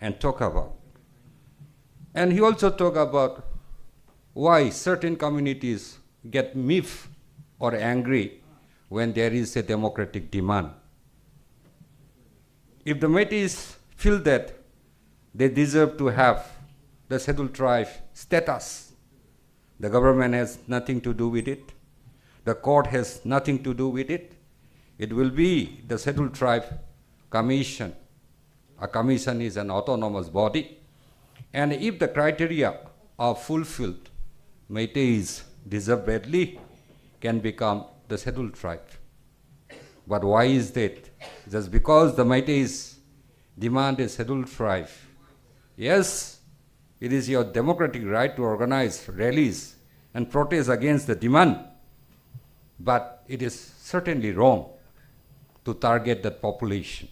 and talk about. And he also talked about why certain communities get miffed or angry when there is a democratic demand. If the Métis feel that they deserve to have the scheduled tribe status, the government has nothing to do with it, the court has nothing to do with it, it will be the scheduled tribe commission. A commission is an autonomous body, and if the criteria are fulfilled, Métis deservedly can become the scheduled tribe. But why is that? Just because the Métis demand a scheduled tribe. Yes, it is your democratic right to organize rallies and protest against the demand, but it is certainly wrong to target that population.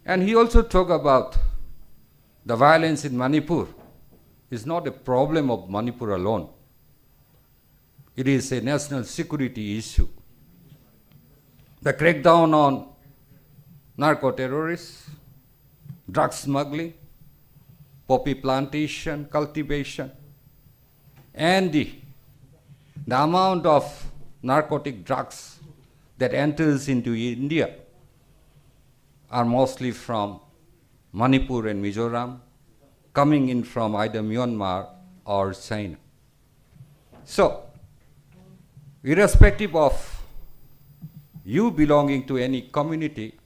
And he also talked about the violence in Manipur is not a problem of Manipur alone. It is a national security issue. The crackdown on narco-terrorists, drug smuggling, poppy plantation, cultivation, and the amount of narcotic drugs that enters into India are mostly from Manipur and Mizoram, coming in from either Myanmar or China. So, irrespective of you belonging to any community,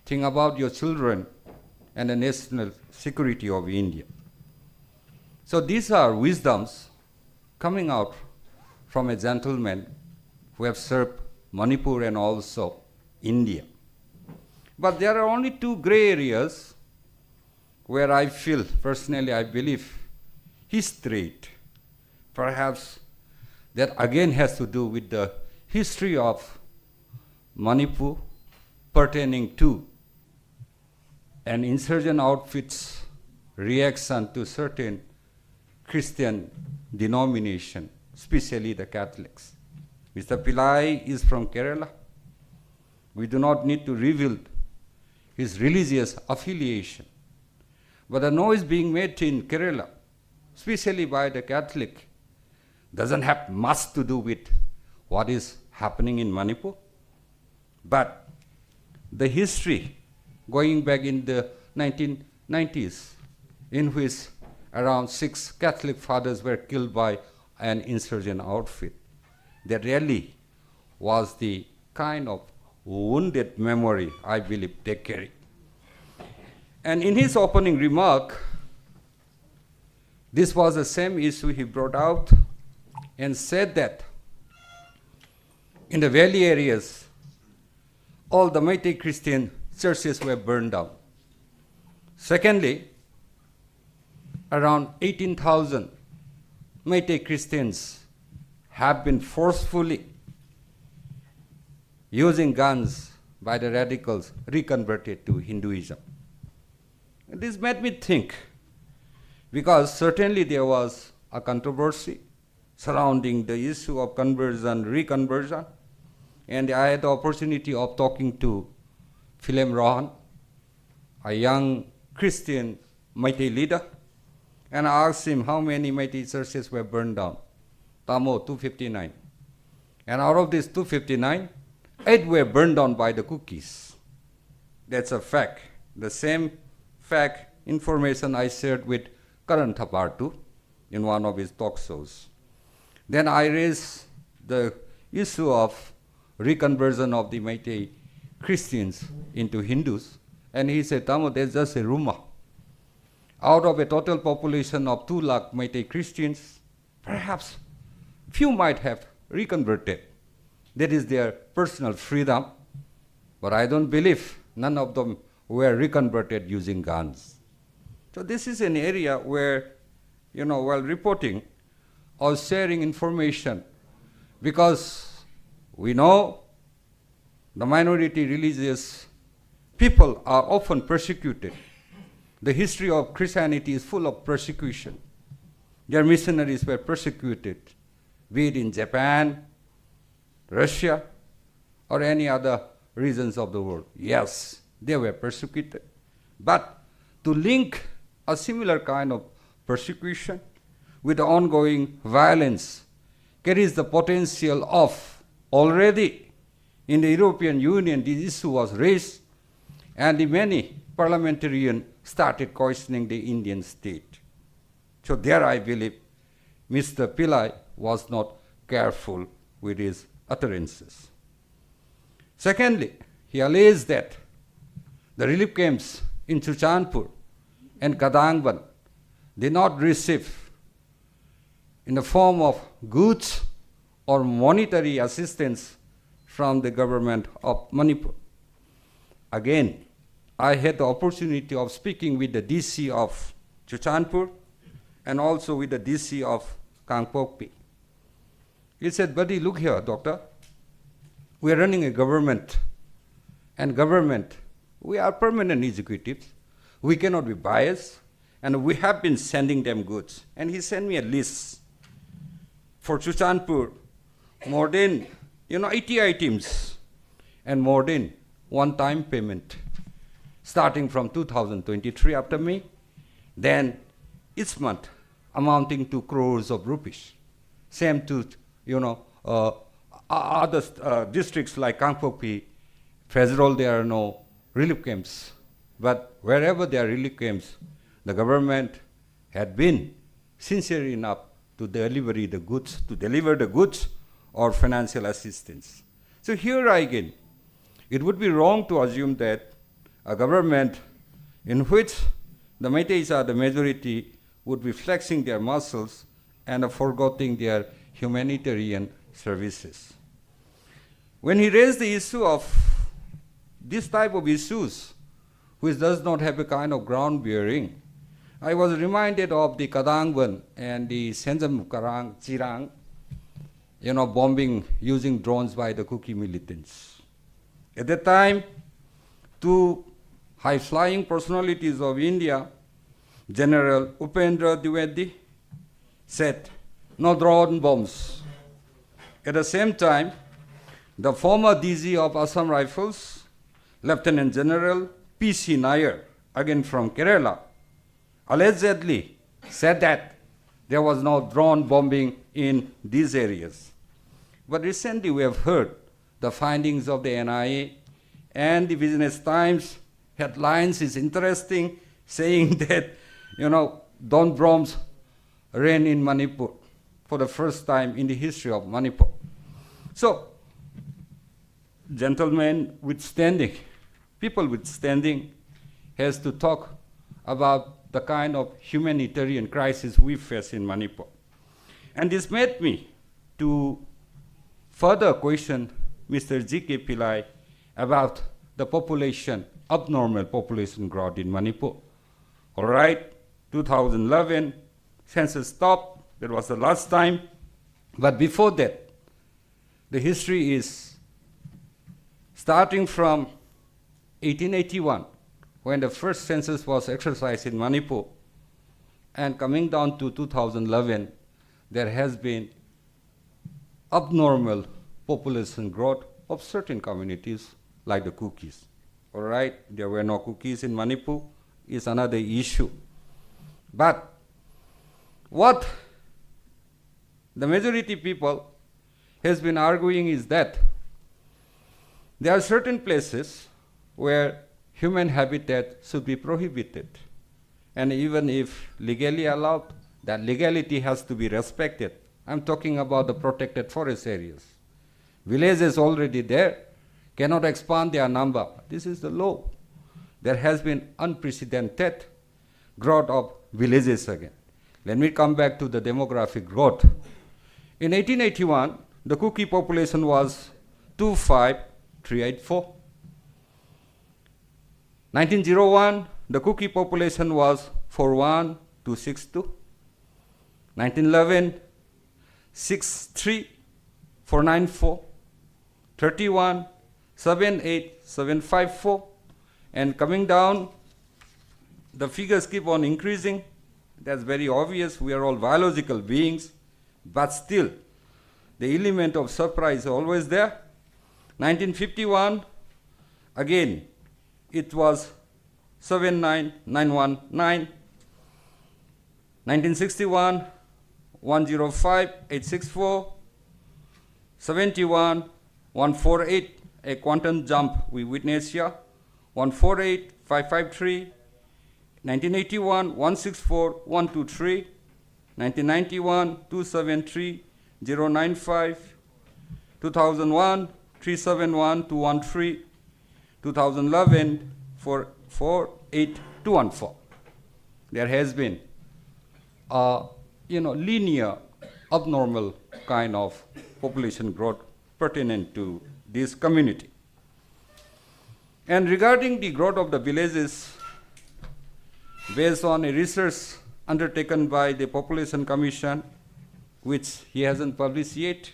think about your children and the national security of India. So these are wisdoms coming out from a gentleman who have served Manipur and also India. But there are only two gray areas where I feel, personally, I believe his trait, perhaps that again has to do with the history of Manipur pertaining to an insurgent outfit's reaction to certain Christian denomination, especially the Catholics. Mr. Pillai is from Kerala. We do not need to reveal his religious affiliation. But the noise being made in Kerala, especially by the Catholic, doesn't have much to do with what is happening in Manipur. But the history going back in the 1990s, in which around 6 Catholic fathers were killed by an insurgent outfit, that really was the kind of wounded memory I believe they carry. And in his opening remark, this was the same issue he brought out and said that in the valley areas, all the Métis Christian churches were burned down. Secondly, around 18,000 Métis Christians have been forcefully using guns by the radicals reconverted to Hinduism. This made me think, because certainly there was a controversy surrounding the issue of conversion, reconversion, and I had the opportunity of talking to Philem Rohan, a young Christian Métis leader, and I asked him how many Métis churches were burned down. Tamo, 259. And out of these 259, 8 were burned down by the cookies. That's a fact. The same fact information I shared with Karan Thapartu in one of his talk shows. Then I raised the issue of reconversion of the Métis Christians into Hindus, and he said, Tamo, there's just a rumor. Out of a total population of 2 lakh Métis Christians, perhaps few might have reconverted. That is their personal freedom, but I don't believe none of them were reconverted using guns. So this is an area where, while reporting or sharing information, because we know the minority religious people are often persecuted. The history of Christianity is full of persecution. Their missionaries were persecuted, be it in Japan, Russia, or any other regions of the world. Yes, they were persecuted. But to link a similar kind of persecution with the ongoing violence carries the potential of already in the European Union this issue was raised and the many parliamentarians started questioning the Indian state. So there I believe Mr. Pillai was not careful with his utterances. Secondly, he alleged that the relief camps in Chuchanpur and Kadangban did not receive in the form of goods or monetary assistance from the government of Manipur. Again, I had the opportunity of speaking with the DC of Chuchanpur and also with the DC of Maipakpi. He said, buddy, look here, doctor. We are running a government, and government, we are permanent executives. We cannot be biased, and we have been sending them goods. And he sent me a list for Chuchanpur, more than 80 items, and more than one-time payment, starting from 2023 after May, then each month amounting to crores of rupees. Same to other districts like Maipakpi, Federal, there are no relief camps. But wherever there are relief camps, the government had been sincere enough to deliver the goods or financial assistance. So here again, it would be wrong to assume that a government in which the Meiteis are the majority would be flexing their muscles and forgetting their humanitarian services. When he raised the issue of this type of issues, which does not have a kind of ground bearing, I was reminded of the Kadangban and the Senjam Karang, Chirang, bombing using drones by the Kuki militants. At that time, two high-flying personalities of India, General Upendra Dwivedi, said, no drone bombs. At the same time, the former DG of Assam Rifles, Lieutenant General P.C. Nair, again from Kerala, allegedly said that there was no drone bombing in these areas. But recently we have heard the findings of the NIA, and the Business Times headlines is interesting, saying that, drone bombs rain in Manipur for the first time in the history of Manipur. So, gentlemen withstanding, people withstanding, has to talk about the kind of humanitarian crisis we face in Manipur. And this made me to further question Mr. G.K. Pillai about the population, abnormal population growth in Manipur. All right, 2011, census stopped, that was the last time. But before that, the history is starting from 1881, when the first census was exercised in Manipur, and coming down to 2011, there has been abnormal population growth of certain communities like the Kukis. All right, there were no Kukis in Manipur is another issue. But what the majority people has been arguing is that there are certain places where human habitat should be prohibited. And even if legally allowed, that legality has to be respected. I'm talking about the protected forest areas. Villages already there cannot expand their number. This is the law. There has been unprecedented growth of villages again. Let me come back to the demographic growth. In 1881, the Kuki population was 25,384. 1901, the Kuki population was 41,262. 1911, 63,494. 31, 78,754. And coming down, the figures keep on increasing. That's very obvious. We are all biological beings, but still, the element of surprise is always there. 1951, again, it was 79919, 1961 105 864, 71 148, a quantum jump we witness here, 148 553, 1981 164 123, 1991 273 095, 2001 371 213, 2011 448 214. There has been a linear abnormal kind of population growth pertinent to this community. And regarding the growth of the villages, based on a research undertaken by the Population Commission, which he hasn't published yet,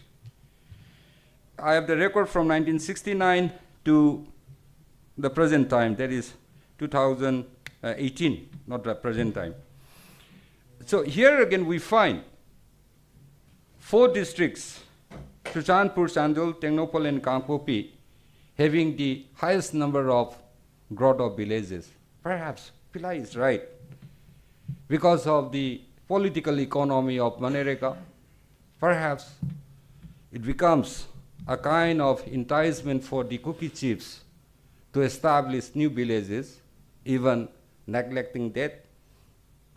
I have the record from 1969 to the present time, that is 2018, not the present time. So here again we find 4 districts, Suchanpur, Chandul, Tengnopal, and Kangpopi, having the highest number of growth of villages. Perhaps Pillai is right. Because of the political economy of Manreka, perhaps it becomes a kind of enticement for the cookie chiefs to establish new villages, even neglecting that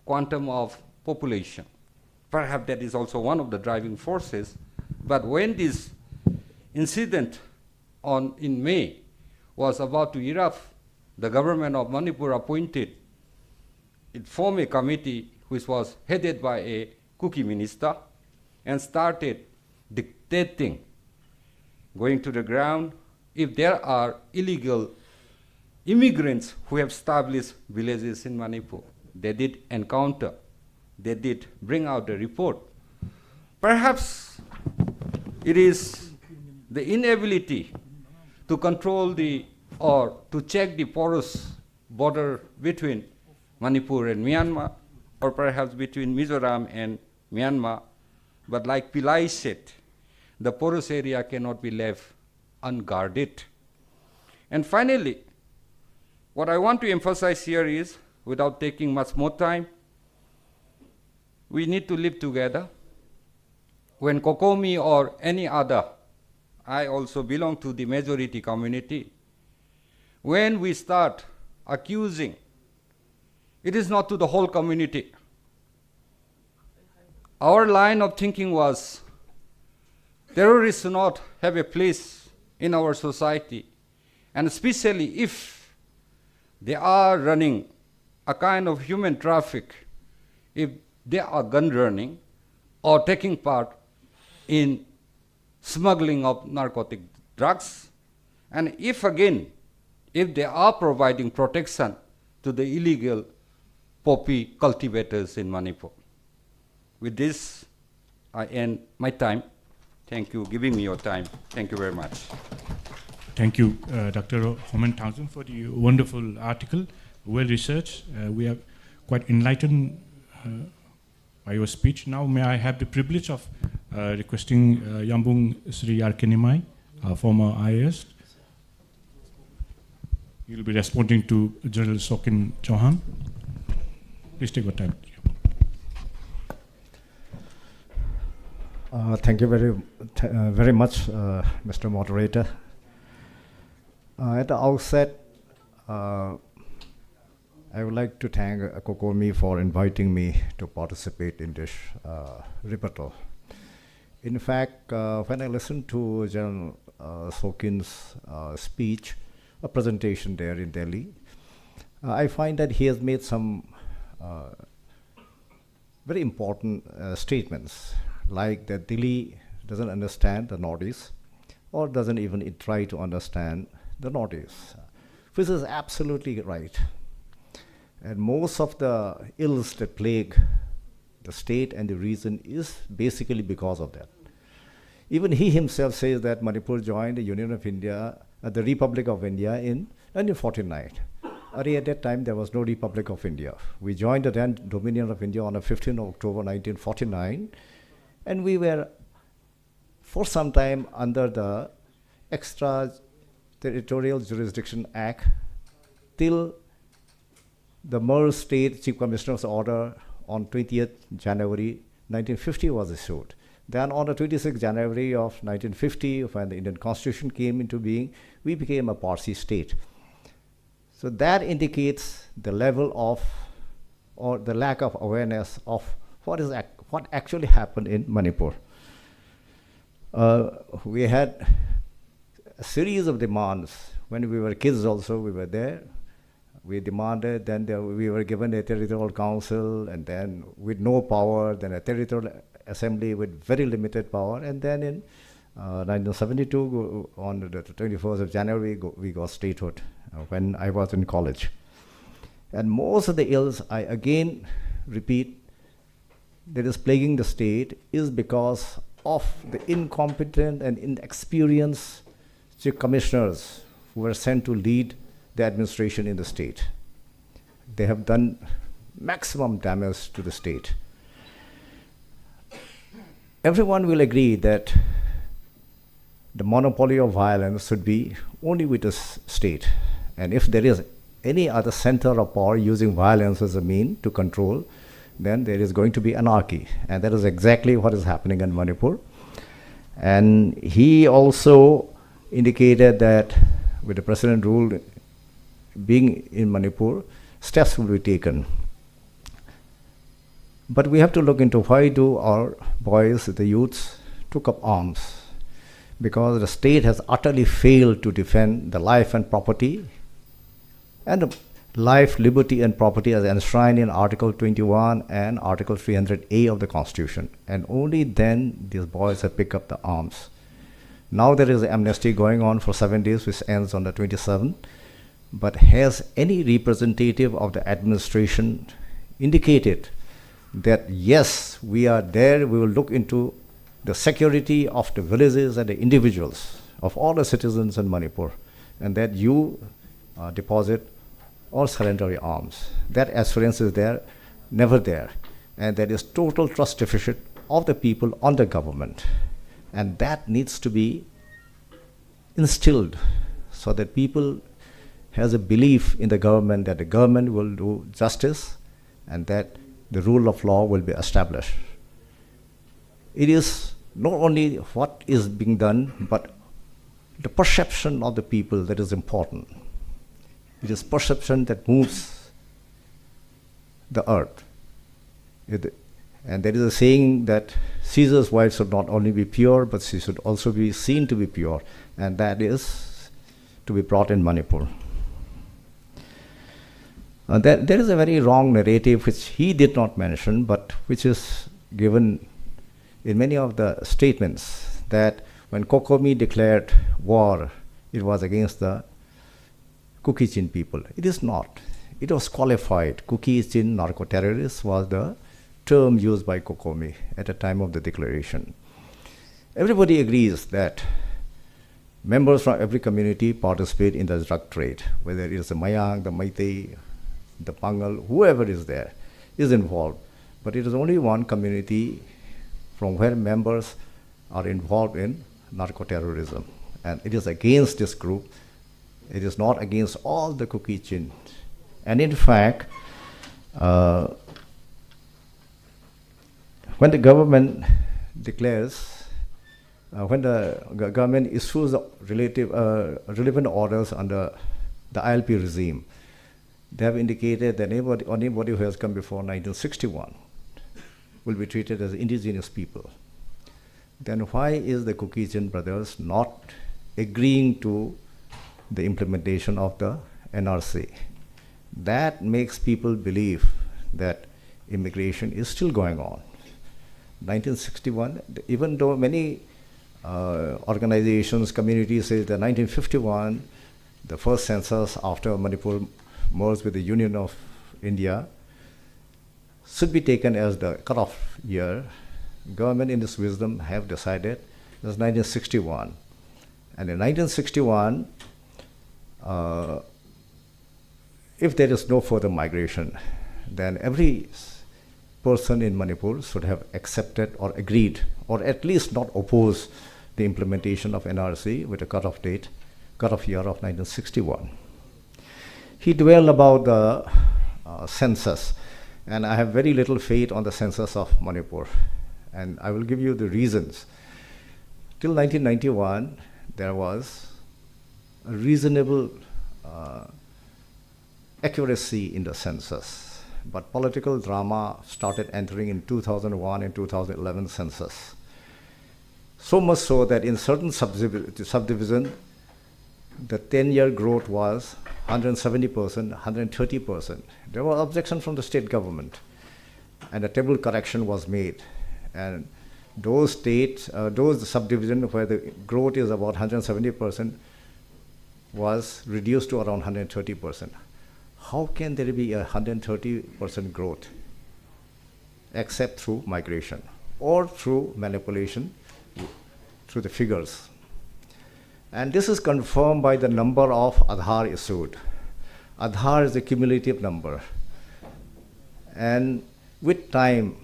quantum of population. Perhaps that is also one of the driving forces. But when this incident in May was about to erupt, the government of Manipur appointed, it formed a committee which was headed by a cookie minister and started dictating, going to the ground, if there are illegal immigrants who have established villages in Manipur. They did encounter, they did bring out a report. Perhaps it is the inability to control or to check the porous border between Manipur and Myanmar, or perhaps between Mizoram and Myanmar. But like Pillai said, the porous area cannot be left unguarded. And finally, what I want to emphasize here is, without taking much more time, we need to live together. When Cocomi or any other, I also belong to the majority community, when we start accusing, it is not to the whole community. Our line of thinking was, terrorists do not have a place in our society, and especially if they are running a kind of human traffic, if they are gun running or taking part in smuggling of narcotic drugs, and if they are providing protection to the illegal poppy cultivators in Manipur. With this, I end my time. Thank you for giving me your time. Thank you very much. Thank you, Dr. Homen Thangjam, for the wonderful article, well researched. We are quite enlightened by your speech. Now, may I have the privilege of requesting Yambung Sri Nimai, former IAS. You'll be responding to General Shokin Chauhan. Please take your time. Thank you very much, Mr. Moderator. At the outset, I would like to thank Cocomi for inviting me to participate in this rebuttal. In fact, when I listened to General Shokin's speech, a presentation there in Delhi, I find that he has made some very important statements, like that Delhi doesn't understand the Northeast, or doesn't even try to understand the Northeast, which is absolutely right. And most of the ills that plague the state and the region is basically because of that. Even he himself says that Manipur joined the Union of India, the Republic of India in 1949. At that time, there was no Republic of India. We joined the then Dominion of India on the 15th of October 1949, and we were for some time under the Extraterritorial Jurisdiction Act till the Mer's State Chief Commissioner's order on 20th January 1950 was issued. Then on the 26th January of 1950, when the Indian Constitution came into being, we became a Parsi state. So that indicates the level of, or the lack of awareness of what actually happened in Manipur. We had a series of demands. When we were kids also, we were there. We demanded, then we were given a territorial council, and then with no power, then a territorial assembly with very limited power, and then in 1972, on the 21st of January, we got statehood when I was in college. And most of the ills, I again repeat, that is plaguing the state is because of the incompetent and inexperienced chief commissioners who were sent to lead the administration in the state. They have done maximum damage to the state. Everyone will agree that the monopoly of violence should be only with the state. And if there is any other center of power using violence as a mean to control, then there is going to be anarchy. And that is exactly what is happening in Manipur. And he also indicated that with the president rule being in Manipur, steps will be taken. But we have to look into why do our boys, the youths, took up arms. Because the state has utterly failed to defend the life and property, and the life, liberty, and property as enshrined in Article 21 and Article 300A of the Constitution. And only then these boys have picked up the arms. Now there is an amnesty going on for 7 days, which ends on the 27th. But has any representative of the administration indicated that yes, we are there, we will look into the security of the villages and the individuals, of all the citizens in Manipur, and that you deposit or surrender your arms? That assurance is there, never there. And there is total trust deficit of the people on the government. And that needs to be instilled so that people has a belief in the government that the government will do justice and that the rule of law will be established. It is not only what is being done, but the perception of the people that is important. It is perception that moves the earth. And there is a saying that Caesar's wife should not only be pure, but she should also be seen to be pure. And that is to be brought in Manipur. There is a very wrong narrative which he did not mention, but which is given in many of the statements, that when Cocomi declared war, it was against the Kuki-Chin people. It is not. It was qualified. Kuki-Chin narco-terrorists was the term used by Cocomi at the time of the declaration. Everybody agrees that members from every community participate in the drug trade, whether it is the Mayang, the Meitei, the Pangal, whoever is there is involved. But it is only one community from where members are involved in narco-terrorism. And it is against this group. It is not against all the Kuki-Chin. And in fact, when the government declares, when the government issues relevant orders under the ILP regime, they have indicated that anybody who has come before 1961 will be treated as indigenous people. Then why is the Kuki-Chin brothers not agreeing to the implementation of the NRC? That makes people believe that immigration is still going on. 1961, even though many organizations, communities say that 1951, the first census after Manipur merged with the Union of India, should be taken as the cutoff year. Government in its wisdom have decided that's 1961. And in 1961, if there is no further migration, then every person in Manipur should have accepted or agreed, or at least not opposed the implementation of NRC with a cutoff year of 1961. He dwelled about the census. And I have very little faith on the census of Manipur. And I will give you the reasons. Till 1991, there was a reasonable accuracy in the census. But political drama started entering in 2001 and 2011 census. So much so that in certain subdivision, the 10-year growth was 170%, 130%. There was objection from the state government, and a table correction was made. And those states, those subdivisions where the growth is about 170% was reduced to around 130%. How can there be a 130% growth except through migration or through manipulation through the figures? And this is confirmed by the number of Aadhaar issued. Aadhaar is a cumulative number. And with time,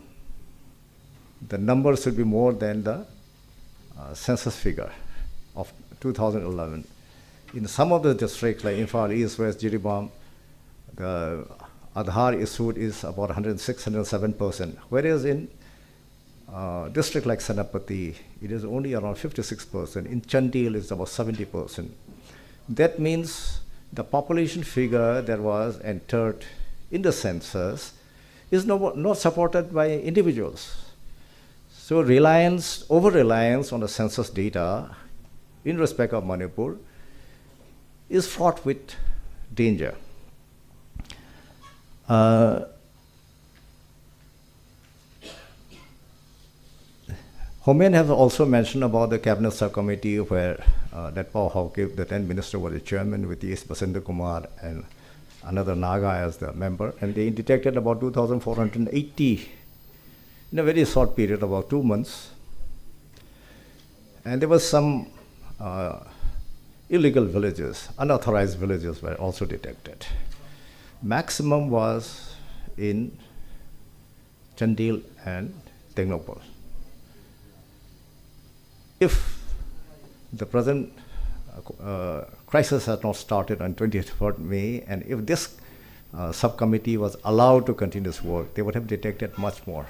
the number should be more than the census figure of 2011. In some of the districts like Imphal, East, West, Jiribam, the Aadhaar issued is about 106, 107%, whereas in district like Senapati, it is only around 56%. In Chandil, it's about 70%. That means the population figure that was entered in the census is not supported by individuals. So over-reliance on the census data in respect of Manipur is fraught with danger. Homen has also mentioned about the cabinet subcommittee where that Paul Hawke, the then minister, was the chairman with E.S. Basendra Kumar and another Naga as the member, and they detected about 2,480 in a very short period, about 2 months. And there was some illegal villages, unauthorized villages were also detected. Maximum was in Chandil and Tengnopal. If the present crisis had not started on 23rd May, and if this subcommittee was allowed to continue this work, they would have detected much more.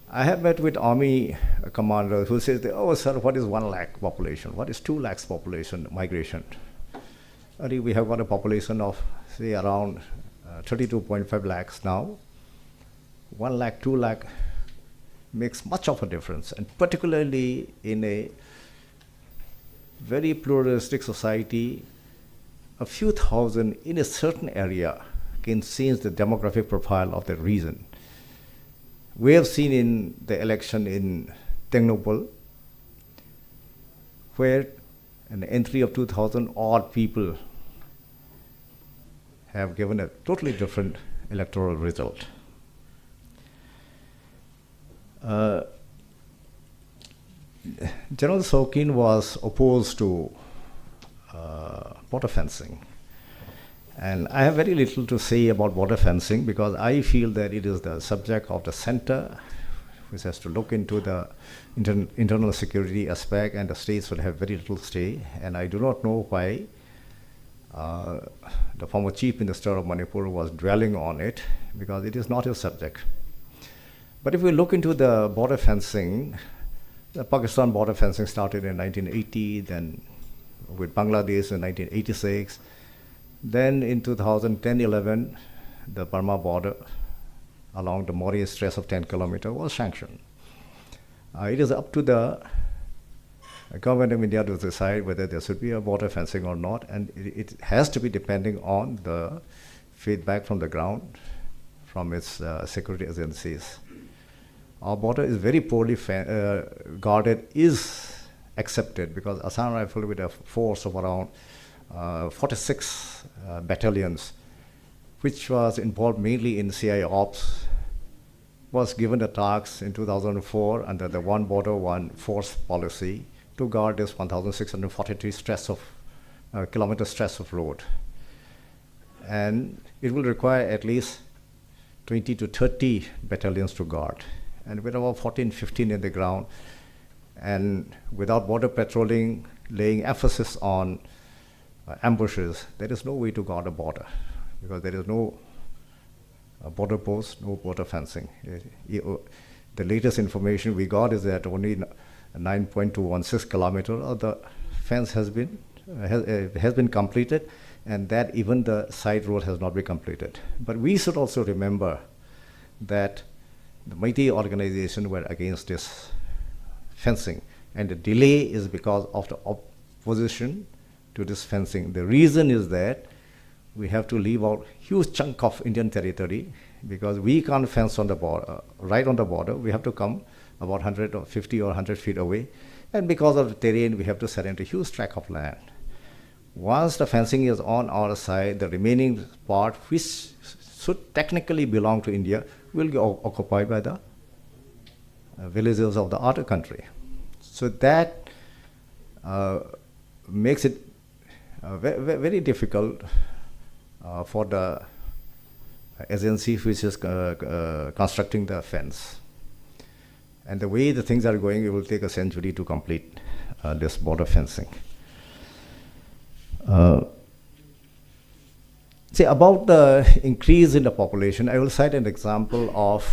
I have met with army commanders who says, oh sir, what is 1 lakh population? What is 2 lakhs population migration? I think we have got a population of, say, around 32.5 lakhs now. 1 lakh, 2 lakh makes much of a difference, and particularly in a very pluralistic society, a few thousand in a certain area can change the demographic profile of the region. We have seen in the election in Tengnopal, where an entry of 2,000 odd people have given a totally different electoral result. General Shokin was opposed to border fencing. And I have very little to say about border fencing because I feel that it is the subject of the center, which has to look into the internal security aspect, and the states will have very little say. And I do not know why the former Chief Minister of Manipur was dwelling on it, because it is not his subject. But if we look into the border fencing, the Pakistan border fencing started in 1980, then with Bangladesh in 1986. Then in 2010-11, the Burma border along the Mori Stretch of 10 kilometers was sanctioned. It is up to the government of India to decide whether there should be a border fencing or not, and it has to be depending on the feedback from the ground, from its security agencies. Our border is very poorly guarded, is accepted, because Assam Rifle, with a force of around 46 battalions, which was involved mainly in CI ops, was given the task in 2004 under the one border, one force policy to guard this 1,643 kilometer stretch of road. And it will require at least 20 to 30 battalions to guard. And with about 14, 15 in the ground, and without border patrolling, laying emphasis on ambushes, there is no way to guard a border, because there is no border posts, no border fencing. The latest information we got is that only 9.216 kilometers of the fence has been completed, and that even the side road has not been completed. But we should also remember that the Meitei organization were against this fencing, and the delay is because of the opposition to this fencing. The reason is that we have to leave out huge chunk of Indian territory because we can't fence on the border, right on the border. We have to come about 150 or 100 feet away, and because of the terrain, we have to surrender a huge tract of land. Once the fencing is on our side, the remaining part, which should technically belong to India, will be occupied by the villagers of the other country. So that makes it very difficult for the agency which is constructing the fence. And the way the things are going, it will take a century to complete this border fencing. See, about the increase in the population, I will cite an example of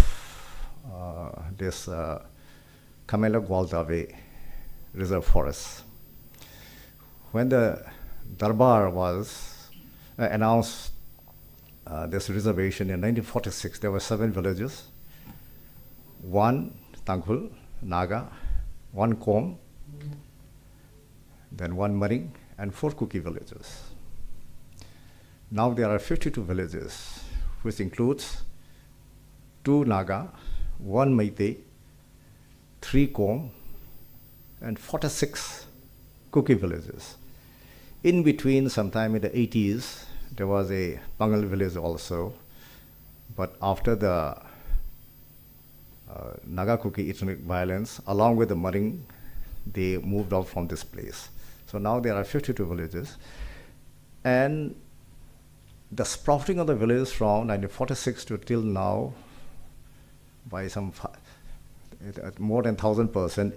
this Kamela Gwaldave Reserve Forest. When the Darbar was announced this reservation in 1946, there were 7 villages, 1 Tanghul, Naga, 1 Kom, then 1 Maring, and 4 Kuki villages. Now there are 52 villages, which includes 2 Naga, 1 Meitei, 3 Kom, and 46 Kuki villages. In between, sometime in the 80s, there was a Pangal village also, but after the Naga Kuki ethnic violence, along with the Maring, they moved out from this place. So now there are 52 villages, and the sprouting of the villages from 1946 to till now, by some more than 1,000%,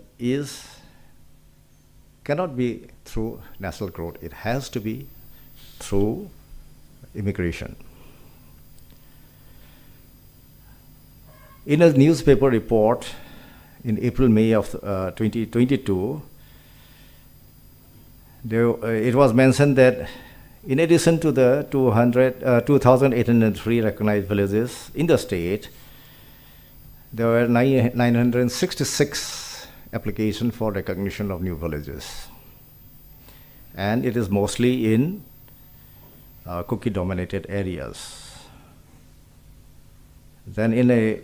cannot be through natural growth. It has to be through immigration. In a newspaper report in April-May of 2022, it was mentioned that in addition to the 2,803 recognized villages in the state, there were 966 applications for recognition of new villages. And it is mostly in Kuki-dominated areas. Then in a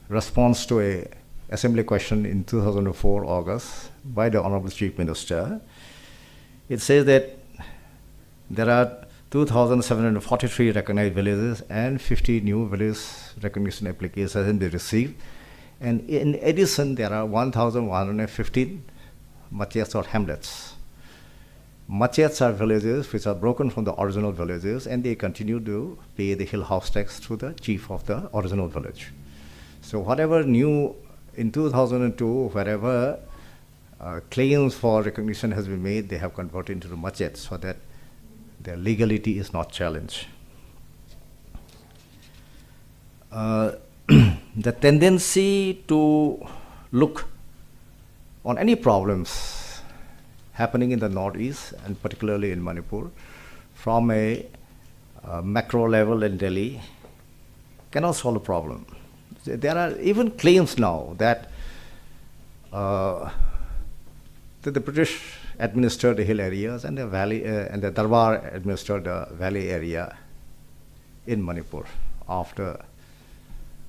response to a assembly question in 2004 August by the Honorable Chief Minister, it says that there are 2,743 recognized villages and 50 new village recognition applications have been received. And in addition, there are 1,115 machets or hamlets. Machets are villages which are broken from the original villages, and they continue to pay the hill house tax to the chief of the original village. So whatever new in 2002, wherever claims for recognition has been made, they have converted into the machets so that their legality is not challenged. The tendency to look on any problems happening in the Northeast, and particularly in Manipur, from a macro level in Delhi, cannot solve a problem. There are even claims now that the British administered the hill areas and the valley, and the Darbar administered the valley area in Manipur after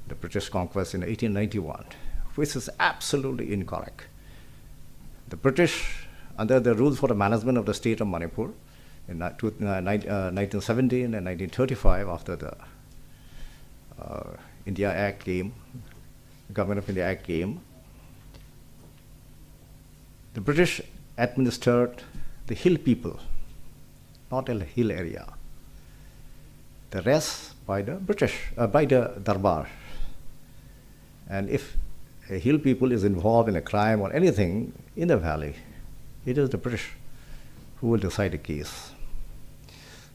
the British conquest in 1891, which is absolutely incorrect. The British, under the rules for the management of the state of Manipur in 1917 and 1935, after the India Act came, the Government of India Act came, the British administered the hill people, not a hill area. The rest by the British, by the Darbar. And if a hill people is involved in a crime or anything in the valley, it is the British who will decide the case.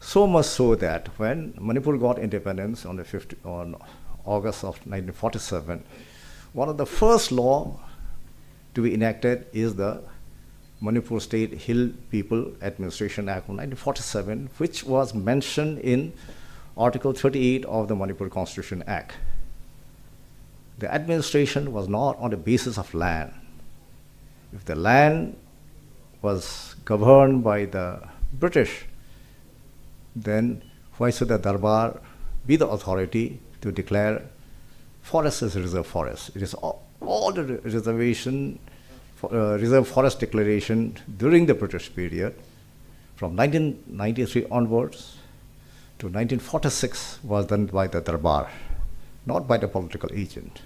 So much so that when Manipur got independence on August of 1947, one of the first law to be enacted is the Manipur State Hill People Administration Act of 1947, which was mentioned in Article 38 of the Manipur Constitution Act. The administration was not on the basis of land. If the land was governed by the British, then why should the Darbar be the authority to declare forest as a reserve forest? It is all the reserve forest declaration during the British period, from 1993 onwards to 1946, was done by the Darbar, not by the political agent.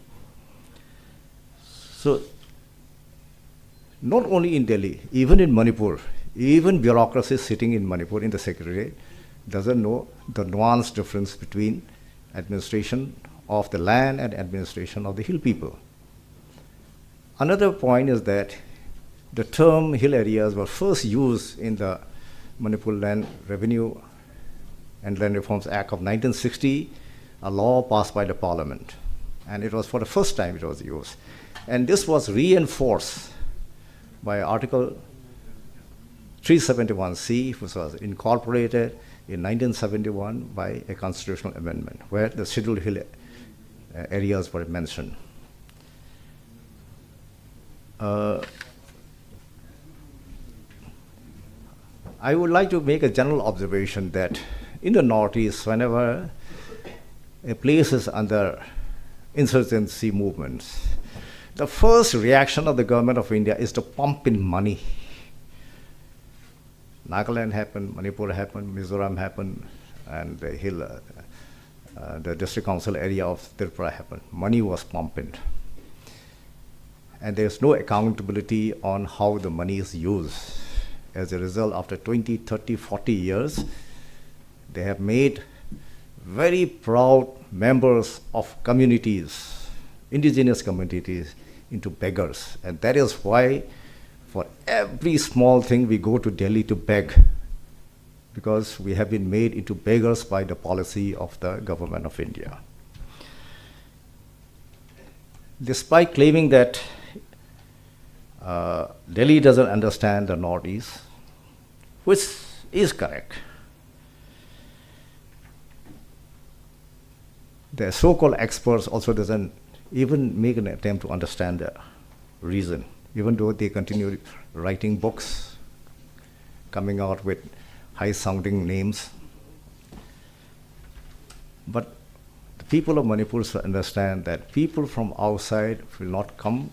So, not only in Delhi, even in Manipur, even bureaucracy sitting in Manipur in the Secretariat doesn't know the nuanced difference between administration of the land and administration of the hill people. Another point is that the term hill areas were first used in the Manipur Land Revenue and Land Reforms Act of 1960, a law passed by the parliament. And it was for the first time it was used. And this was reinforced by Article 371C, which was incorporated in 1971 by a constitutional amendment, where the scheduled hill areas were mentioned. I would like to make a general observation that in the Northeast, whenever a place is under insurgency movements, the first reaction of the government of India is to pump in money. Nagaland happened, Manipur happened, Mizoram happened, and the district council area of Tripura happened. Money was pumped. And there's no accountability on how the money is used. As a result, after 20, 30, 40 years, they have made very proud members of communities, indigenous communities, into beggars. And that is why for every small thing we go to Delhi to beg, because we have been made into beggars by the policy of the government of India. Despite claiming that Delhi doesn't understand the Northeast, which is correct, the so-called experts also doesn't even make an attempt to understand the reason, even though they continue writing books, coming out with high-sounding names. But the people of Manipur should understand that people from outside will not come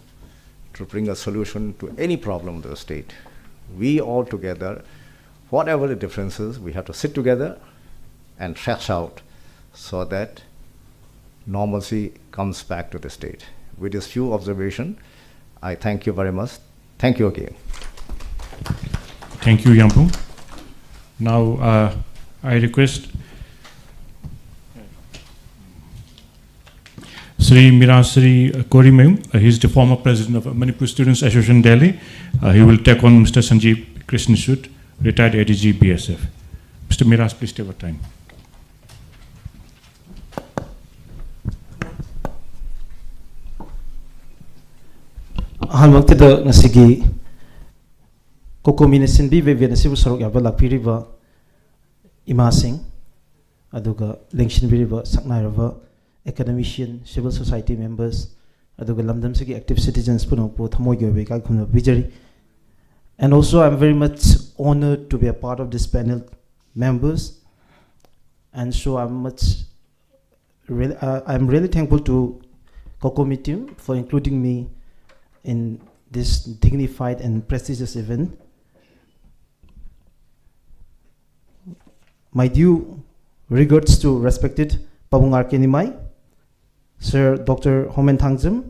to bring a solution to any problem of the state. We all together, whatever the differences, we have to sit together and thrash out so that normalcy comes back to the state. With this few observations, I thank you very much. Thank you again. Thank you, Yampung. Now, I request Sri Mirasri Korimeu. He is the former president of Manipur Students Association Delhi. He will take on Mr. Sanjeev Krishnasud, retired ADG BSF. Mr. Miras, please take your time. Halmaktida nasigi Cocomi nesinbi vevian sibu sarok yaba lakpiriba imasing aduga lengshin biriba saknairaba academician civil society members aduga lamdam sigi active citizens punopo thamoy yobe ka khumna bijari. And also I'm very much honored to be a part of this panel members, and so I'm really thankful to Cocomi team for including me in this dignified and prestigious event. My due regards to respected Pabungar Nimai, Sir Dr. Homen Thangjam,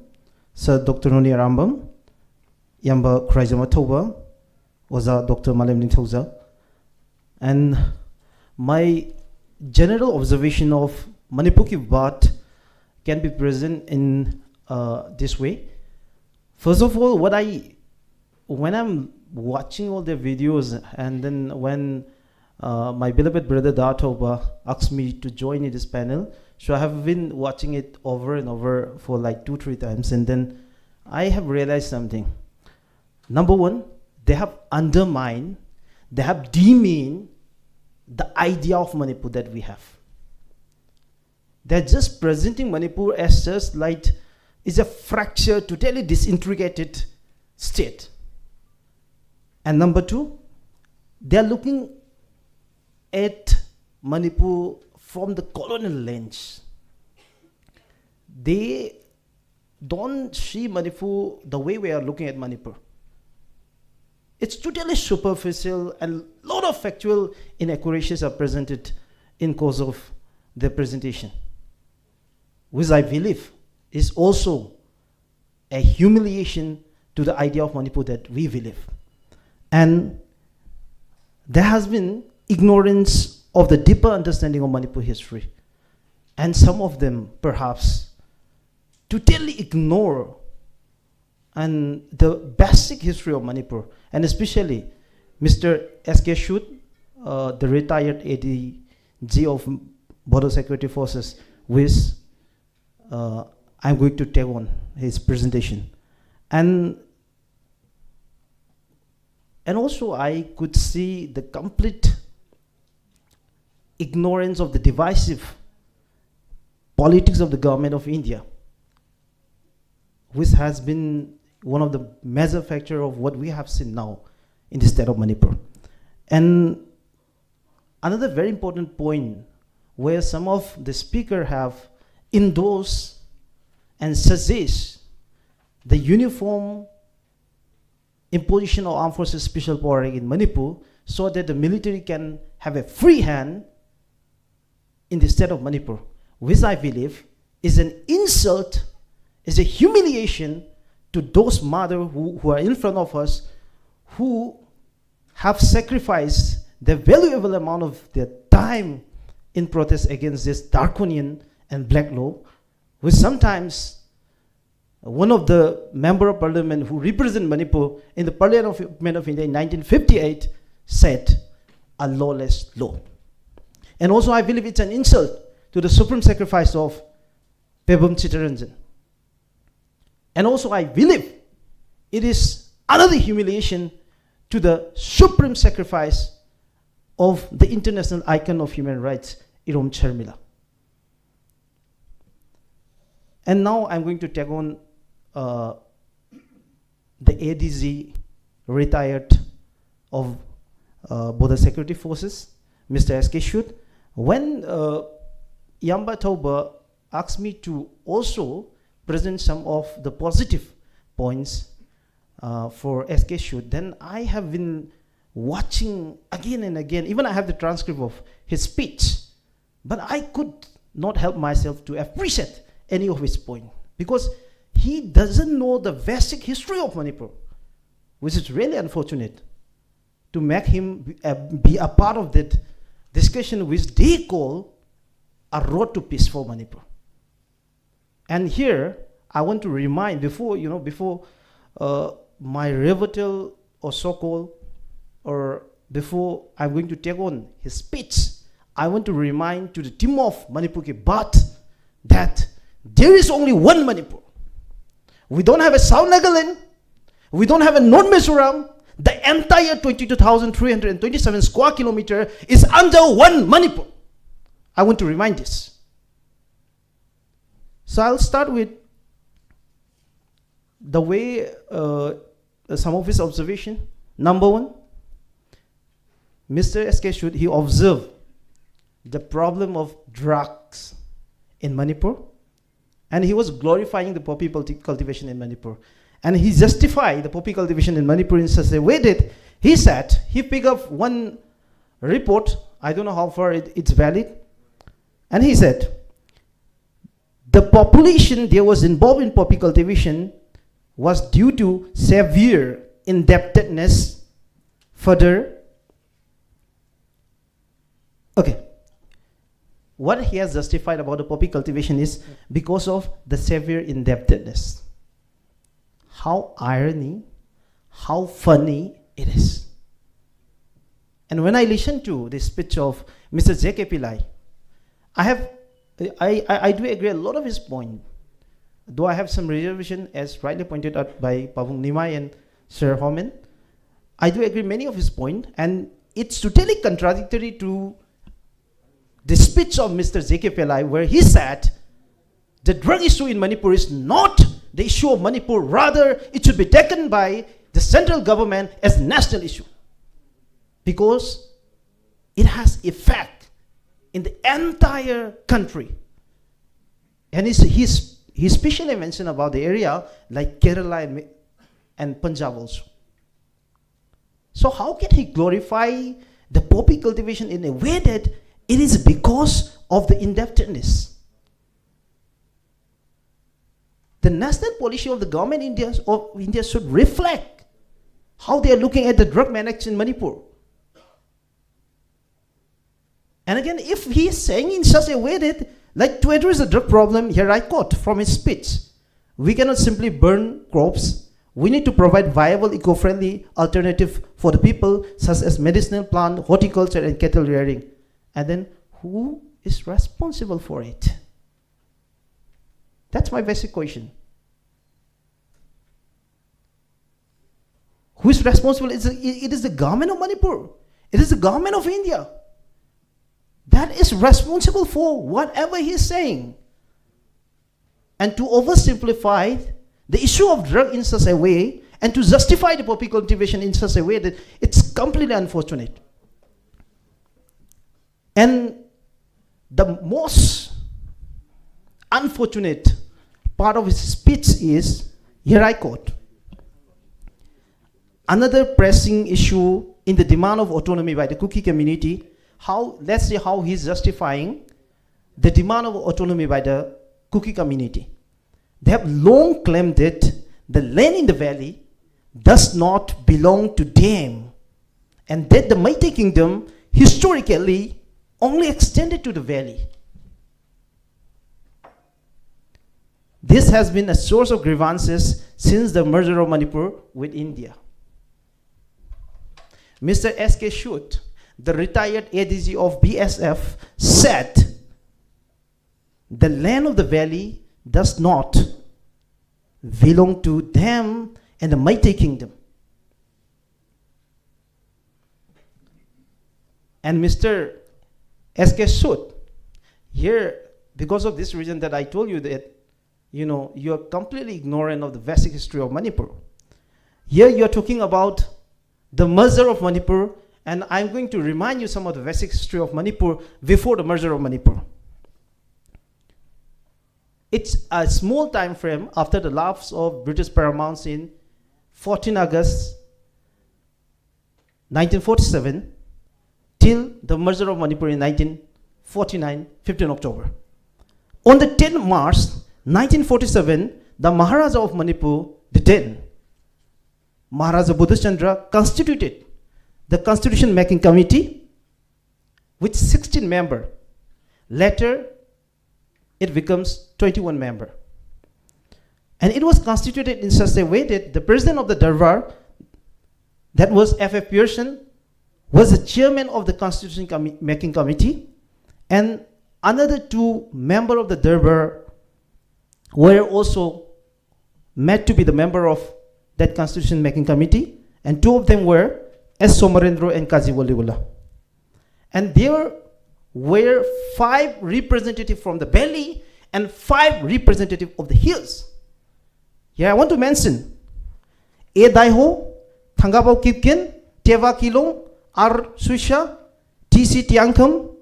Sir Dr. Noni Arambam, Yamba Kraijama Toba, Oza Dr. Malem Ninthoza. And my general observation of Manipuki Baat can be present in this way. First of all, when I'm watching all their videos, and then when my beloved brother Datoba asked me to join in this panel. So I have been watching it over and over for like 2-3 times, and then I have realized something. Number one, they have undermined, they have demeaned the idea of Manipur that we have. They're just presenting Manipur as just like it's a fractured, totally disintegrated state. And number two, they're looking at Manipur from the colonial lens. They don't see Manipur the way we are looking at Manipur. It's totally superficial, and a lot of factual inaccuracies are presented in course of their presentation, which I believe is also a humiliation to the idea of Manipur that we believe. And there has been ignorance of the deeper understanding of Manipur history. And some of them, perhaps, totally ignore and the basic history of Manipur, and especially Mr. S.K. Shute, the retired ADG of Border Security Forces, which I'm going to take on his presentation. And also I could see the complete ignorance of the divisive politics of the government of India, which has been one of the major factors of what we have seen now in the state of Manipur. And another very important point where some of the speakers have endorsed and suggest the uniform imposition of armed forces special power in Manipur so that the military can have a free hand in the state of Manipur, which I believe is an insult, is a humiliation to those mothers who are in front of us, who have sacrificed the valuable amount of their time in protest against this draconian and black law, which sometimes one of the member of parliament who represent Manipur in the Parliament of India in 1958 said a lawless law. And also I believe it's an insult to the supreme sacrifice of Pebam Chittaranjan. And also I believe it is another humiliation to the supreme sacrifice of the international icon of human rights, Irom Chermila. And now I'm going to take on the ADG retired of Border Security Forces, Mr. S.K. Shute. When Yamba Tauba asked me to also present some of the positive points for S.K. Shute, then I have been watching again and again. Even I have the transcript of his speech, but I could not help myself to appreciate any of his points, because he doesn't know the basic history of Manipur, which is really unfortunate to make him be a part of that discussion which they call a road to peace for Manipur. And here I want to remind, before my rebuttal or so-called, or before I'm going to take on his speech, I want to remind to the team of Manipur ke Baat that there is only one Manipur. We don't have a South Nagaland. We don't have a North Mizoram. The entire 22,327 square kilometer is under one Manipur. I want to remind this. So I'll start with the way some of his observation. Number one, Mr. S.K. Shute, he observed the problem of drugs in Manipur, and he was glorifying the poppy cultivation in Manipur. And he justified the poppy cultivation in Manipur in such a way that he said, he picked up one report, I don't know how far it's valid, and he said, the population that was involved in poppy cultivation was due to severe indebtedness. Further, okay, what he has justified about the poppy cultivation is because of the severe indebtedness. How irony, how funny it is. And when I listen to the speech of Mr. J.K. Pillai, I do agree a lot of his point, though I have some reservation, as rightly pointed out by Pabung Nimai and Sir Homen. I do agree many of his point, and it's totally contradictory to the speech of Mr. J.K. Pillai, where he said the drug issue in Manipur is not the issue of Manipur, rather it should be taken by the central government as a national issue, because it has effect in the entire country. And he especially mentioned about the area like Kerala and Punjab also. So how can he glorify the poppy cultivation in a way that it is because of the indebtedness? The national policy of the government of India should reflect how they are looking at the drug management in Manipur. And again, if he is saying in such a way that, like, to address the drug problem, here I quote from his speech, we cannot simply burn crops. We need to provide viable, eco-friendly alternative for the people, such as medicinal plant, horticulture, and cattle rearing. And then, who is responsible for it? That's my basic question. Who is responsible? It is the government of Manipur. It is the government of India. That is responsible for whatever he is saying. And to oversimplify the issue of drug in such a way, and to justify the poppy cultivation in such a way, that it's completely unfortunate. And the most unfortunate part of his speech is, here I quote, another pressing issue in the demand of autonomy by the Kuki community, let's see how he's justifying the demand of autonomy by the Kuki community. They have long claimed that the land in the valley does not belong to them, and that the Meitei kingdom historically only extended to the valley. This has been a source of grievances since the merger of Manipur with India. Mr. S.K. Shute, the retired ADG of BSF, said the land of the valley does not belong to them and the Meitei kingdom. And Mr. S.K. Shute, here, because of this reason that I told you that, you are completely ignorant of the basic history of Manipur. Here you are talking about the merger of Manipur, and I'm going to remind you some of the basic history of Manipur before the merger of Manipur. It's a small time frame after the lapse of British paramountcy in 14 August 1947 till the merger of Manipur in 1949, 15 October. On the 10th March 1947, the Maharaja of Manipur, the then Maharaja Buddhachandra, constituted the Constitution Making Committee with 16 members. Later, it becomes 21 members. And it was constituted in such a way that the president of the Darbar, that was F.F. Pearson, was the chairman of the Constitution Making Committee, and another two members of the Darbar were also made to be the member of that Constitution Making Committee, and two of them were S. Somarendra and Kazi Waliwala. And there were 5 representatives from the valley and 5 representatives of the hills. Here I want to mention A. Daiho, Thangabao Kipkin, Teva Kilong, R. Suisha, T.C. Tiangkham.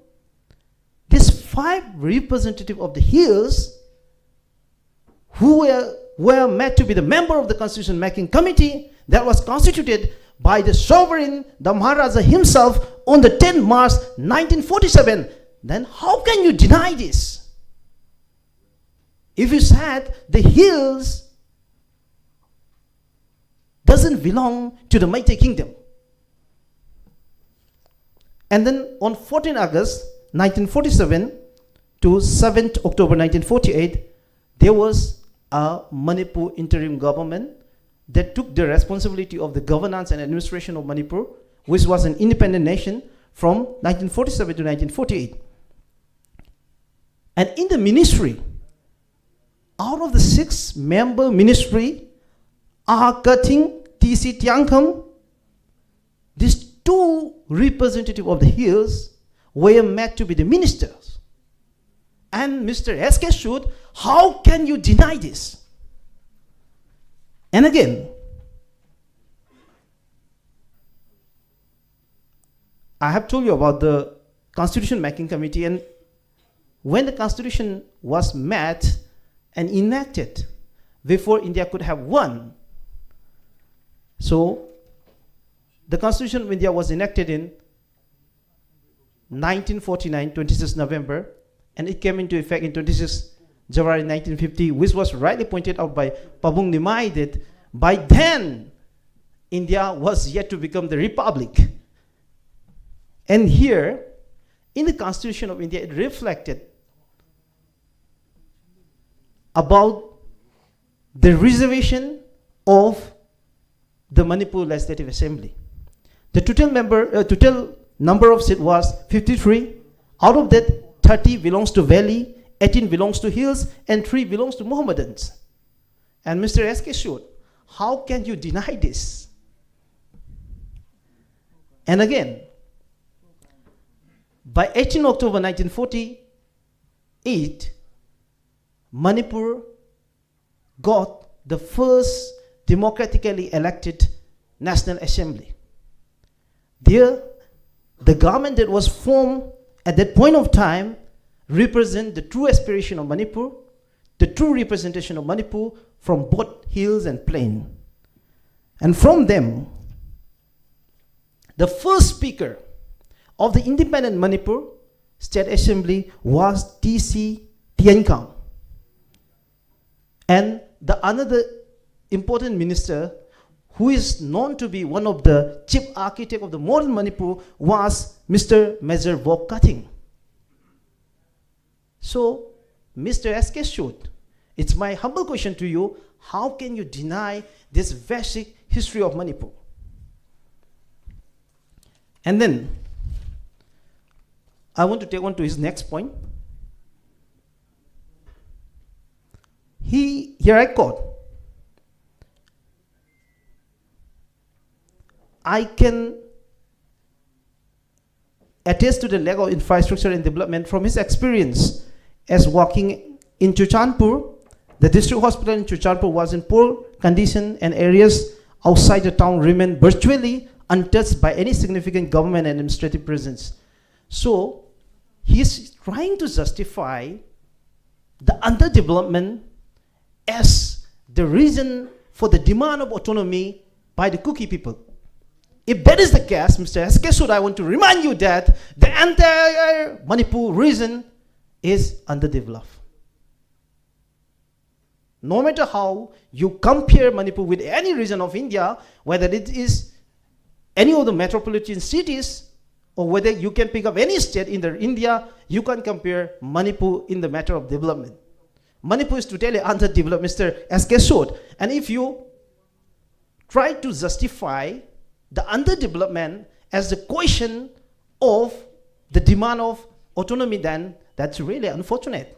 These 5 representatives of the hills who were made to be the member of the Constitution Making Committee that was constituted by the sovereign, the Maharaja himself, on the 10th March 1947. Then how can you deny this? If you said the hills doesn't belong to the Meitei kingdom. And then on 14 August 1947 to 7th October 1948, there was a Manipur interim government that took the responsibility of the governance and administration of Manipur which was an independent nation from 1947 to 1948. And in the ministry, out of the 6-member ministry, Cutting, T.C. Tiangkham, these 2 representatives of the hills were meant to be the ministers. And Mr. S.K. Sood, how can you deny this? And again, I have told you about the Constitution Making Committee, and when the Constitution was met and enacted, before India could have won. So, the Constitution of India was enacted in 1949, 26 November, and it came into effect in 26 January 1950, which was rightly pointed out by Pabung Nimai that by then, India was yet to become the republic. And here, in the Constitution of India, it reflected about the reservation of the Manipur Legislative Assembly. The total number of seats was 53. Out of that, 30 belongs to Valley, 18 belongs to Hills, and 3 belongs to Mohammedans. And Mr. S.K. Sood, how can you deny this? And again, by 18 October 1948, Manipur got the first democratically elected National Assembly. There, the government that was formed at that point of time represent the true aspiration of Manipur, the true representation of Manipur from both hills and plain. And from them, the first speaker of the independent Manipur State Assembly was T.C. Tiangkham. And the another important minister who is known to be one of the chief architect of the modern Manipur was Mr. Major Bok Kating. So, Mr. S.K. Sood, it's my humble question to you, how can you deny this basic history of Manipur? And then, I want to take on to his next point. Here I quote, I can attest to the lack of infrastructure and development from his experience as working in Chuchanpur. The district hospital in Chuchanpur was in poor condition and areas outside the town remained virtually untouched by any significant government and administrative presence. So, he is trying to justify the underdevelopment as the reason for the demand of autonomy by the Kuki people. If that is the case, Mr. S.K. Sood, I want to remind you that the entire Manipur region is underdeveloped. No matter how you compare Manipur with any region of India, whether it is any of the metropolitan cities, or whether you can pick up any state in India, you can compare Manipur in the matter of development. Manipur is totally underdeveloped, Mr. S.K. Sood. And if you try to justify the underdevelopment as the question of the demand of autonomy, then that's really unfortunate.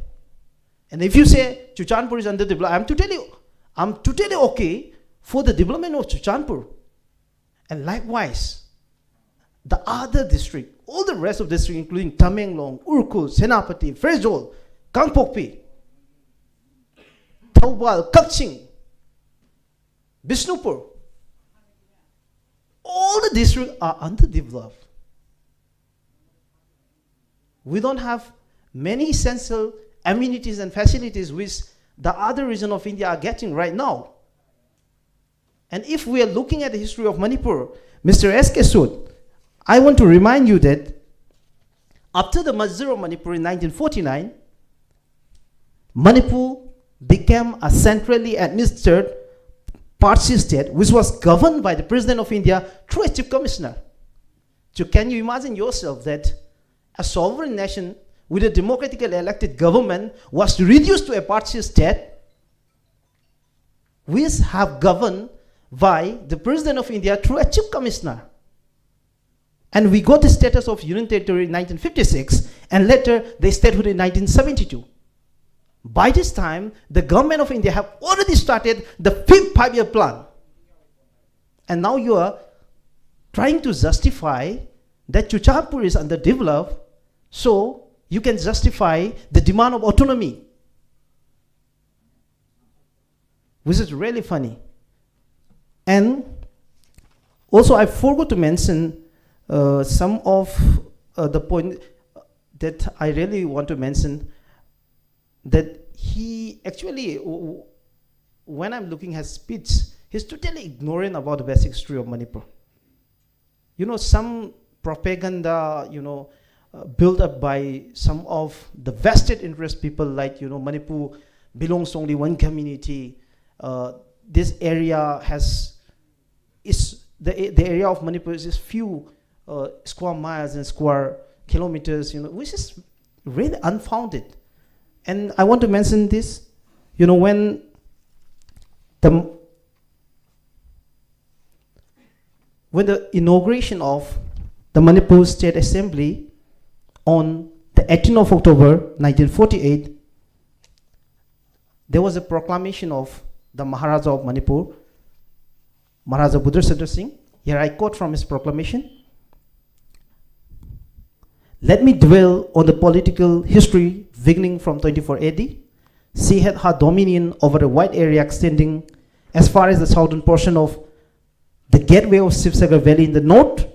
And if you say Chuchanpur is underdeveloped, I'm totally okay for the development of Chuchanpur. And likewise, the other district, all the rest of the district, including Tamenglong, Urkul, Senapati, Frejol, Kangpokpi, Taubal, Kakching, Bishnupur, all the districts are underdeveloped. We don't have many essential amenities and facilities which the other region of India are getting right now. And if we are looking at the history of Manipur, Mr. S.K. Sood, I want to remind you that after the merger of Manipur in 1949, Manipur became a centrally administered party state which was governed by the President of India through a chief commissioner. So can you imagine yourself that a sovereign nation with a democratically elected government was reduced to a party state which have governed by the President of India through a chief commissioner? And we got the status of Union Territory in 1956, and later the statehood in 1972. By this time, the government of India have already started the 5th five-year plan. And now you are trying to justify that Chuchanpur is underdeveloped, so you can justify the demand of autonomy, which is really funny. And also, I forgot to mention some of the point that I really want to mention, that he actually, when I'm looking at his speech, he's totally ignorant about the basic history of Manipur. You know, some propaganda, built up by some of the vested interest people, like, Manipur belongs to only one community. This area the area of Manipur is just few square miles and square kilometers, which is really unfounded. And I want to mention this, when the inauguration of the Manipur State Assembly on the 18th of October 1948, there was a proclamation of the Maharaja of Manipur, Maharaja Buddha Singh. Here I quote from his proclamation. Let me dwell on the political history beginning from 24 AD. She had her dominion over a wide area extending as far as the southern portion of the gateway of Shivsagar Valley in the north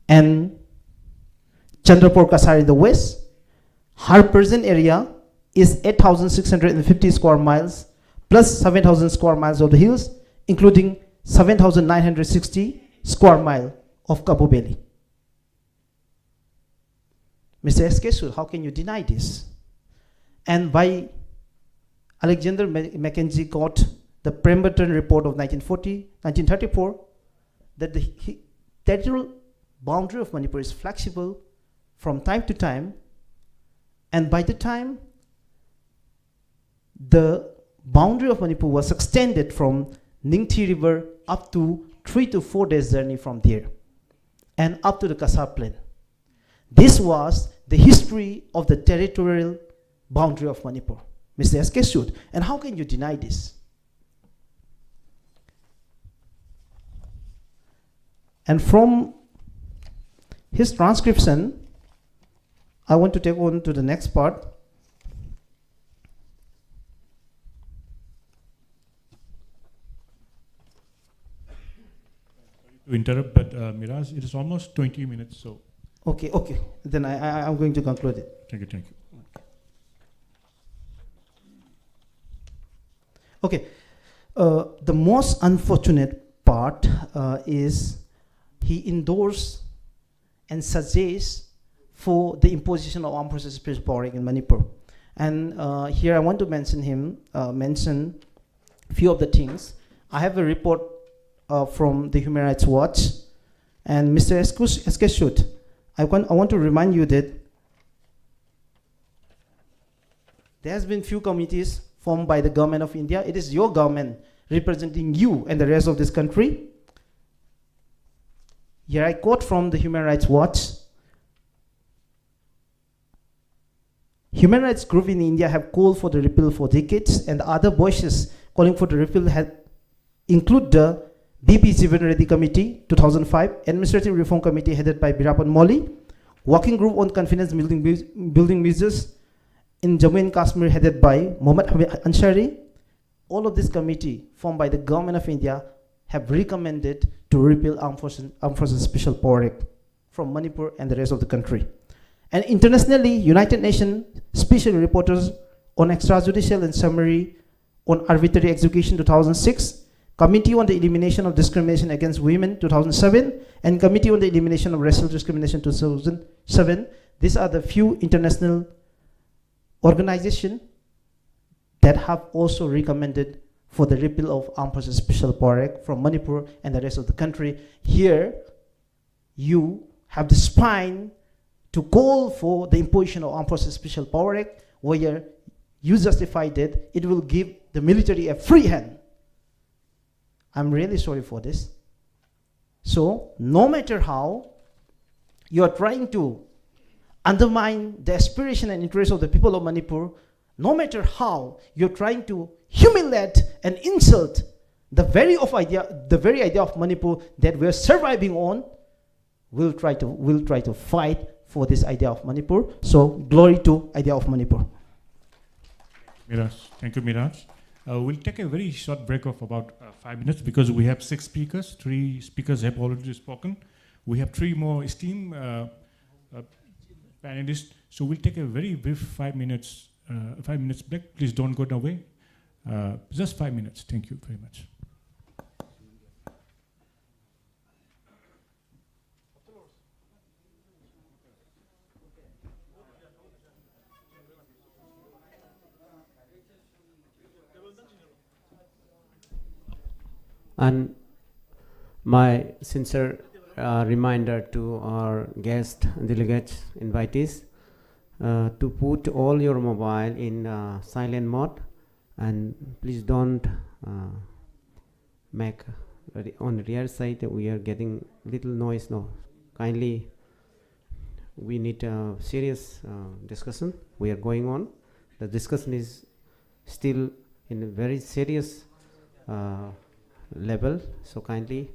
and Chandrapur Kasar in the west. Her present area is 8,650 square miles plus 7,000 square miles of the hills, including 7,960 square miles of Cabo Valley. Mr. SK, how can you deny this? And by Alexander Mackenzie got the Pemberton report of 1934, that the territorial boundary of Manipur is flexible from time to time, and by the time the boundary of Manipur was extended from Ningthi River up to 3 to 4 days journey from there and up to the Kasar Plain. This was the history of the territorial boundary of Manipur, Mr. SK Sud. And how can you deny this? And from his transcription, I want to take on to the next part. To interrupt, but Miraz, it is almost 20 minutes, so. Okay. Then I'm going to conclude it. Thank you. Okay. The most unfortunate part is he endorsed and suggests for the imposition of armed forces special power in Manipur. And here I want to mention a few of the things. I have a report from the Human Rights Watch, and Mr. Eskeshut, I want to remind you that there has been few committees formed by the government of India. It is your government representing you and the rest of this country. Here I quote from the Human Rights Watch. Human rights groups in India have called for the repeal for decades, and other voices calling for the repeal include the BP Jivan Reddy Committee 2005, Administrative Reform Committee headed by Birapan Moli, Working Group on Confidence Building Measures in Jammu and Kashmir headed by Mohammad Ansari. All of this committee formed by the government of India have recommended to repeal Armed Forces Special Power Act from Manipur and the rest of the country. And internationally, United Nations Special Reporters on Extrajudicial and Summary on Arbitrary Execution 2006, Committee on the Elimination of Discrimination Against Women 2007, and Committee on the Elimination of Racial Discrimination 2007. These are the few international organizations that have also recommended for the repeal of Armed Forces Special Power Act from Manipur and the rest of the country. Here, you have the spine to call for the imposition of Armed Forces Special Power Act, where you justify that it will give the military a free hand. I'm really sorry for this. So no matter how you are trying to undermine the aspiration and interest of the people of Manipur, no matter how you're trying to humiliate and insult the very idea of Manipur that we're surviving on, we'll try to fight for this idea of Manipur. So glory to idea of Manipur. Miraj, thank you, Miraj. We'll take a very short break of about 5 minutes because we have 6 speakers. 3 speakers have already spoken. We have 3 more esteemed panelists. So we'll take a very brief 5 minutes break. Please don't go away. Just 5 minutes. Thank you very much. And my sincere reminder to our guest delegates, invitees, to put all your mobile in silent mode, and please don't make on the rear side that we are getting little noise now. Kindly, we need a serious discussion. We are going on. The discussion is still in a very serious level, so kindly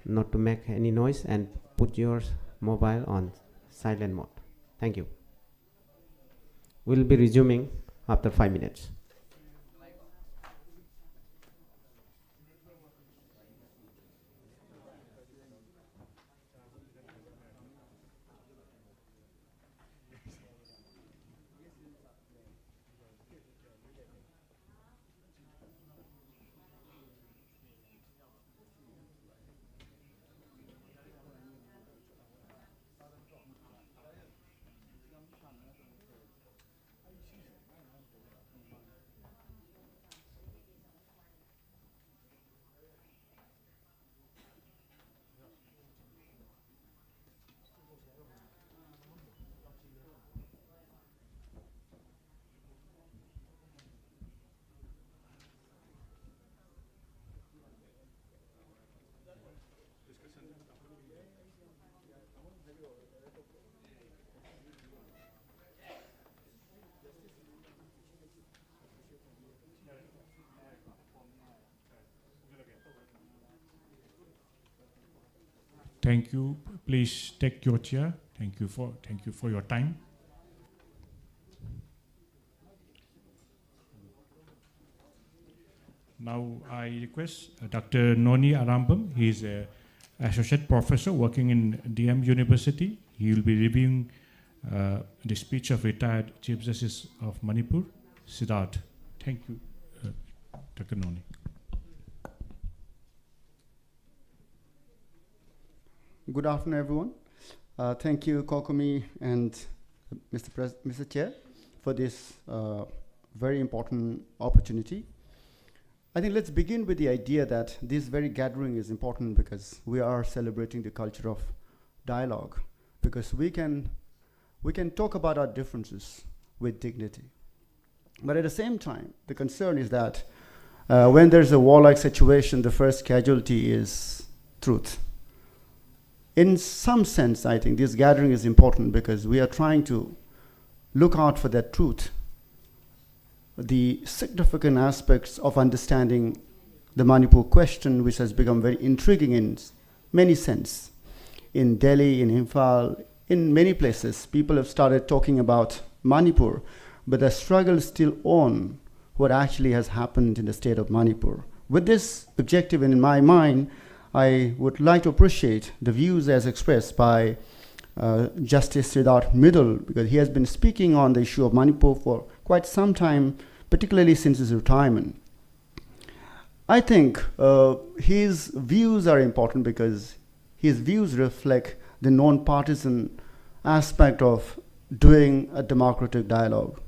not to make any noise and put your mobile on silent mode. Thank you. We'll be resuming after 5 minutes. Thank you. Please take your chair. Thank you for your time. Now I request Dr. Noni Arambam. He is an associate professor working in DM University. He will be reviewing the speech of retired Chief Justice of Manipur, Siddharth. Thank you, Dr. Noni. Good afternoon, everyone. Thank you, Cocomi and Mr. Chair, for this very important opportunity. I think let's begin with the idea that this very gathering is important because we are celebrating the culture of dialogue, because we can talk about our differences with dignity. But at the same time, the concern is that when there's a warlike situation, the first casualty is truth. In some sense, I think this gathering is important because we are trying to look out for that truth, the significant aspects of understanding the Manipur question, which has become very intriguing in many sense. In Delhi, in Imphal, in many places, people have started talking about Manipur, but the struggle is still on what actually has happened in the state of Manipur. With this objective in my mind, I would like to appreciate the views as expressed by Justice Siddharth Middle, because he has been speaking on the issue of Manipur for quite some time, particularly since his retirement. I think his views are important because his views reflect the non-partisan aspect of doing a democratic dialogue.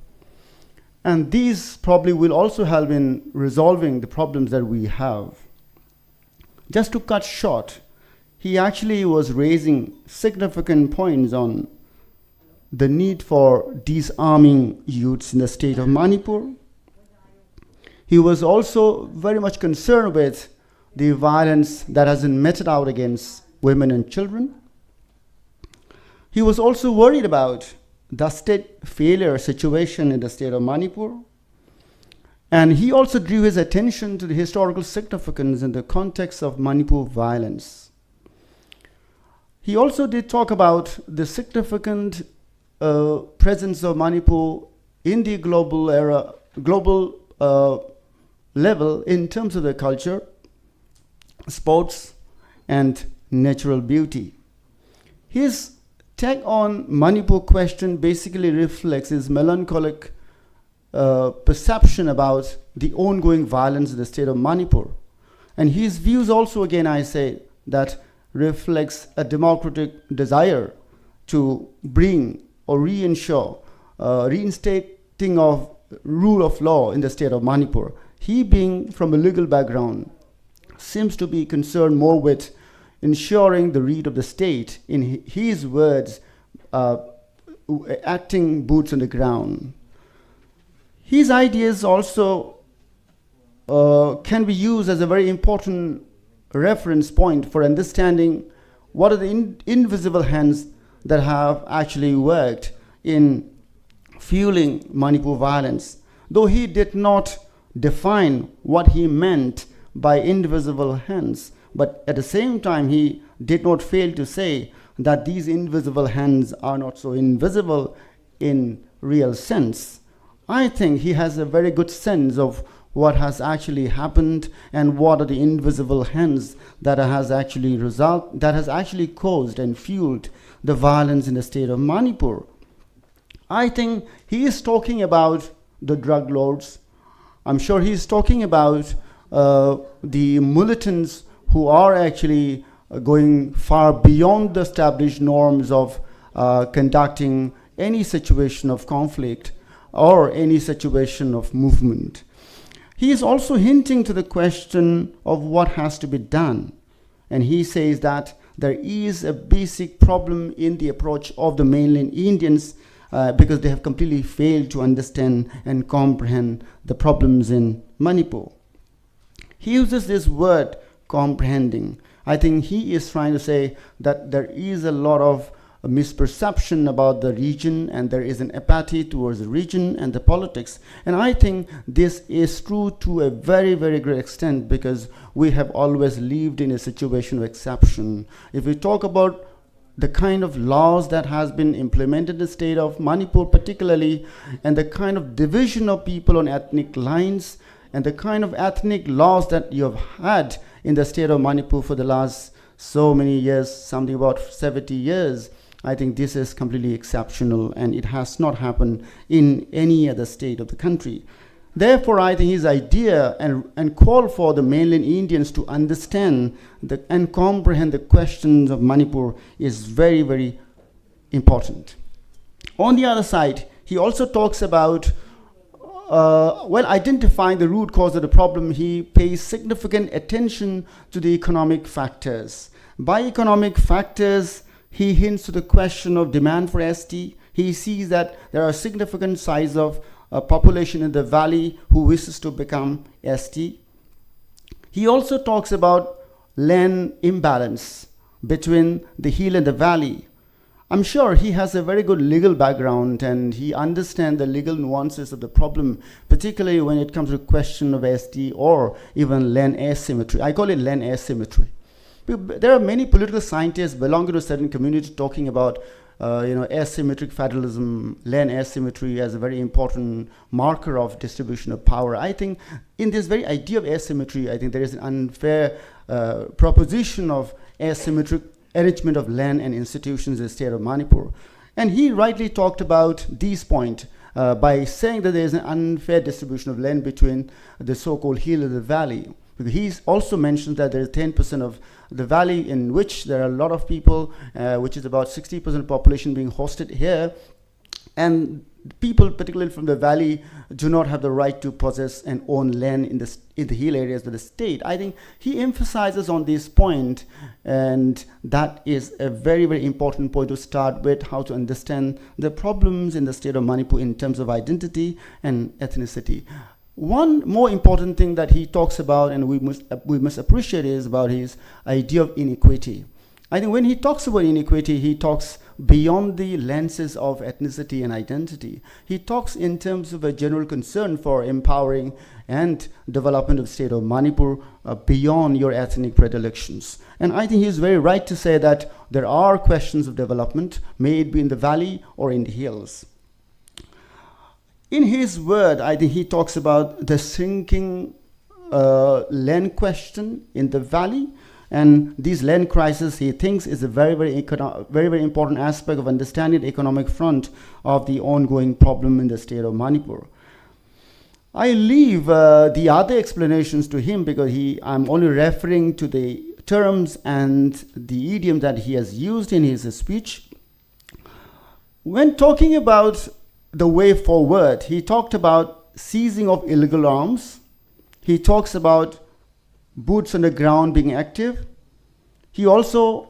And these probably will also help in resolving the problems that we have. Just to cut short, he actually was raising significant points on the need for disarming youths in the state of Manipur. He was also very much concerned with the violence that has been meted out against women and children. He was also worried about the state failure situation in the state of Manipur. And he also drew his attention to the historical significance in the context of Manipur violence. He also did talk about the significant presence of Manipur in the global level in terms of the culture, sports, and natural beauty. His take on Manipur question basically reflects his melancholic perception about the ongoing violence in the state of Manipur. And his views also, again, I say, that reflects a democratic desire to bring or reinstating of rule of law in the state of Manipur. He, being from a legal background, seems to be concerned more with ensuring the read of the state, in his words, acting boots on the ground. His ideas also can be used as a very important reference point for understanding what are the invisible hands that have actually worked in fueling Manipur violence. Though he did not define what he meant by invisible hands, but at the same time he did not fail to say that these invisible hands are not so invisible in real sense. I think he has a very good sense of what has actually happened and what are the invisible hands that has actually caused and fueled the violence in the state of Manipur. I think he is talking about the drug lords. I'm sure he is talking about the militants who are actually going far beyond the established norms of conducting any situation of conflict or any situation of movement. He is also hinting to the question of what has to be done. And he says that there is a basic problem in the approach of the mainland Indians because they have completely failed to understand and comprehend the problems in Manipur. He uses this word, comprehending. I think he is trying to say that there is a lot of misperception about the region and there is an apathy towards the region and the politics. And I think this is true to a very, very great extent because we have always lived in a situation of exception. If we talk about the kind of laws that has been implemented in the state of Manipur particularly, and the kind of division of people on ethnic lines, and the kind of ethnic laws that you have had in the state of Manipur for the last so many years, something about 70 years, I think this is completely exceptional and it has not happened in any other state of the country. Therefore, I think his idea and call for the mainland Indians to understand and comprehend the questions of Manipur is very, very important. On the other side, he also talks about identifying the root cause of the problem. He pays significant attention to the economic factors. By economic factors, he hints to the question of demand for ST. He sees that there are significant size of population in the valley who wishes to become ST. He also talks about land imbalance between the hill and the valley. I'm sure he has a very good legal background and he understands the legal nuances of the problem, particularly when it comes to the question of ST or even land asymmetry. I call it land asymmetry. There are many political scientists belonging to a certain community talking about asymmetric federalism, land asymmetry as a very important marker of distribution of power. I think in this very idea of asymmetry, I think there is an unfair proposition of asymmetric arrangement of land and institutions in the state of Manipur. And he rightly talked about these points by saying that there is an unfair distribution of land between the so-called hill and the valley. He also mentions that there is 10% of the valley in which there are a lot of people, which is about 60% population being hosted here. And people, particularly from the valley, do not have the right to possess and own land in the hill areas of the state. I think he emphasizes on this point, and that is a very, very important point to start with, how to understand the problems in the state of Manipur in terms of identity and ethnicity. one more important thing that he talks about, and we must appreciate, is about his idea of inequity. I think when he talks about inequity, he talks beyond the lenses of ethnicity and identity. He talks in terms of a general concern for empowering and development of the state of Manipur beyond your ethnic predilections. And I think he's very right to say that there are questions of development, may it be in the valley or in the hills. In his word, I think he talks about the sinking land question in the valley. And this land crisis, he thinks, is a very, very important aspect of understanding the economic front of the ongoing problem in the state of Manipur. I leave the other explanations to him because I'm only referring to the terms and the idiom that he has used in his speech. When talking about the way forward, he talked about seizing of illegal arms. He talks about boots on the ground being active. He also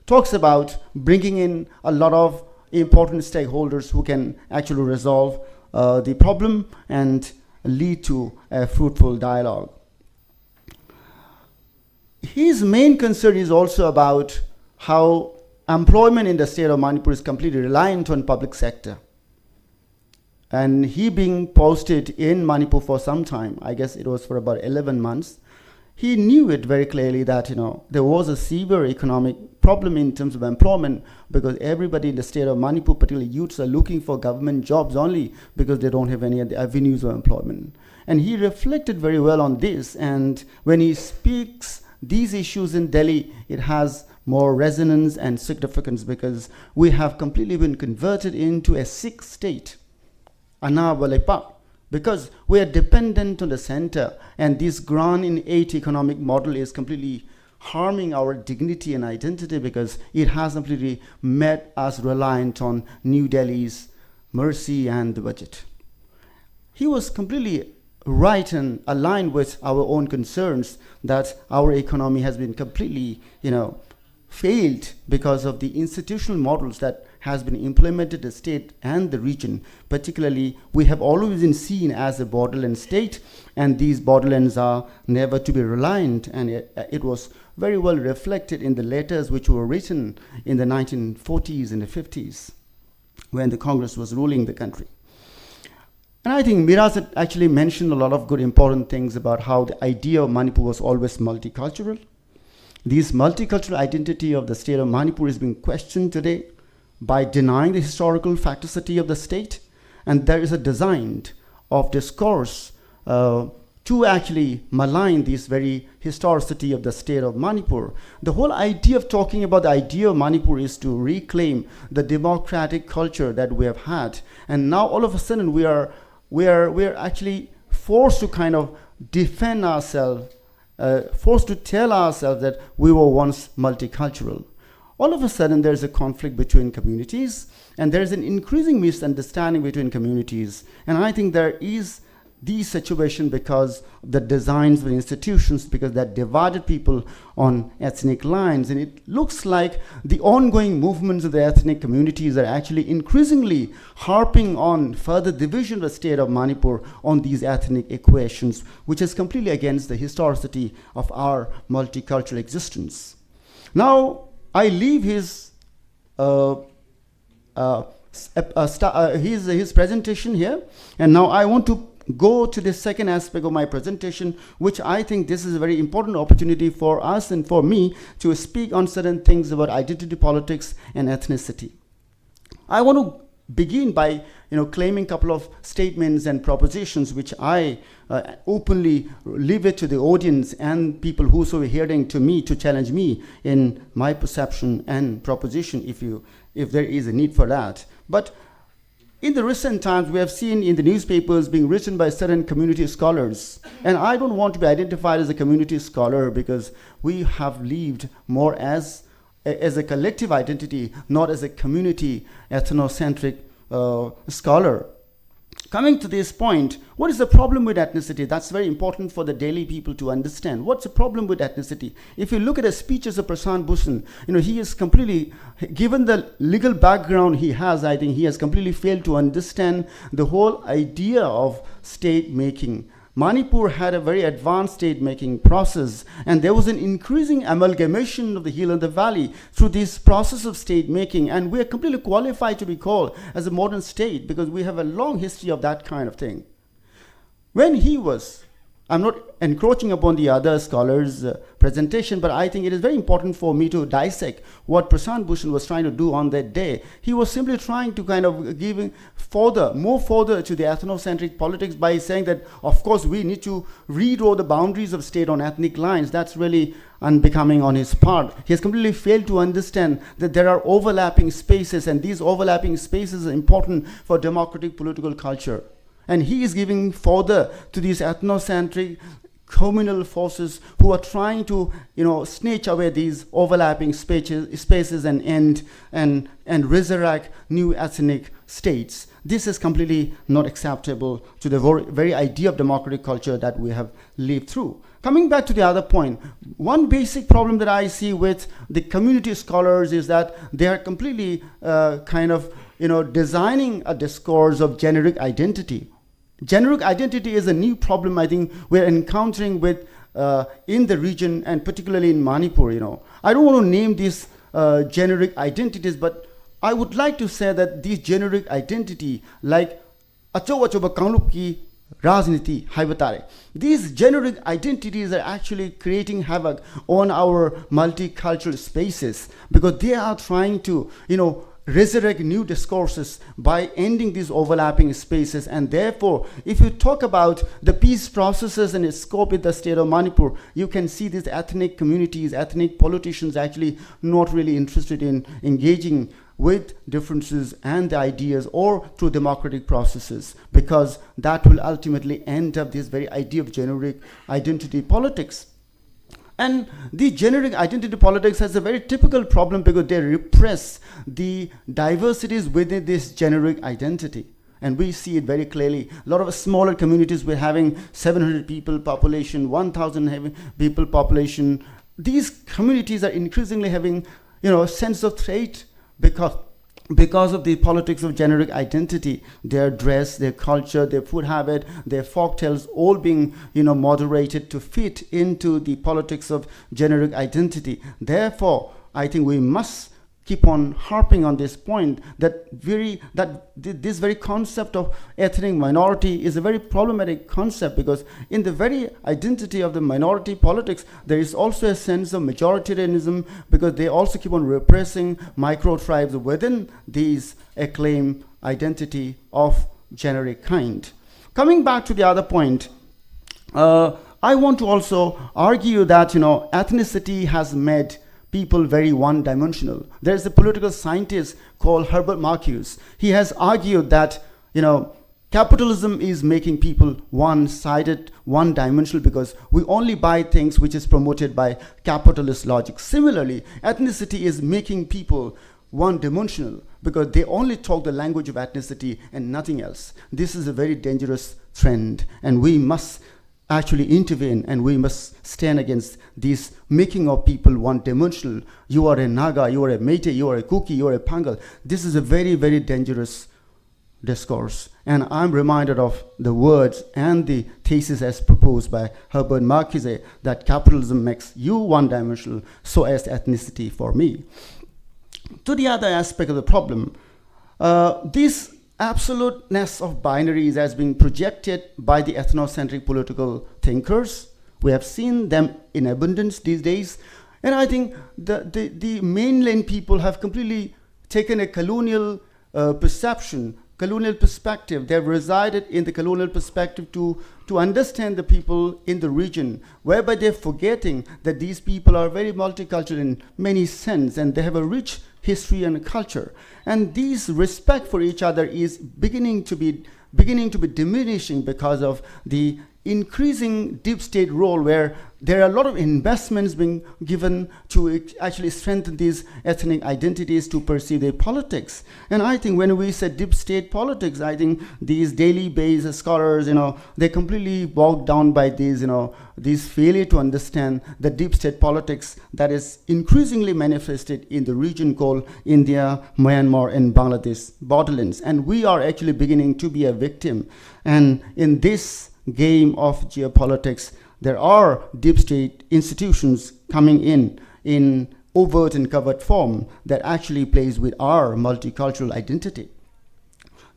talks about bringing in a lot of important stakeholders who can actually resolve the problem and lead to a fruitful dialogue. His main concern is also about how employment in the state of Manipur is completely reliant on public sector. And he being posted in Manipur for some time, I guess it was for about 11 months, he knew it very clearly that there was a severe economic problem in terms of employment because everybody in the state of Manipur, particularly youths, are looking for government jobs only because they don't have any other avenues of employment. And he reflected very well on this, and when he speaks these issues in Delhi, it has more resonance and significance because we have completely been converted into a sick state. Because we are dependent on the center, and this grand innate economic model is completely harming our dignity and identity because it has completely made us reliant on New Delhi's mercy and the budget. He was completely right and aligned with our own concerns that our economy has been completely, failed because of the institutional models that has been implemented in the state and the region. Particularly, we have always been seen as a borderland state, and these borderlands are never to be reliant, and it was very well reflected in the letters which were written in the 1940s and the 50s when the Congress was ruling the country. And I think Miraz had actually mentioned a lot of good important things about how the idea of Manipur was always multicultural. This multicultural identity of the state of Manipur is being questioned today by denying the historical facticity of the state, and there is a design of discourse to actually malign this very historicity of the state of Manipur. The whole idea of talking about the idea of Manipur is to reclaim the democratic culture that we have had, and now all of a sudden we are actually forced to kind of defend ourselves, forced to tell ourselves that we were once multicultural. All of a sudden there's a conflict between communities, and there's an increasing misunderstanding between communities. And I think there is the situation because the designs of institutions, because that divided people on ethnic lines. And it looks like the ongoing movements of the ethnic communities are actually increasingly harping on further division of the state of Manipur on these ethnic equations, which is completely against the historicity of our multicultural existence. Now, I leave his presentation here, and now I want to go to the second aspect of my presentation, which I think this is a very important opportunity for us and for me to speak on certain things about identity politics and ethnicity. I want to begin by claiming a couple of statements and propositions which I openly leave it to the audience and people who are hearing to me to challenge me in my perception and proposition if there is a need for that. But in the recent times, we have seen in the newspapers being written by certain community scholars. And I don't want to be identified as a community scholar because we have lived more as a collective identity, not as a community ethnocentric scholar. Coming to this point, what is the problem with ethnicity? That's very important for the Delhi people to understand. What's the problem with ethnicity? If you look at the speeches of Prashant Bhushan, he is completely, given the legal background he has, I think he has completely failed to understand the whole idea of state making. Manipur had a very advanced state-making process, and there was an increasing amalgamation of the hill and the valley through this process of state-making, and we are completely qualified to be called as a modern state because we have a long history of that kind of thing. When he was, I'm not encroaching upon the other scholars' presentation, but I think it is very important for me to dissect what Prashant Bhushan was trying to do on that day. He was simply trying to kind of give more further to the ethnocentric politics by saying that, of course, we need to redraw the boundaries of state on ethnic lines. That's really unbecoming on his part. He has completely failed to understand that there are overlapping spaces, and these overlapping spaces are important for democratic political culture. And he is giving further to these ethnocentric communal forces who are trying to, snatch away these overlapping spaces and resurrect new ethnic states. This is completely not acceptable to the very idea of democratic culture that we have lived through. Coming back to the other point, one basic problem that I see with the community scholars is that they are completely designing a discourse of generic identity. Generic identity is a new problem I think we're encountering with in the region, and particularly in Manipur. I don't want to name these generic identities, but I would like to say that these generic identity, like achoba kanglupki rajniti haibatare, these generic identities are actually creating havoc on our multicultural spaces because they are trying to, resurrect new discourses by ending these overlapping spaces. And therefore, if you talk about the peace processes and its scope in the state of Manipur, you can see these ethnic communities, ethnic politicians actually not really interested in engaging with differences and the ideas or through democratic processes, because that will ultimately end up this very idea of generic identity politics. And the generic identity politics has a very typical problem because they repress the diversities within this generic identity. And we see it very clearly. A lot of smaller communities were having 700 people population, 1,000 people population. These communities are increasingly having, a sense of threat because of the politics of generic identity, their dress, their culture, their food habit, their folktales, all being, moderated to fit into the politics of generic identity. Therefore, I think we must keep on harping on this point that this very concept of ethnic minority is a very problematic concept, because in the very identity of the minority politics, there is also a sense of majoritarianism, because they also keep on repressing micro tribes within these acclaimed identity of generic kind. Coming back to the other point, I want to also argue that ethnicity has made people very one-dimensional. There's a political scientist called Herbert Marcuse. He has argued that, capitalism is making people one-sided, one-dimensional, because we only buy things which is promoted by capitalist logic. Similarly, ethnicity is making people one-dimensional because they only talk the language of ethnicity and nothing else. This is a very dangerous trend, and we must actually intervene, and we must stand against this making of people one-dimensional. You are a Naga, you are a Meitei, you are a Kuki, you are a Pangal. This is a very, very dangerous discourse. And I'm reminded of the words and the thesis as proposed by Herbert Marcuse, that capitalism makes you one-dimensional, so as ethnicity for me. To the other aspect of the problem, this absoluteness of binaries has been projected by the ethnocentric political thinkers. We have seen them in abundance these days. And I think the mainland people have completely taken a colonial perception, colonial perspective. They have resided in the colonial perspective to understand the people in the region, whereby they're forgetting that these people are very multicultural in many sense, and they have a rich history and culture. And this respect for each other is beginning to be diminishing because of the increasing deep state role where there are a lot of investments being given to actually strengthen these ethnic identities to pursue their politics. And I think when we say deep state politics, I think these daily based scholars, they're completely bogged down by these, these failure to understand the deep state politics that is increasingly manifested in the region called India, Myanmar, and Bangladesh borderlands. And we are actually beginning to be a victim. And in this game of geopolitics, there are deep state institutions coming in overt and covert form that actually plays with our multicultural identity.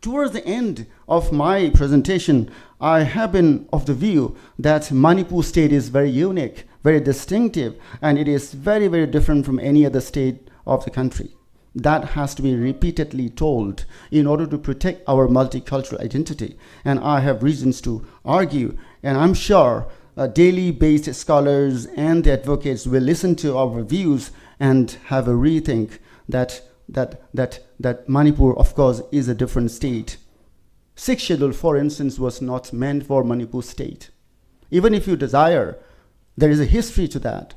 Towards the end of my presentation, I have been of the view that Manipur state is very unique, very distinctive, and it is very, very different from any other state of the country. That has to be repeatedly told in order to protect our multicultural identity. And I have reasons to argue, and I'm sure daily based scholars and the advocates will listen to our views and have a rethink that Manipur, of course, is a different state. 6th schedule, for instance, was not meant for Manipur state. Even if you desire, there is a history to that.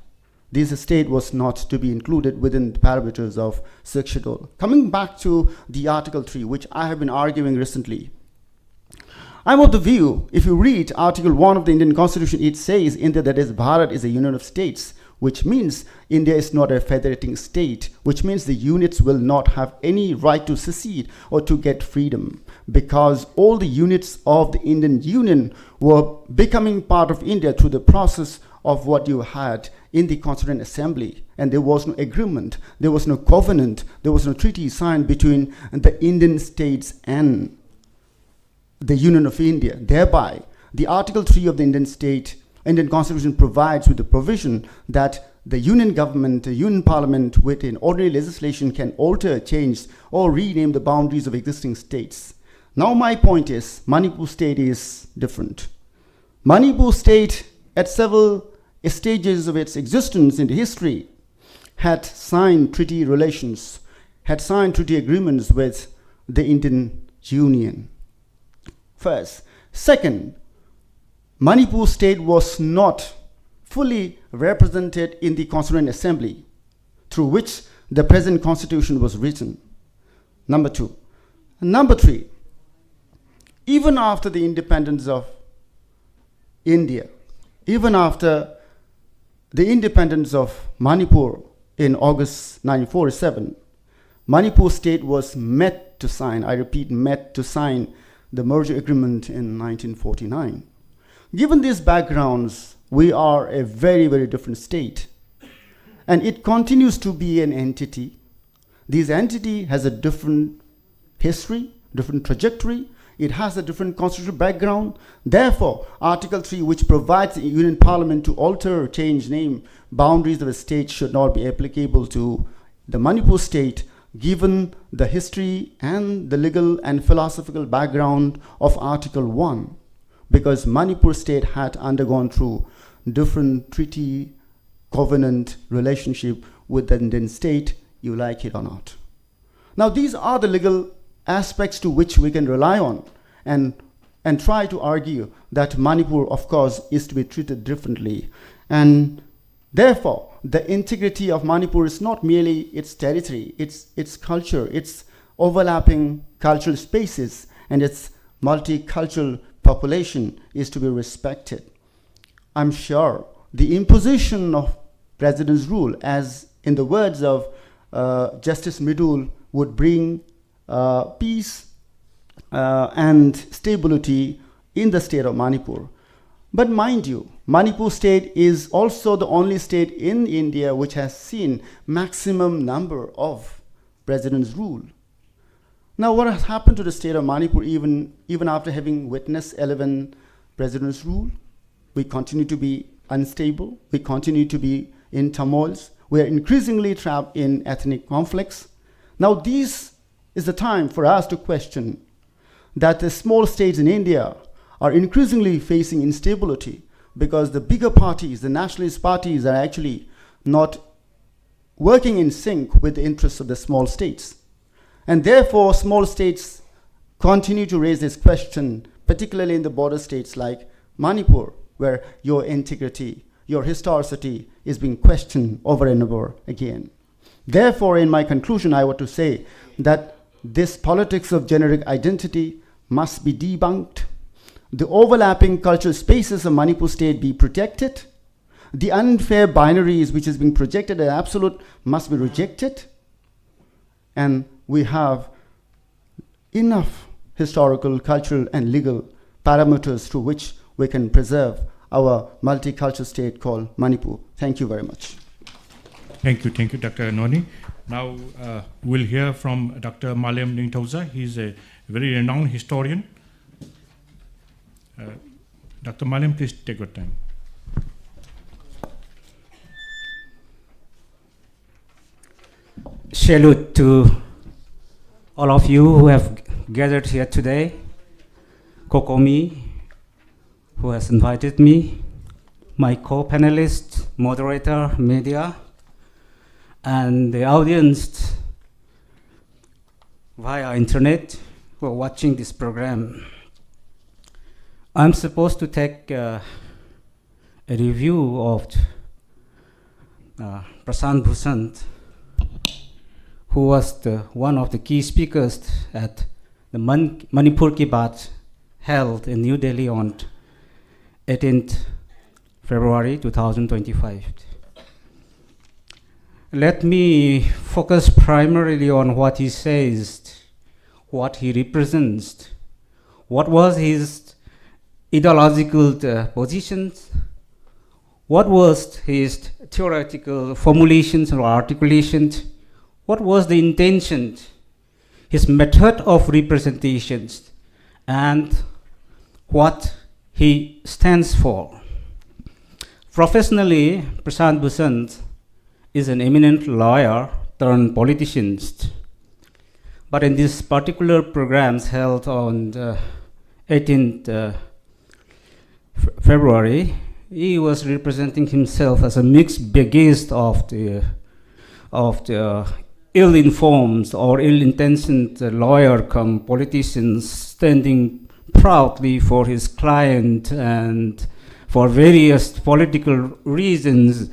This state was not to be included within the parameters of 6th schedule. Coming back to the Article 3, which I have been arguing recently, I'm of the view, if you read Article 1 of the Indian Constitution, it says India, that is Bharat, is a union of states, which means India is not a federating state, which means the units will not have any right to secede or to get freedom, because all the units of the Indian Union were becoming part of India through the process of what you had in the Constituent Assembly. And there was no agreement, there was no covenant, there was no treaty signed between the Indian states and the Union of India. Thereby, the Article 3 of the Indian Constitution provides with the provision that the Union government, the Union Parliament, within ordinary legislation can alter, change, or rename the boundaries of existing states. Now my point is, Manipur state is different. Manipur state, at several stages of its existence in the history, had signed treaty relations, had signed treaty agreements with the Indian Union. First. Second, Manipur state was not fully represented in the Constituent Assembly, through which the present constitution was written. Number 2. Number 3, even after the independence of India, even after the independence of Manipur in August 1947, Manipur state was met to sign, I repeat, met to sign the merger agreement in 1949. Given these backgrounds, we are a very, very different state. And it continues to be an entity. This entity has a different history, different trajectory. It has a different constitutional background. Therefore, Article 3, which provides the Union Parliament to alter or change name boundaries of a state, should not be applicable to the Manipur state, given the history and the legal and philosophical background of Article 1, because Manipur state had undergone through different treaty, covenant relationship with the Indian state, you like it or not. Now these are the legal aspects to which we can rely on and try to argue that Manipur, of course, is to be treated differently. And therefore, the integrity of Manipur is not merely its territory, its culture, its overlapping cultural spaces, and its multicultural population is to be respected. I'm sure the imposition of President's rule, as in the words of Justice Midul, would bring peace and stability in the state of Manipur. But mind you, Manipur state is also the only state in India which has seen maximum number of president's rule. Now what has happened to the state of Manipur even after having witnessed 11 president's rule? We continue to be unstable, we continue to be in turmoils, we are increasingly trapped in ethnic conflicts. Now this is the time for us to question that the small states in India are increasingly facing instability because the bigger parties, the nationalist parties, are actually not working in sync with the interests of the small states. And therefore, small states continue to raise this question, particularly in the border states like Manipur, where your integrity, your historicity is being questioned over and over again. Therefore, in my conclusion, I want to say that this politics of generic identity must be debunked. The overlapping cultural spaces of Manipur state be protected. The unfair binaries which is being projected as absolute must be rejected. And we have enough historical, cultural, and legal parameters through which we can preserve our multicultural state called Manipur. Thank you very much. Thank you, Dr. Noni. Now we'll hear from Dr. Maliam Ningtauza. He's a very renowned historian. Dr. Maliam, please take your time. Salute to all of you who have gathered here today, Cocomi, who has invited me, my co-panelist, moderator, media, and the audience via internet who are watching this program. I'm supposed to take a review of Prashant Bhushan, who was one of the key speakers at the Manipur Ki Baat held in New Delhi on 18th February 2025. Let me focus primarily on what he says, what he represents, what was his ideological positions, what was his theoretical formulations or articulations, what was the intention, his method of representations, and what he stands for. Professionally, Prashant Bhushan is an eminent lawyer turned politician. But in this particular programs held on 18th February, he was representing himself as a mixed bagage of the ill-informed or ill-intentioned lawyer come politicians standing proudly for his client, and for various political reasons,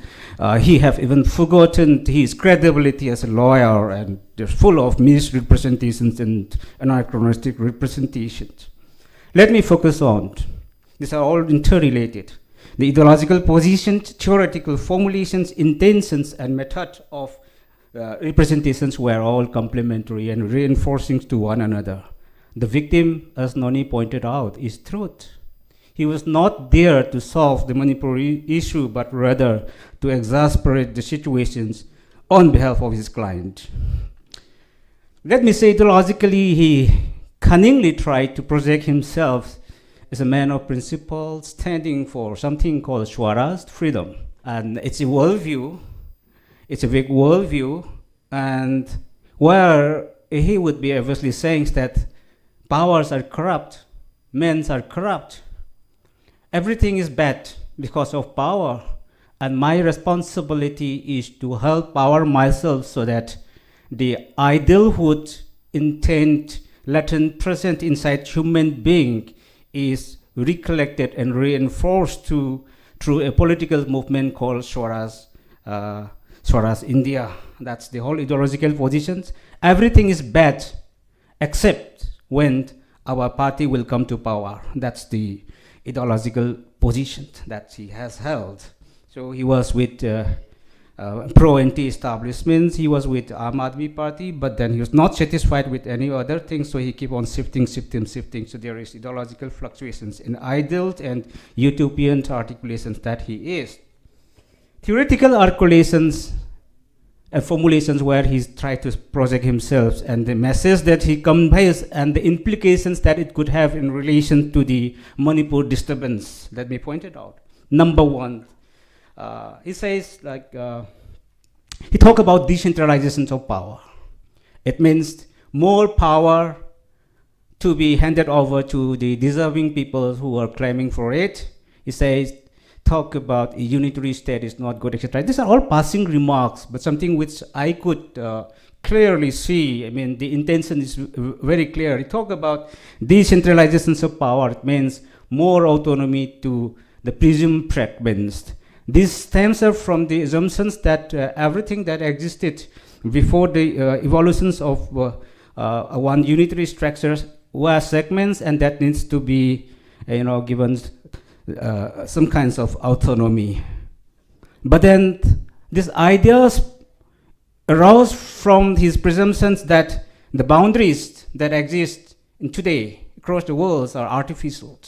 he have even forgotten his credibility as a lawyer, and they're full of misrepresentations and anachronistic representations. Let me focus on, these are all interrelated. The ideological positions, theoretical formulations, intentions, and method of representations were all complementary and reinforcing to one another. The victim, as Noni pointed out, is truth. He was not there to solve the Manipuri issue, but rather to exasperate the situations on behalf of his client. Let me say, ideologically, he cunningly tried to project himself as a man of principle, standing for something called Swaraj, freedom. And it's a worldview, it's a big worldview, and where he would be obviously saying that powers are corrupt, men are corrupt, everything is bad because of power, and my responsibility is to help power myself so that the idealhood, intent, latent present inside human being is recollected and reinforced through a political movement called Swaraj India. That's the whole ideological positions. Everything is bad except when our party will come to power. That's the ideological position that he has held. So he was with pro-anti-establishments, he was with Aam Aadmi Party, but then he was not satisfied with any other thing, so he keep on shifting. So there is ideological fluctuations in ideal and utopian articulations that he is. Theoretical articulations and formulations where he tried to project himself and the message that he conveys and the implications that it could have in relation to the Manipur disturbance. Let me point it out. Number one, he says he talk about decentralization of power. It means more power to be handed over to the deserving people who are claiming for it. He says, talk about a unitary state is not good, etc. These are all passing remarks, but something which I could clearly see. I mean, the intention is very clear. He talk about decentralization of power. It means more autonomy to the presumed fragments. This stems up from the assumptions that everything that existed before the evolutions of one unitary structure were segments, and that needs to be given some kinds of autonomy. But then these ideas arose from his presumptions that the boundaries that exist in today across the world are artificial.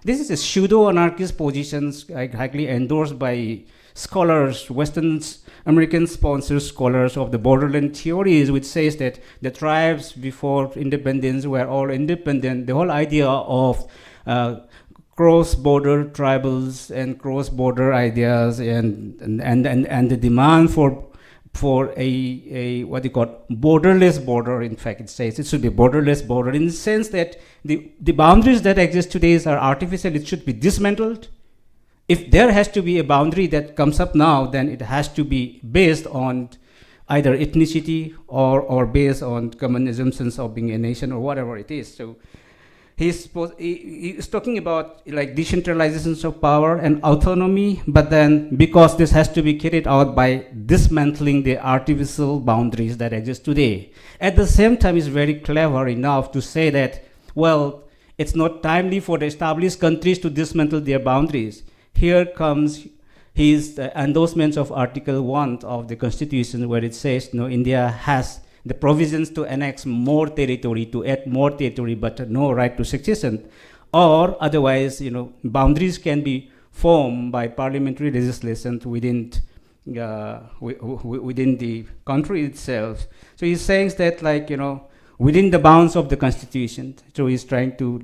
This is a pseudo-anarchist position highly endorsed by scholars, Western American-sponsored scholars of the borderland theories, which says that the tribes before independence were all independent. The whole idea of cross-border tribals and cross-border ideas and the demand for a what you call borderless border. In fact, it says it should be borderless border in the sense that the boundaries that exist today are artificial. It should be dismantled. If there has to be a boundary that comes up now, then it has to be based on either ethnicity or based on common assumptions of being a nation or whatever it is. So he's talking about like decentralizations of power and autonomy, but then because this has to be carried out by dismantling the artificial boundaries that exist today. At the same time, he's very clever enough to say that, well, it's not timely for the established countries to dismantle their boundaries. Here comes his endorsements of Article 1 of the Constitution, where it says, India has the provisions to annex more territory, to add more territory, but no right to succession. Or otherwise, boundaries can be formed by parliamentary legislation within the country itself. So he's saying that, within the bounds of the Constitution. So he's trying to,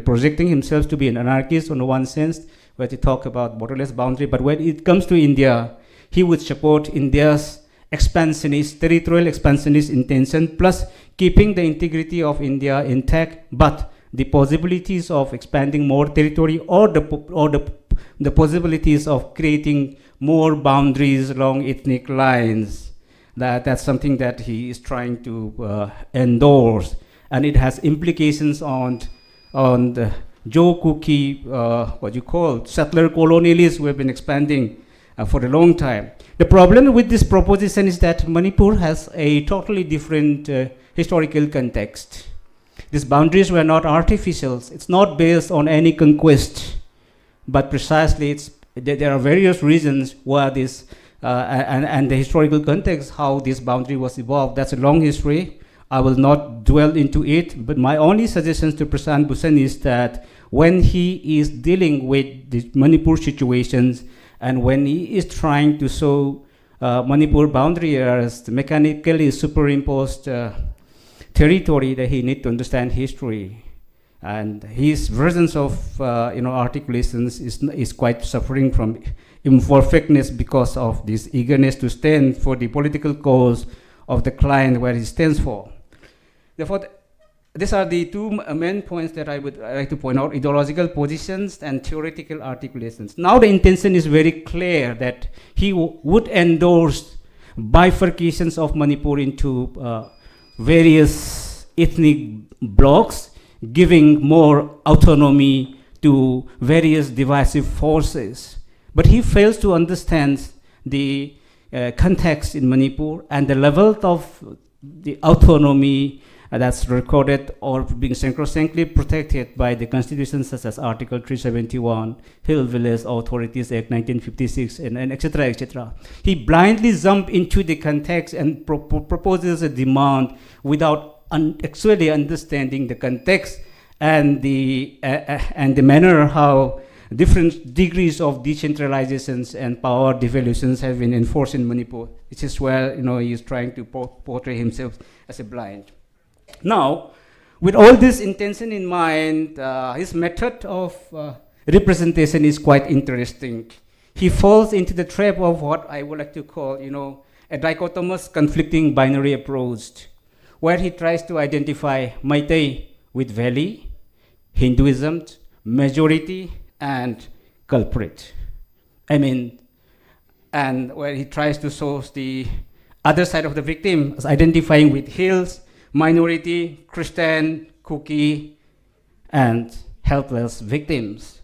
projecting himself to be an anarchist in one sense, where he talk about borderless boundary. But when it comes to India, he would support India's expansionist, territorial expansionist intention, plus keeping the integrity of India intact, but the possibilities of expanding more territory or the possibilities of creating more boundaries along ethnic lines. That's something that he is trying to endorse, and it has implications on the Joe Cookie, settler colonialists who have been expanding for a long time. The problem with this proposition is that Manipur has a totally different historical context. These boundaries were not artificial. It's not based on any conquest, but precisely there are various reasons why this and the historical context, how this boundary was evolved. That's a long history. I will not dwell into it, but my only suggestion to Prashant Bhushan is that when he is dealing with the Manipur situations and when he is trying to show Manipur boundary as mechanically superimposed territory, that he needs to understand history. And his versions of articulations is quite suffering from imperfectness because of this eagerness to stand for the political cause of the client where he stands for. Therefore, these are the two main points that I would like to point out: ideological positions and theoretical articulations. Now the intention is very clear that he would endorse bifurcations of Manipur into various ethnic blocks, giving more autonomy to various divisive forces. But he fails to understand the context in Manipur and the level of the autonomy that's recorded or being sacrosanctly protected by the constitution, such as Article 371, Hill Village Authorities Act 1956, and etc., etc. He blindly jumps into the context and proposes a demand without actually understanding the context and the manner how different degrees of decentralizations and power devolutions have been enforced in Manipur, which is where he is trying to portray himself as a blind. Now, with all this intention in mind, his method of representation is quite interesting. He falls into the trap of what I would like to call, a dichotomous conflicting binary approach, where he tries to identify Meitei with Valley, Hinduism, majority, and culprit. And where he tries to show the other side of the victim as identifying with hills, minority, Christian, cookie, and helpless victims.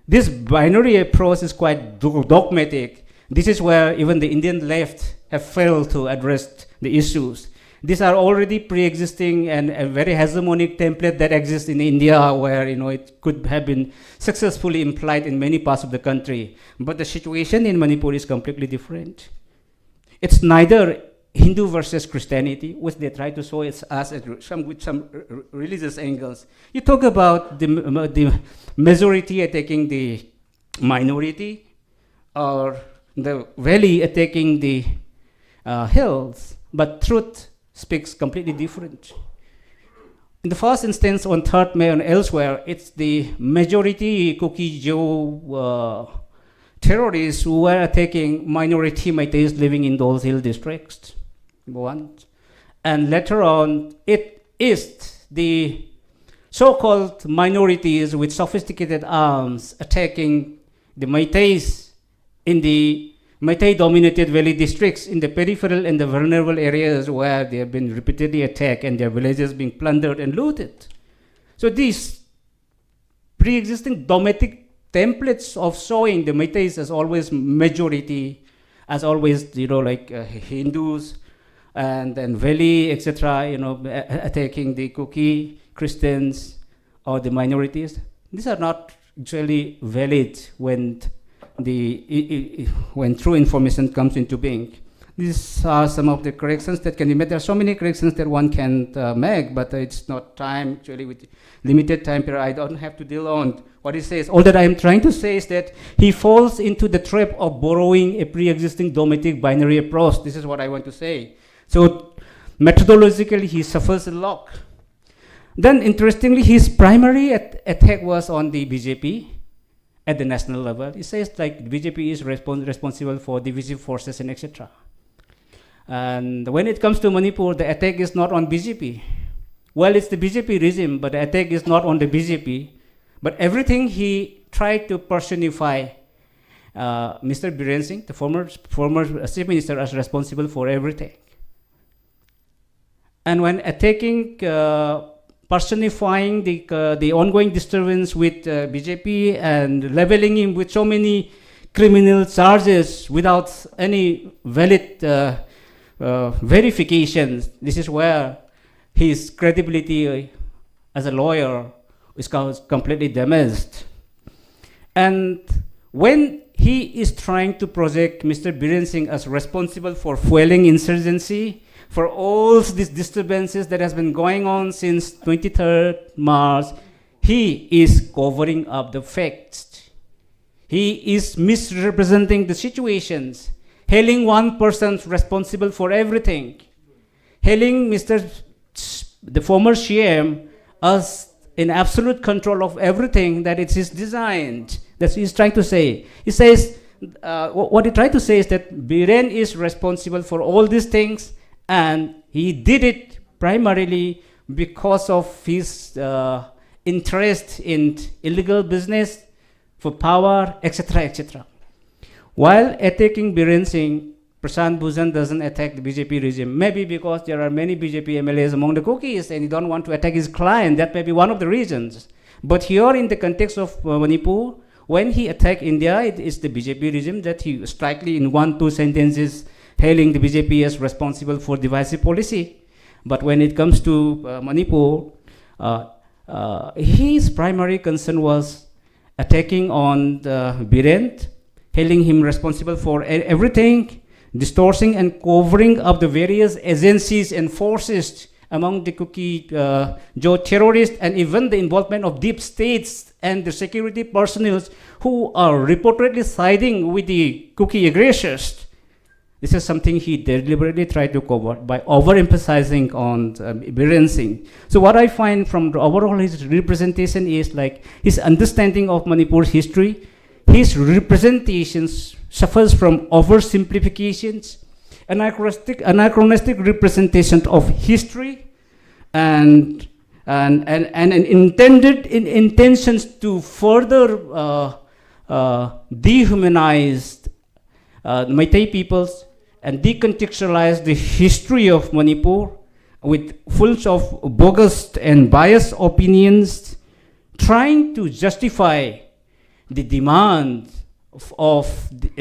This binary approach is quite dogmatic. This is where even the Indian left have failed to address the issues. These are already pre-existing and a very hegemonic template that exists in India, where it could have been successfully implied in many parts of the country. But the situation in Manipur is completely different. It's neither Hindu versus Christianity, which they try to show it as with some religious angles. You talk about the majority attacking the minority, or the valley attacking the hills, but truth speaks completely different. In the first instance, on 3rd May and elsewhere, it's the majority Kuki-Jo terrorists who were attacking minority Meiteis living in those hill districts. And later on, it is the so-called minorities with sophisticated arms attacking the Meiteis in the Meitei-dominated valley districts in the peripheral and the vulnerable areas where they have been repeatedly attacked and their villages being plundered and looted. So these pre-existing dogmatic templates of showing the Meiteis as always majority, as always, Hindus, and then valley, etc., attacking the Kuki, Christians, or the minorities. These are not actually valid when true information comes into being. These are some of the corrections that can be made. There are so many corrections that one can make, but it's not time. Actually, with limited time period, I don't have to deal on what he says. All that I am trying to say is that he falls into the trap of borrowing a pre-existing dogmatic binary approach. This is what I want to say. So methodologically, he suffers a lot. Then, interestingly, his primary attack was on the BJP at the national level. He says like BJP is responsible for divisive forces and etc. And when it comes to Manipur, the attack is not on BJP. Well, it's the BJP regime, but the attack is not on the BJP. But everything he tried to personify Mr. Biren Singh, the former chief minister, as responsible for everything. And when attacking, personifying the ongoing disturbance with BJP and leveling him with so many criminal charges without any valid verifications, this is where his credibility as a lawyer is completely damaged. And when he is trying to project Mr. Biren Singh as responsible for fueling insurgency, for all these disturbances that has been going on since 23rd March, he is covering up the facts. He is misrepresenting the situations, hailing one person responsible for everything, hailing the former CM as in absolute control of everything, that it is designed. That's what he's trying to say. He says, what he tried to say is that Biren is responsible for all these things, and he did it primarily because of his interest in illegal business, for power, etc., etc. While attacking Biren Singh, Prashant Bhujan doesn't attack the BJP regime. Maybe because there are many BJP MLAs among the Kukis and he don't want to attack his client. That may be one of the reasons. But here in the context of Manipur, when he attacked India, it is the BJP regime that he strikingly in 1-2 sentences hailing the BJP as responsible for divisive policy. But when it comes to Manipur, his primary concern was attacking on the Biren, hailing him responsible for everything, distorting and covering up the various agencies and forces among the Kuki-Jo terrorists, and even the involvement of deep states and the security personnel who are reportedly siding with the Kuki aggressors. This is something he deliberately tried to cover by overemphasizing on Biren Singh. So what I find from the overall his representation is like his understanding of Manipur's history, his representations suffers from oversimplifications, anachronistic representation of history, and intended intentions to further dehumanize Meitei peoples and decontextualize the history of Manipur with full of bogus and biased opinions, trying to justify the demand of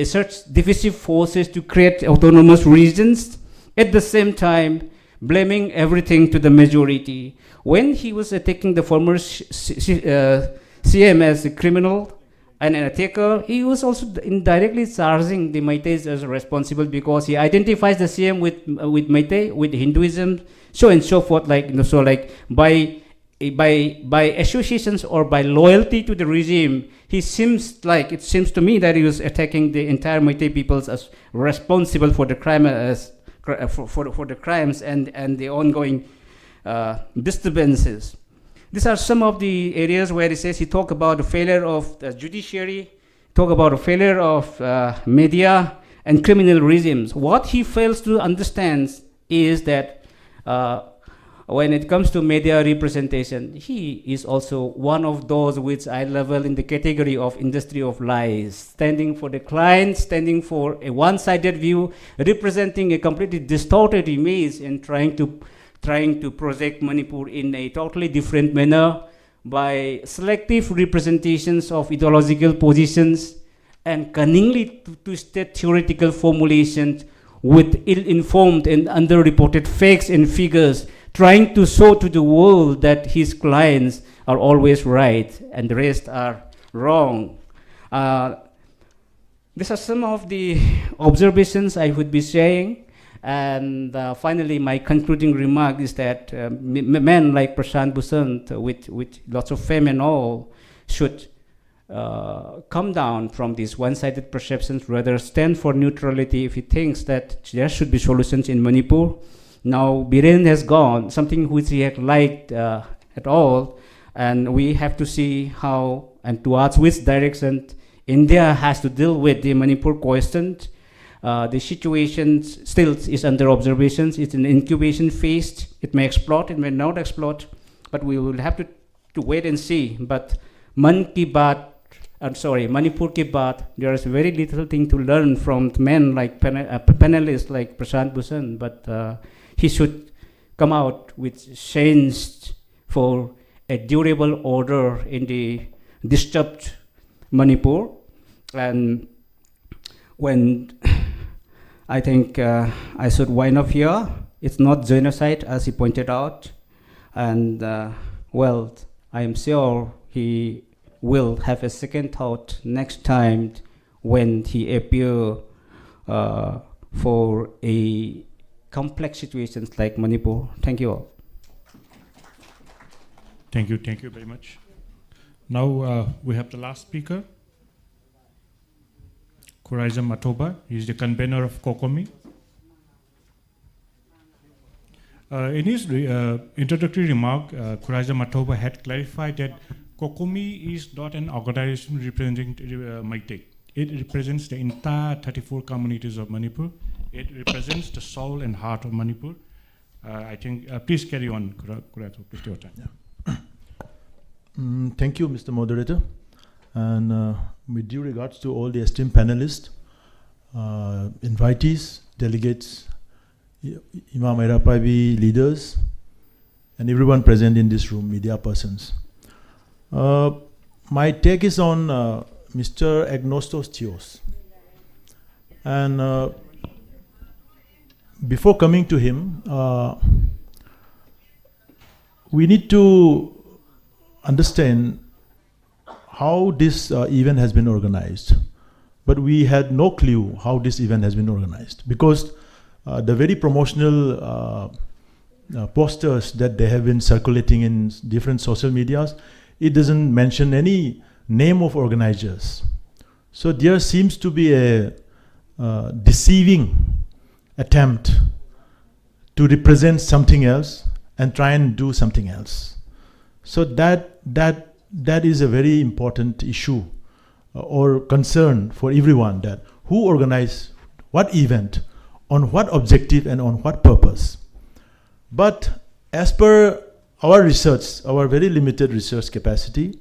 such divisive forces to create autonomous regions, at the same time blaming everything to the majority. When he was attacking the former CM as a criminal and an attacker, he was also indirectly charging the Meiteis as responsible, because he identifies the CM with Meitei, with Hinduism, so and so forth. Like, so like by associations or by loyalty to the regime, it seems to me that he was attacking the entire Meitei peoples as responsible for the crime, for the crimes and the ongoing disturbances. These are some of the areas where he talk about the failure of the judiciary, talk about the failure of media and criminal regimes. What he fails to understand is that when it comes to media representation, he is also one of those which I level in the category of industry of lies, standing for the client, standing for a one-sided view, representing a completely distorted image, and trying to project Manipur in a totally different manner by selective representations of ideological positions and cunningly twisted theoretical formulations with ill-informed and underreported facts and figures, trying to show to the world that his clients are always right and the rest are wrong. These are some of the observations I would be saying. And finally, my concluding remark is that men like Prashant Bhushan, with lots of fame and all, should come down from these one-sided perceptions, rather stand for neutrality if he thinks that there should be solutions in Manipur. Now, Biren has gone, something which he had liked at all, and we have to see how and towards which direction India has to deal with the Manipur question. The situation still is under observations. It's an incubation phase. It may explode, it may not explode, but we will have to wait and see. But Manipur ki Baat, there is very little thing to learn from men like panelists like Prashant Bhushan, but he should come out with change for a durable order in the disturbed Manipur. And when I think I should wind up here, it's not genocide as he pointed out, and well, I am sure he will have a second thought next time when he appear for a complex situations like Manipur. Thank you all. Thank you very much. Now we have the last speaker, Kuraisa Matoba. He is the convener of Cocomi. In his introductory remark, Kuraisa Matoba had clarified that Cocomi is not an organization representing Meitei. It represents the entire 34 communities of Manipur. It represents the soul and heart of Manipur. I think, please carry on, Kuraisa, please your time. Yeah. Thank you, Mr. Moderator. And with due regards to all the esteemed panelists, invitees, delegates, Imam Maipakpi leaders, and everyone present in this room, media persons. My take is on Mr. Agnostos Theos. And before coming to him, we need to understand how this event has been organized. But we had no clue how this event has been organized, because the very promotional posters that they have been circulating in different social medias, it doesn't mention any name of organizers. So there seems to be a deceiving attempt to represent something else and try and do something else. So that is a very important issue or concern for everyone, that who organized what event, on what objective and on what purpose. But as per our research, our very limited research capacity,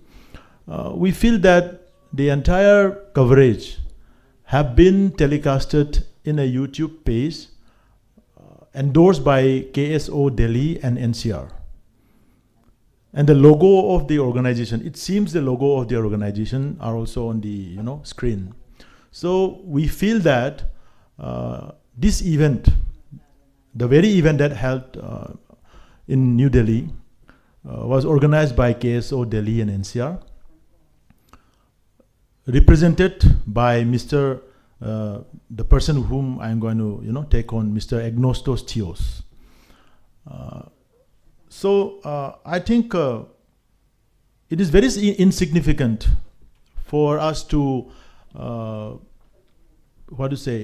we feel that the entire coverage have been telecasted in a YouTube page endorsed by KSO Delhi and NCR. And the logo of the organization, it seems the logo of their organization are also on the screen. So we feel that this event, the very event that held in New Delhi, was organized by KSO Delhi and NCR, represented by Mr. The person whom I'm going to take on, Mr. Agnostos Theos. So I think it is very insignificant for us to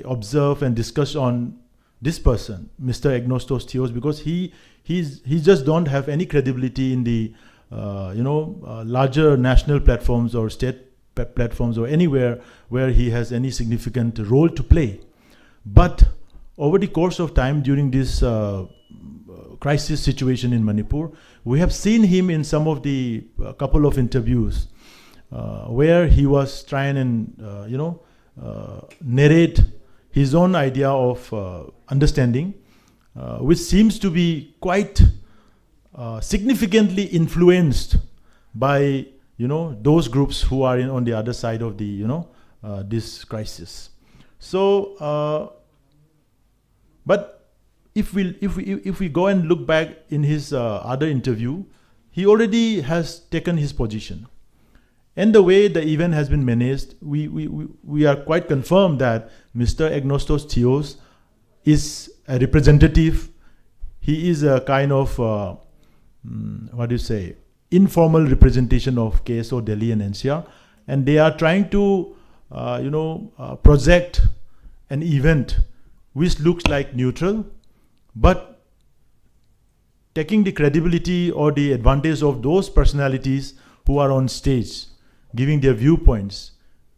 observe and discuss on this person, Mr. Agnostos Theos, because he just don't have any credibility in the larger national platforms or state platforms or anywhere where he has any significant role to play. But over the course of time during this crisis situation in Manipur, we have seen him in some of the couple of interviews where he was trying and narrate his own idea of understanding, which seems to be quite significantly influenced by those groups who are on the other side of the this crisis. So, but if we go and look back in his other interview, he already has taken his position. And the way the event has been managed, we are quite confirmed that Mr. Agnostos Theos is a representative. He is a kind of informal representation of KSO Delhi and NCR, and they are trying to project an event which looks like neutral, but taking the credibility or the advantage of those personalities who are on stage, giving their viewpoints.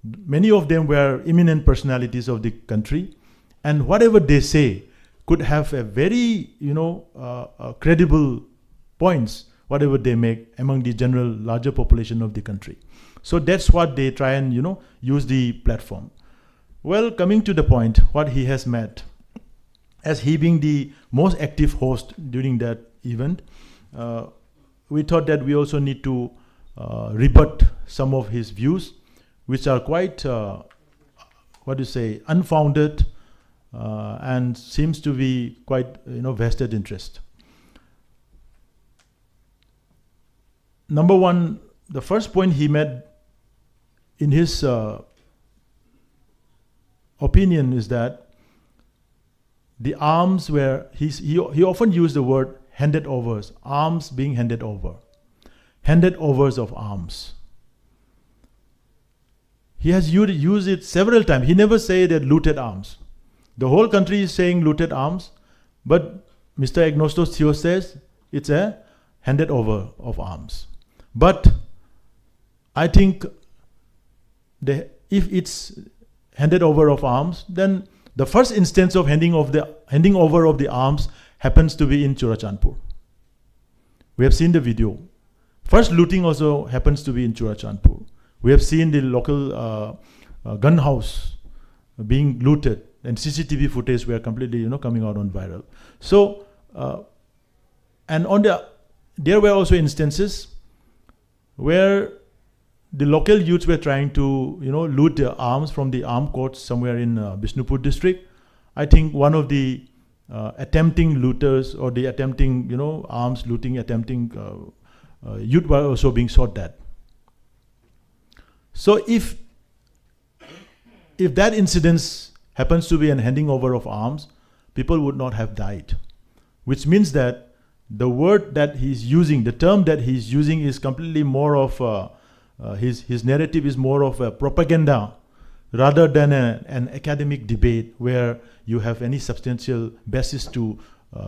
Many of them were eminent personalities of the country, and whatever they say could have a very credible points, whatever they make among the general larger population of the country. So that's what they try and use the platform. Well, coming to the point, what he has met, as he being the most active host during that event, we thought that we also need to rebut some of his views, which are quite unfounded and seems to be quite vested interest. Number one, the first point he made in his opinion is that the arms were, he often used the word handed overs, arms being handed over, handed overs of arms. He has used it several times. He never say that looted arms. The whole country is saying looted arms, but Mr. Agnostos Theos says it's a handed over of arms. But I think if it's handed over of arms, then the first instance of handing over of the arms happens to be in Churachandpur. We have seen the video. First looting also happens to be in Churachandpur. We have seen the local gun house being looted, and CCTV footage were completely coming out on viral. So, and there were also instances where the local youths were trying to loot their arms from the armed courts somewhere in Bishnupur district. I think one of the attempting looters or the attempting arms looting attempting youth were also being shot at. So if that incident happens to be an handing over of arms, people would not have died, which means that the word that he's using, the term that he's using is completely more of his narrative is more of a propaganda rather than an academic debate where you have any substantial basis to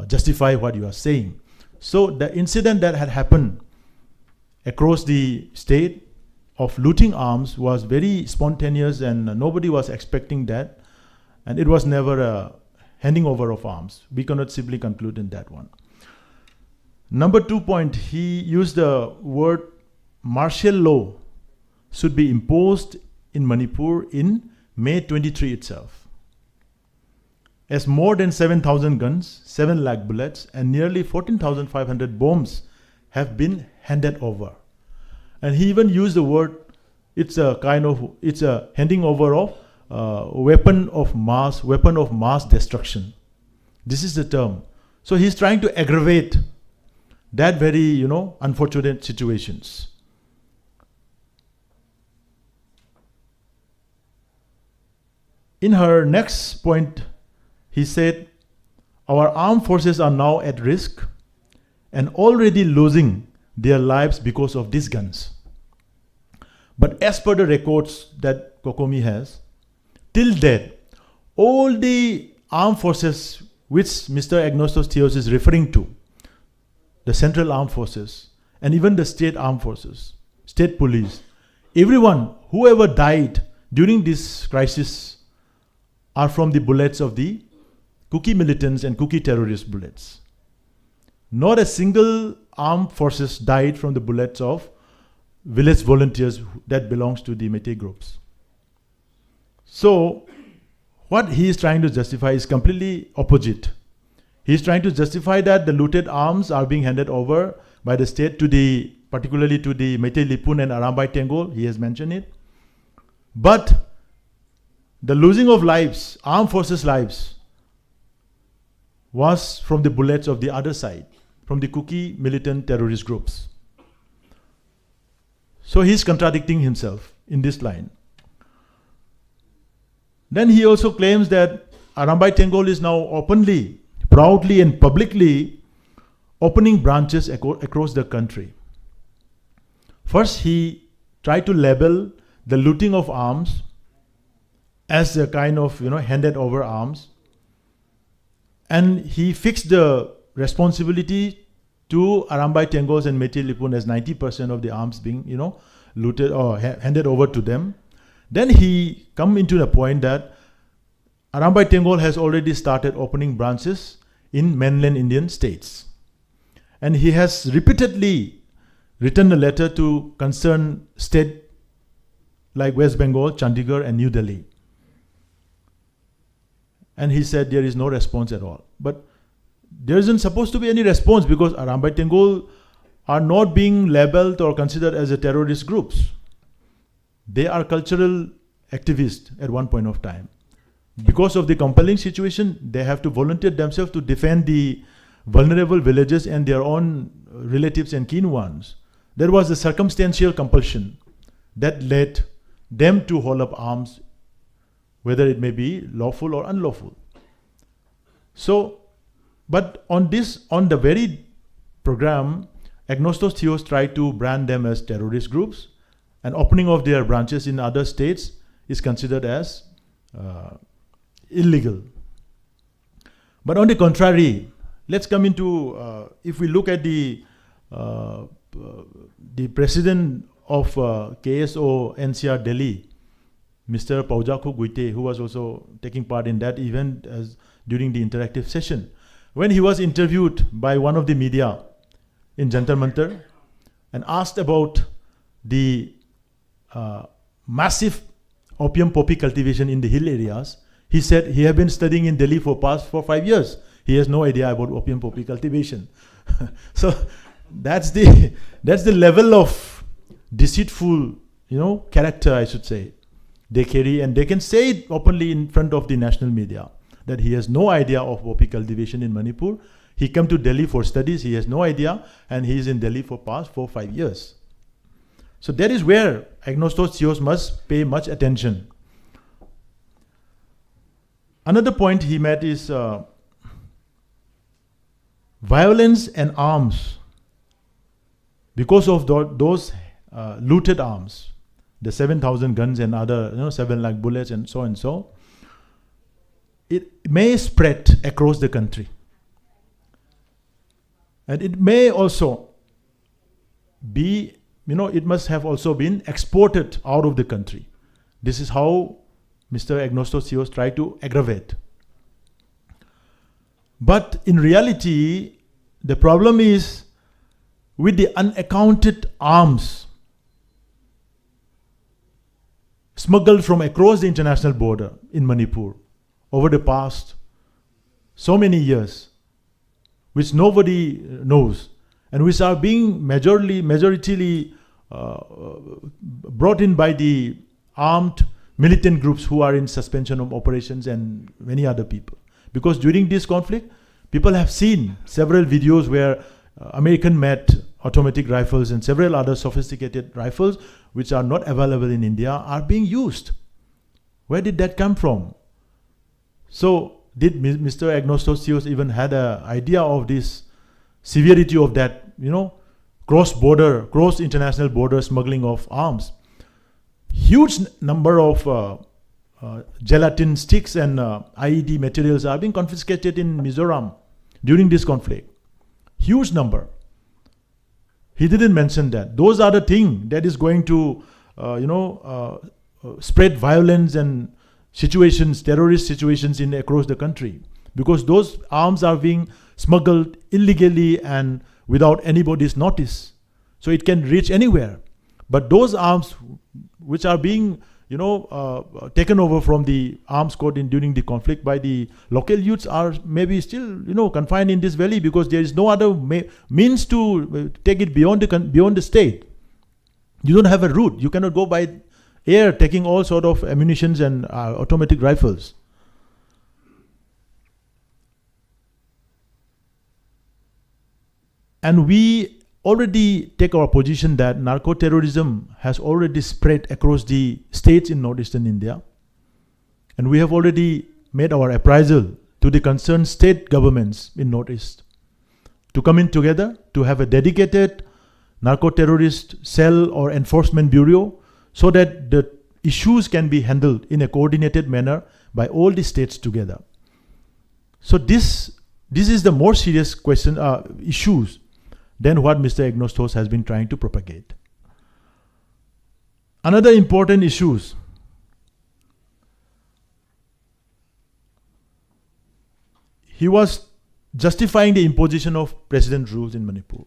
justify what you are saying. So the incident that had happened across the state of looting arms was very spontaneous, and nobody was expecting that, and it was never a handing over of arms. We cannot simply conclude in that one. Number 2 point, he used the word martial law should be imposed in Manipur in May 23 itself, as more than 7,000 guns, 7 lakh bullets, and nearly 14,500 bombs have been handed over. And he even used the word, it's a handing over of weapon of mass destruction. This is the term. So he's trying to aggravate that very, unfortunate situations. In her next point, he said, our armed forces are now at risk and already losing their lives because of these guns. But as per the records that Cocomi has, till date, all the armed forces which Mr. Agnostos Theos is referring to, the central armed forces, and even the state armed forces, state police, everyone, whoever died during this crisis are from the bullets of the Kuki militants and Kuki terrorist bullets. Not a single armed forces died from the bullets of village volunteers that belongs to the Meitei groups. So what he is trying to justify is completely opposite. He is trying to justify that the looted arms are being handed over by the state to particularly to the Meitei Lipun and Arambai Tengol. He has mentioned it. But the losing of lives, armed forces lives, was from the bullets of the other side, from the Kuki militant terrorist groups. So he's contradicting himself in this line. Then he also claims that Arambai Tengol is now openly, proudly and publicly opening branches across the country. First, he tried to label the looting of arms as a kind of, handed over arms. And he fixed the responsibility to Arambai Tengols and Meitei Lipun as 90% of the arms being, looted or handed over to them. Then he come into the point that Arambai Tengol has already started opening branches in mainland Indian states. And he has repeatedly written a letter to concerned state like West Bengal, Chandigarh and New Delhi. And he said there is no response at all. But there isn't supposed to be any response because Arambai Tengol are not being labeled or considered as a terrorist groups. They are cultural activists at one point of time. Because of the compelling situation, they have to volunteer themselves to defend the vulnerable villages and their own relatives and keen ones. There was a circumstantial compulsion that led them to hold up arms, whether it may be lawful or unlawful. So, but on the very program, Agnostos Theos tried to brand them as terrorist groups, and opening of their branches in other states is considered as illegal. But on the contrary, let's come into, if we look at the president of KSO NCR Delhi, Mr. Paujaku Guite, who was also taking part in that event during the interactive session. When he was interviewed by one of the media in Jantar Mantar and asked about the massive opium poppy cultivation in the hill areas, he said he had been studying in Delhi for 5 years. He has no idea about opium poppy cultivation. So that's the level of deceitful, character, I should say, they carry, and they can say it openly in front of the national media that he has no idea of poppy cultivation in Manipur. He came to Delhi for studies, he has no idea, and he is in Delhi for past 4-5 years. So that is where Agnostos Theos must pay much attention. Another point he made is violence and arms. Because of those looted arms, the 7,000 guns and other 7 lakh bullets and so, it may spread across the country. And it may also be, it must have also been exported out of the country. This is how Mr. Agnostos Theos tried to aggravate. But in reality, the problem is with the unaccounted arms smuggled from across the international border in Manipur over the past so many years, which nobody knows. and which are being majoritarily brought in by the armed militant groups who are in suspension of operations and many other people. Because during this conflict, people have seen several videos where American-made automatic rifles and several other sophisticated rifles which are not available in India are being used. Where did that come from? So did Mr. Agnostosios even had an idea of this severity of that, cross-border, cross-international border smuggling of arms? Huge number of gelatin sticks and IED materials are being confiscated in Mizoram during this conflict. Huge number. He didn't mention that. Those are the things that is going to, spread violence and situations, terrorist situations across the country. Because those arms are being smuggled illegally and without anybody's notice. So it can reach anywhere. But those arms which are being taken over from the arms code during the conflict by the local youths are maybe still confined in this valley because there is no other means to take it beyond the state. You don't have a route. You cannot go by air taking all sort of ammunitions and automatic rifles. And we already take our position that narco-terrorism has already spread across the states in northeastern India. And we have already made our appraisal to the concerned state governments in northeast to come in together to have a dedicated narco-terrorist cell or enforcement bureau so that the issues can be handled in a coordinated manner by all the states together. So this is the more serious issues than what Mr. Agnostos has been trying to propagate. Another important issues. He was justifying the imposition of president rules in Manipur.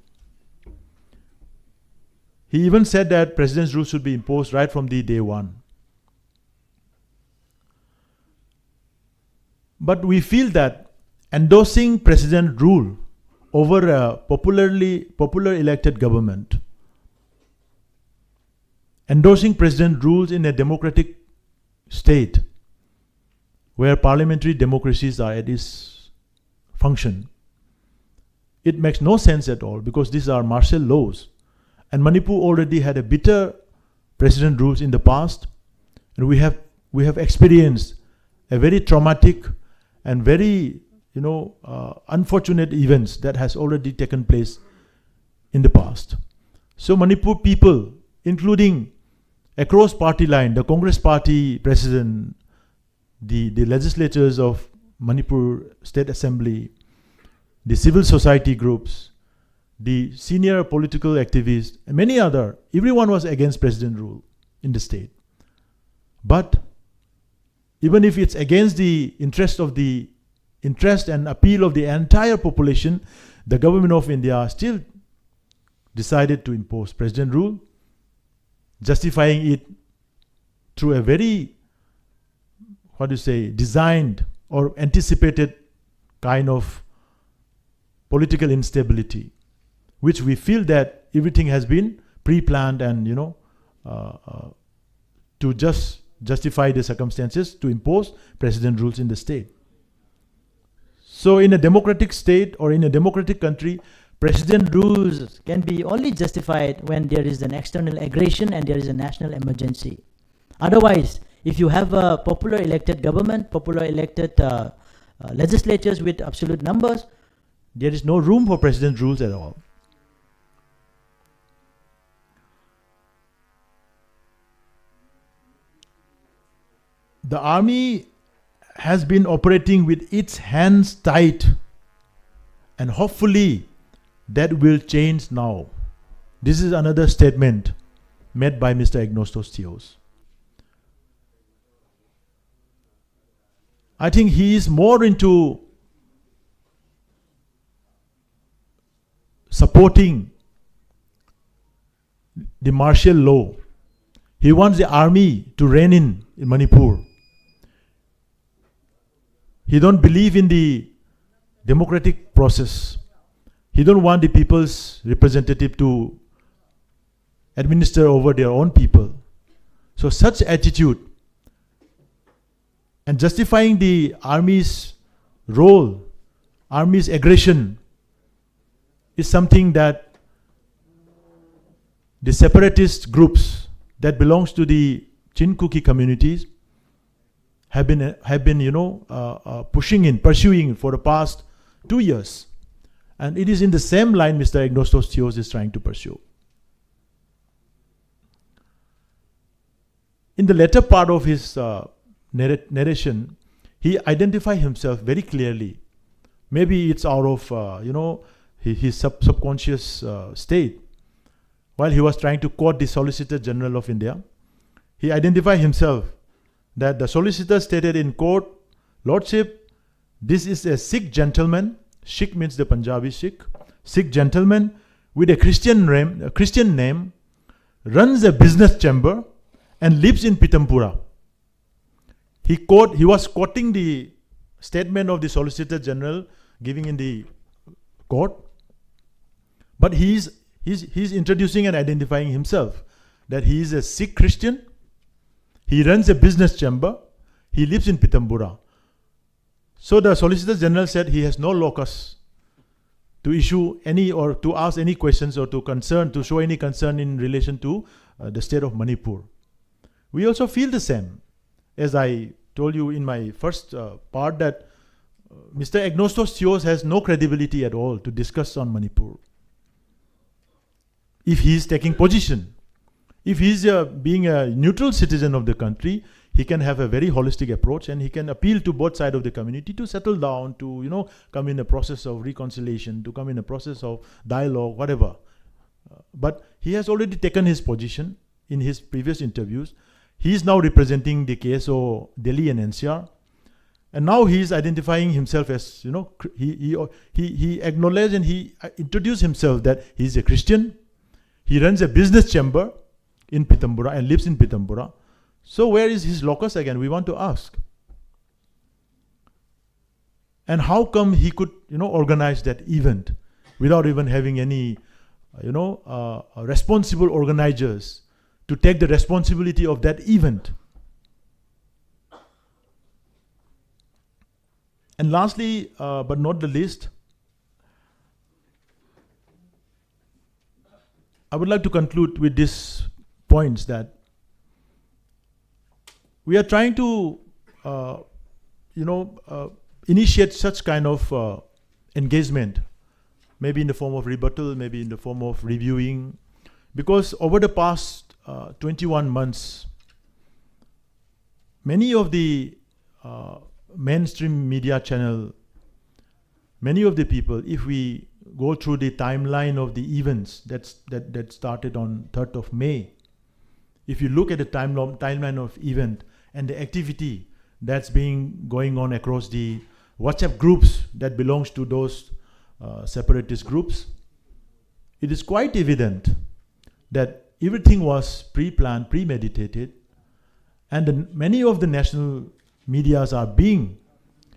He even said that president's rules should be imposed right from the day one. But we feel that endorsing president rule over a popular elected government, endorsing president rules in a democratic state where parliamentary democracies are at its function, it makes no sense at all because these are martial laws. And Manipur already had a bitter president rules in the past, and we have experienced a very traumatic and very unfortunate events that has already taken place in the past. So Manipur people, including across party line, the Congress party president, the legislators of Manipur State Assembly, the civil society groups, the senior political activists, and many other, everyone was against president rule in the state. But even if it's against the interest and appeal of the entire population, the government of India still decided to impose president rule, justifying it through a very, designed or anticipated kind of political instability, which we feel that everything has been pre-planned and, to just justify the circumstances to impose president rules in the state. So in a democratic state or in a democratic country, president rules can be only justified when there is an external aggression and there is a national emergency. Otherwise, if you have a popular elected government, popular elected legislatures with absolute numbers, there is no room for president rules at all. The army has been operating with its hands tied, and hopefully that will change now. This is another statement made by Mr. Agnostosios. I think he is more into supporting the martial law. He wants the army to reign in Manipur. He don't believe in the democratic process. He don't want the people's representative to administer over their own people. So such attitude and justifying the army's role, army's aggression, is something that the separatist groups that belongs to the Chinkuki communities have been pursuing for the past 2 years. And it is in the same line Mr. Ignostos Theos is trying to pursue. In the latter part of his narration, he identified himself very clearly. Maybe it's out of, his subconscious state. While he was trying to quote the Solicitor General of India, he identified himself that the solicitor stated in court, Lordship, this is a Sikh gentleman, Sikh means the Punjabi Sikh gentleman with a Christian name, runs a business chamber and lives in Pitampura. He was quoting the statement of the Solicitor General giving in the court, but he's introducing and identifying himself that he is a Sikh Christian, he runs a business chamber, he lives in Pitampura. So the Solicitor General said he has no locus to issue any or to ask any questions or to show any concern in relation to the state of Manipur. We also feel the same, as I told you in my first part, that Mr. Ignostos Theos has no credibility at all to discuss on Manipur. If he is taking position, if he is being a neutral citizen of the country, he can have a very holistic approach and he can appeal to both sides of the community to settle down, to come in a process of reconciliation, to come in a process of dialogue, whatever. But he has already taken his position in his previous interviews. He is now representing the KSO Delhi and NCR, and now he is identifying himself as he acknowledged and he introduced himself that he is a Christian. He runs a business chamber in Pitampura and lives in Pitampura. So where is his locus again? We want to ask. And how come he could, organize that event without even having any, responsible organizers to take the responsibility of that event? And lastly, but not the least, I would like to conclude with these points that we are trying to, initiate such kind of engagement, maybe in the form of rebuttal, maybe in the form of reviewing, because over the past 21 months, many of the mainstream media channel, many of the people, if we go through the timeline of the events that started on 3rd of May, if you look at the timeline of event and the activity that's going on across the WhatsApp groups that belongs to those separatist groups, it is quite evident that everything was pre-planned, premeditated, and many of the national medias are being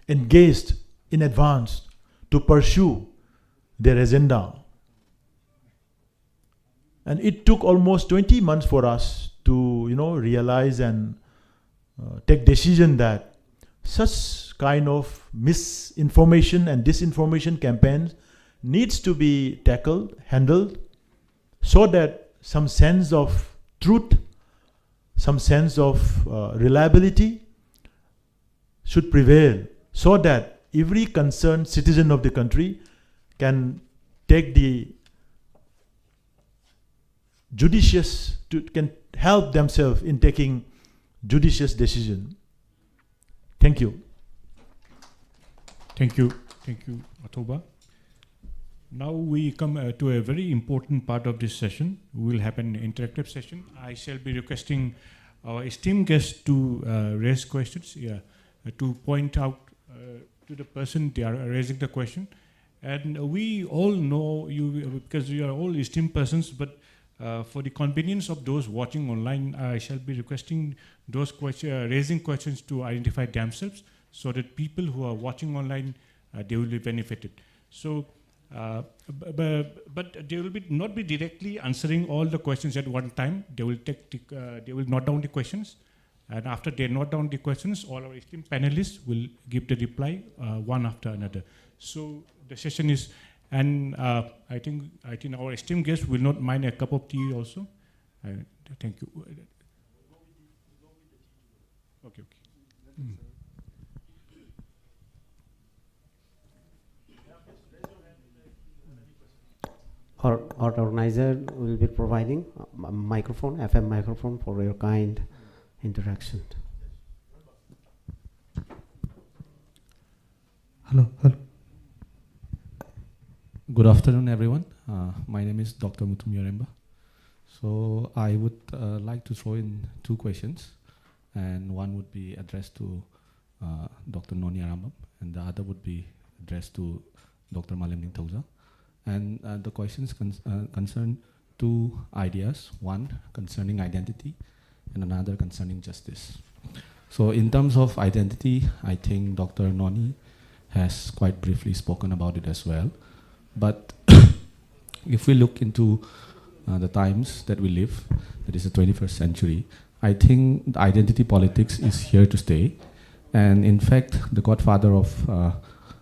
engaged in advance to pursue their agenda. And it took almost 20 months for us to, realize and take decision that such kind of misinformation and disinformation campaigns needs to be tackled, handled, so that some sense of truth, some sense of reliability should prevail, so that every concerned citizen of the country can take the can help themselves in taking judicious decision. Thank you. Thank you, Athoba. Now we come to a very important part of this session. We will have an interactive session. I shall be requesting our esteemed guests to raise questions, to point out to the person they are raising the question. And we all know you because you are all esteemed persons, but for the convenience of those watching online, I shall be requesting those raising questions to identify themselves, so that people who are watching online, they will be benefited. So But they will not be directly answering all the questions at one time. They will note down the questions, and after they note down the questions, all our esteemed panelists will give the reply one after another. So the session is, and I think our esteemed guests will not mind a cup of tea also. Thank you. Okay. Mm. Our organizer will be providing a microphone, FM microphone, for your kind interaction. Hello. Good afternoon, everyone. My name is Dr. Mutumyaremba. So I would like to throw in two questions, and one would be addressed to Dr. Noni Arambam, and the other would be addressed to Dr. Malemning Tauza. And the questions concern two ideas, one concerning identity and another concerning justice. So in terms of identity, I think Dr. Noni has quite briefly spoken about it as well. But if we look into the times that we live, that is the 21st century, I think the identity politics is here to stay. And in fact, the godfather of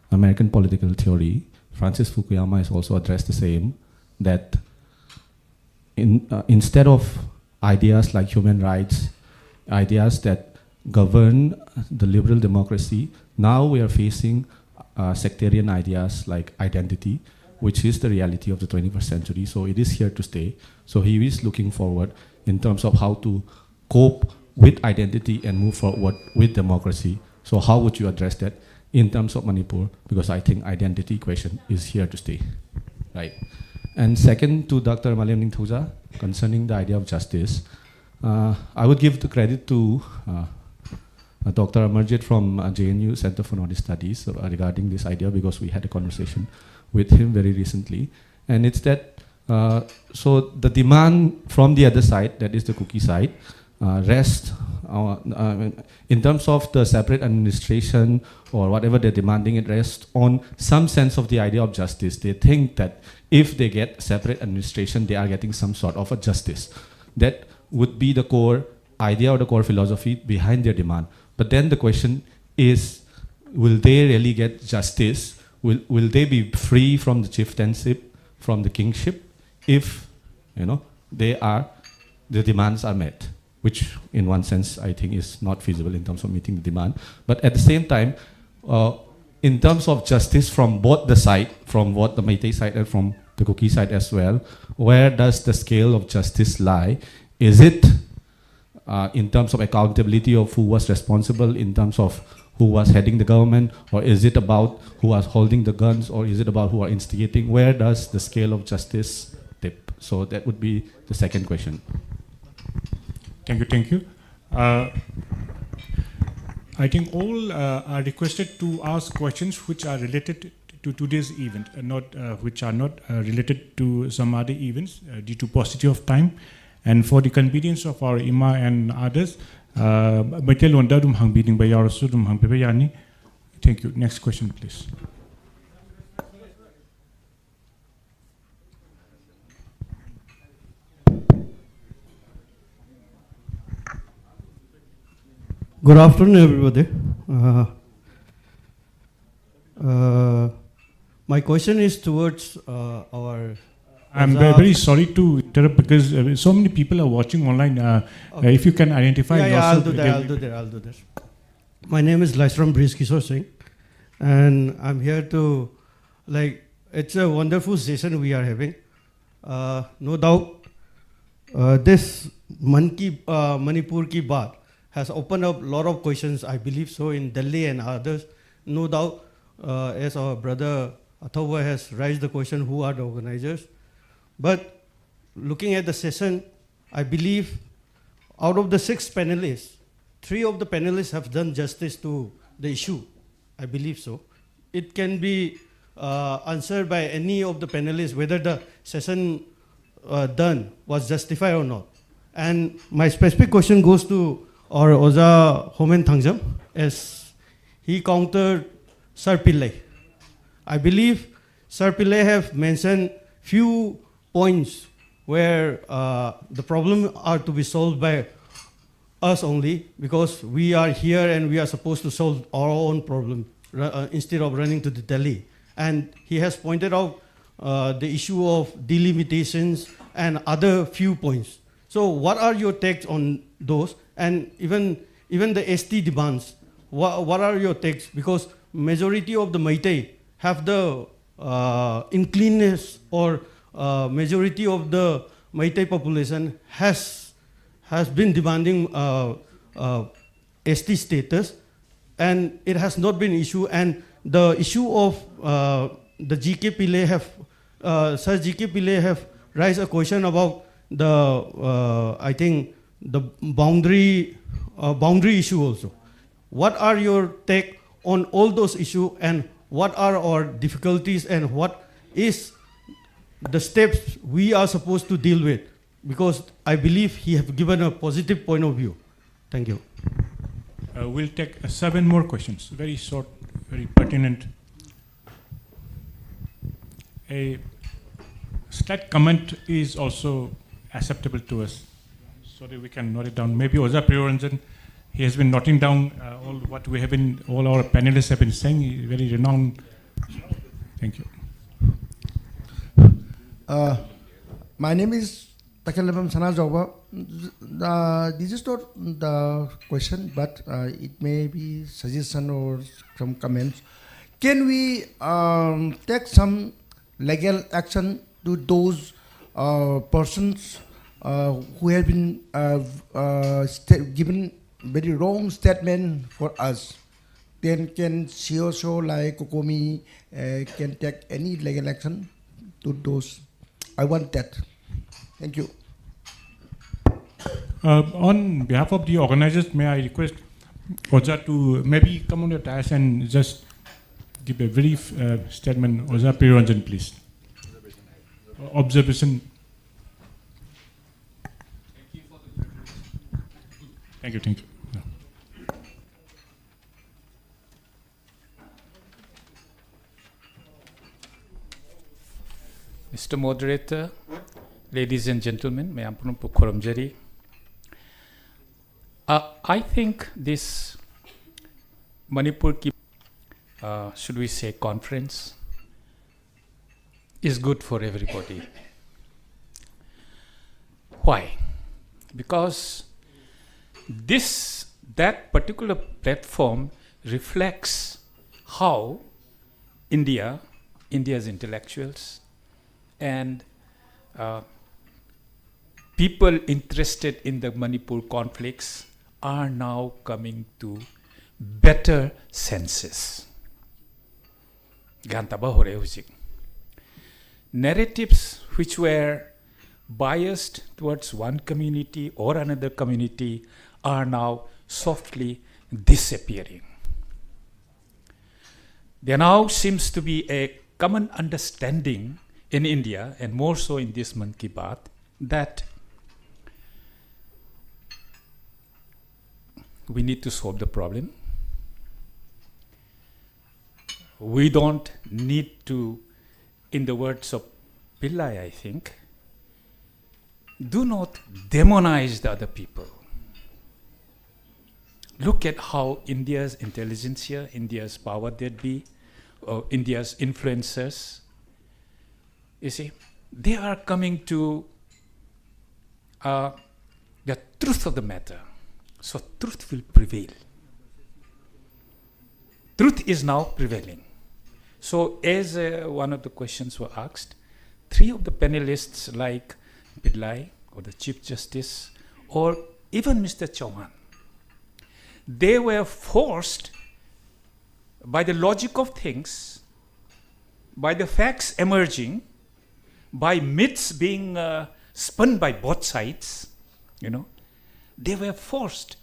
American political theory, Francis Fukuyama, has also addressed the same, that instead of ideas like human rights, ideas that govern the liberal democracy, now we are facing sectarian ideas like identity, which is the reality of the 21st century. So it is here to stay. So he is looking forward in terms of how to cope with identity and move forward with democracy. So how would you address that in terms of Manipur? Because I think identity question is here to stay, right? And second, to Dr. Malemning Tauza, concerning the idea of justice, I would give the credit to Dr. Amarjit from JNU Center for Nordic Studies regarding this idea, because we had a conversation with him very recently. And it's that, so the demand from the other side, that is the cookie side, rests in terms of the separate administration or whatever they're demanding, it rests on some sense of the idea of justice. They think that if they get separate administration, they are getting some sort of a justice. That would be the core idea or the core philosophy behind their demand. But then the question is, will they really get justice? Will they be free from the chieftainship, from the kingship, if the demands are met? Which in one sense I think is not feasible in terms of meeting the demand. But at the same time, in terms of justice from both the side, from both the Meitei side and from the Kuki side as well, where does the scale of justice lie? Is it in terms of accountability of who was responsible, in terms of who was heading the government, or is it about who was holding the guns, or is it about who are instigating? Where does the scale of justice tip? So that would be the second question. Thank you. I think all are requested to ask questions which are related to today's event, which are not related to some other events due to paucity of time. And for the convenience of our IMA and others, thank you. Next question, please. Good afternoon, everybody. My question is towards our... I'm very sorry to interrupt, because so many people are watching online. Okay. If you can identify... I'll do that. My name is Laisram Breeze Kishore Singh, and I'm here to... it's a wonderful session we are having. No doubt, this Manipur ki Baat has opened up a lot of questions, I believe so, in Delhi and others. No doubt, as our brother Athawa has raised the question, who are the organizers? But looking at the session, I believe out of the 6 panelists, 3 of the panelists have done justice to the issue. I believe so. It can be answered by any of the panelists whether the session done was justified or not. And my specific question goes to our Oza Homen Thangjam, as he countered Sir Pillai. I believe Sir Pillai have mentioned few points where the problem are to be solved by us only, because we are here and we are supposed to solve our own problem instead of running to the Delhi. And he has pointed out the issue of delimitations and other few points. So what are your takes on those? And even the ST demands, what are your takes? Because majority of the Meitei have the inclination, or majority of the Meitei population has been demanding ST status, and it has not been issue. And the issue of the GK Pillai have, Sir GK Pillai have raised a question about the, I think, the boundary issue also. What are your take on all those issues, and what are our difficulties, and what is the steps we are supposed to deal with? Because I believe he have given a positive point of view. Thank you. We'll take 7 more questions, very short, very pertinent. A slight comment is also acceptable to us, so that we can note it down. Maybe Oza Priyoranjan, he has been noting down all what we have been, all our panelists have been saying. He's very renowned. Thank you. My name is Takelabam Sanajova. This is not the question, but it may be suggestion or some comments. Can we take some legal action to those persons who have been given very wrong statement for us? Then can CEO like Cocomi can take any legal action to those? I want that. Thank you. On behalf of the organizers, may I request Oza to maybe come on your dais and just give a brief statement. Oza Priyoranjan, please. Observation. Thank you, thank you. No. Mr. Moderator, ladies and gentlemen, may ampun pukoramjari. I think this Manipur, should we say, conference is good for everybody. Why? Because that particular platform reflects how India's intellectuals and people interested in the Manipur conflicts are now coming to better senses. Narratives which were biased towards one community or another community are now softly disappearing. There now seems to be a common understanding in India, and more so in this Mann Ki Baat, that we need to solve the problem. We don't need to, in the words of Pillai, I think, do not demonize the other people. Look at how India's intelligentsia, India's power that be, or India's influencers, you see, they are coming to the truth of the matter. So truth will prevail. Truth is now prevailing. So as one of the questions were asked, 3 of the panelists like Pillai or the Chief Justice or even Mr. Chauhan, they were forced by the logic of things, by the facts emerging, by myths being spun by both sides, you know, they were forced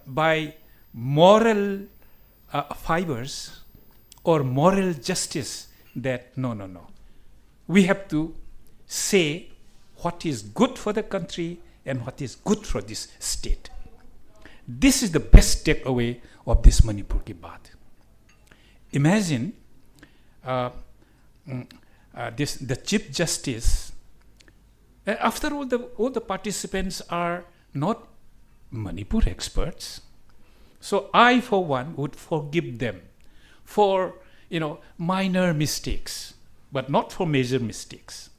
by moral fibers or moral justice that no. We have to say what is good for the country and what is good for this state. This is the best takeaway of this Manipur Ki Baat. Imagine the Chief Justice, after all the participants are not Manipur experts. So I, for one, would forgive them for, minor mistakes, but not for major mistakes.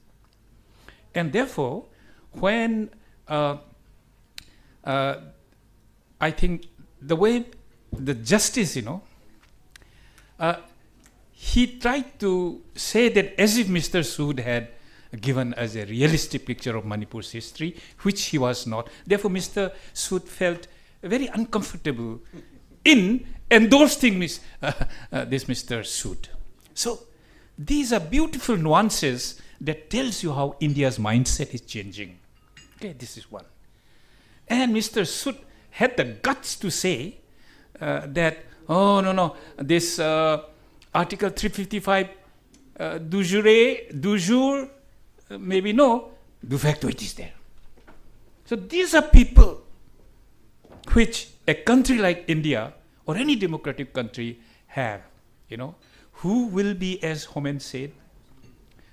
And therefore, when I think the way the justice, he tried to say that as if Mr. Sood had given us a realistic picture of Manipur's history, which he was not. Therefore, Mr. Sood felt very uncomfortable in endorsing this Mr. Sood. So these are beautiful nuances that tells you how India's mindset is changing. Okay, this is one. And Mr. Sood had the guts to say that, oh, no, this Article 355 du jour, maybe no, de facto it is there. So these are people which a country like India or any democratic country have, who will be, as Homen said,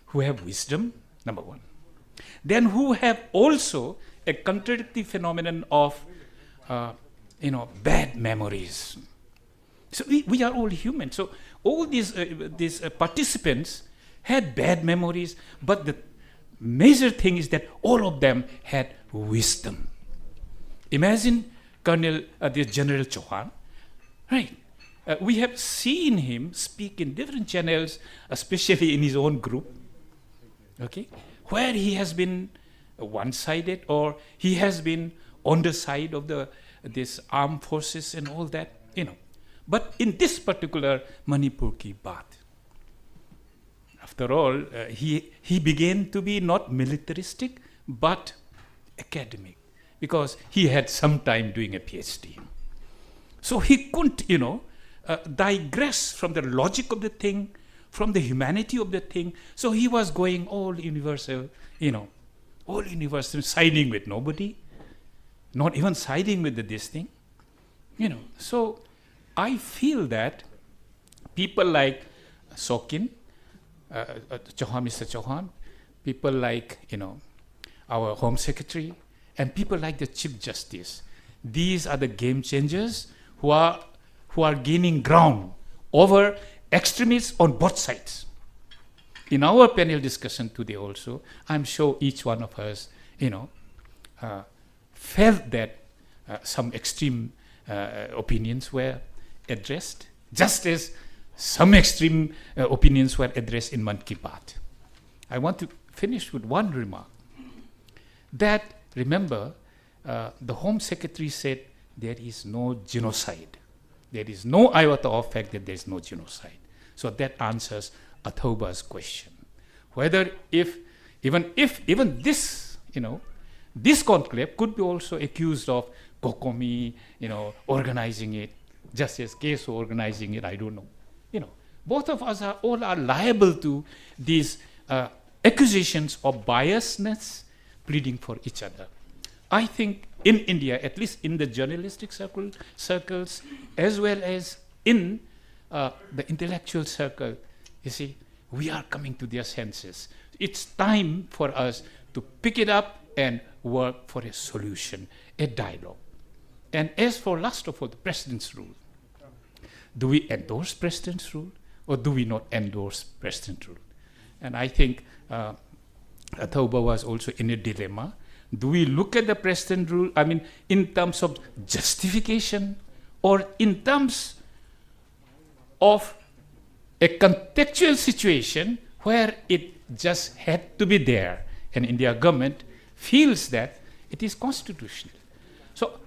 who have wisdom, number one. Then who have also a contradictory phenomenon of, bad memories. So we are all human. So all these participants had bad memories, but the major thing is that all of them had wisdom. Imagine the General Chauhan, right? We have seen him speak in different channels, especially in his own group, okay, where he has been one-sided or he has been on the side of this armed forces and all that, But in this particular Manipur ki Baat, after all, he began to be not militaristic, but academic, because he had some time doing a PhD. So he couldn't, digress from the logic of the thing, from the humanity of the thing. So he was going all universal, all universal, siding with nobody, not even siding with this thing, So I feel that people like Shokin Chauhan, Mr. Chauhan, people like, our Home Secretary, and people like the Chief Justice. These are the game changers who are gaining ground over extremists on both sides. In our panel discussion today also, I'm sure each one of us, felt that some extreme opinions were addressed, just as some extreme opinions were addressed in Man Ki Baat. I want to finish with one remark. That, remember, the Home Secretary said there is no genocide. There is no iota of fact that there is no genocide. So that answers Athoba's question. Whether even this, this conclave could be also accused of Cocomi, organizing it, just as Keso organizing it, I don't know. Both of us are liable to these accusations of biasness pleading for each other. I think in India, at least in the journalistic circles, as well as in the intellectual circle, you see, we are coming to their senses. It's time for us to pick it up and work for a solution, a dialogue. And as for last of all, the President's rule, do we endorse President's rule or do we not endorse President's rule? And I think Athoba was also in a dilemma. Do we look at the President rule, in terms of justification or in terms of a contextual situation where it just had to be there and India government feels that it is constitutional. So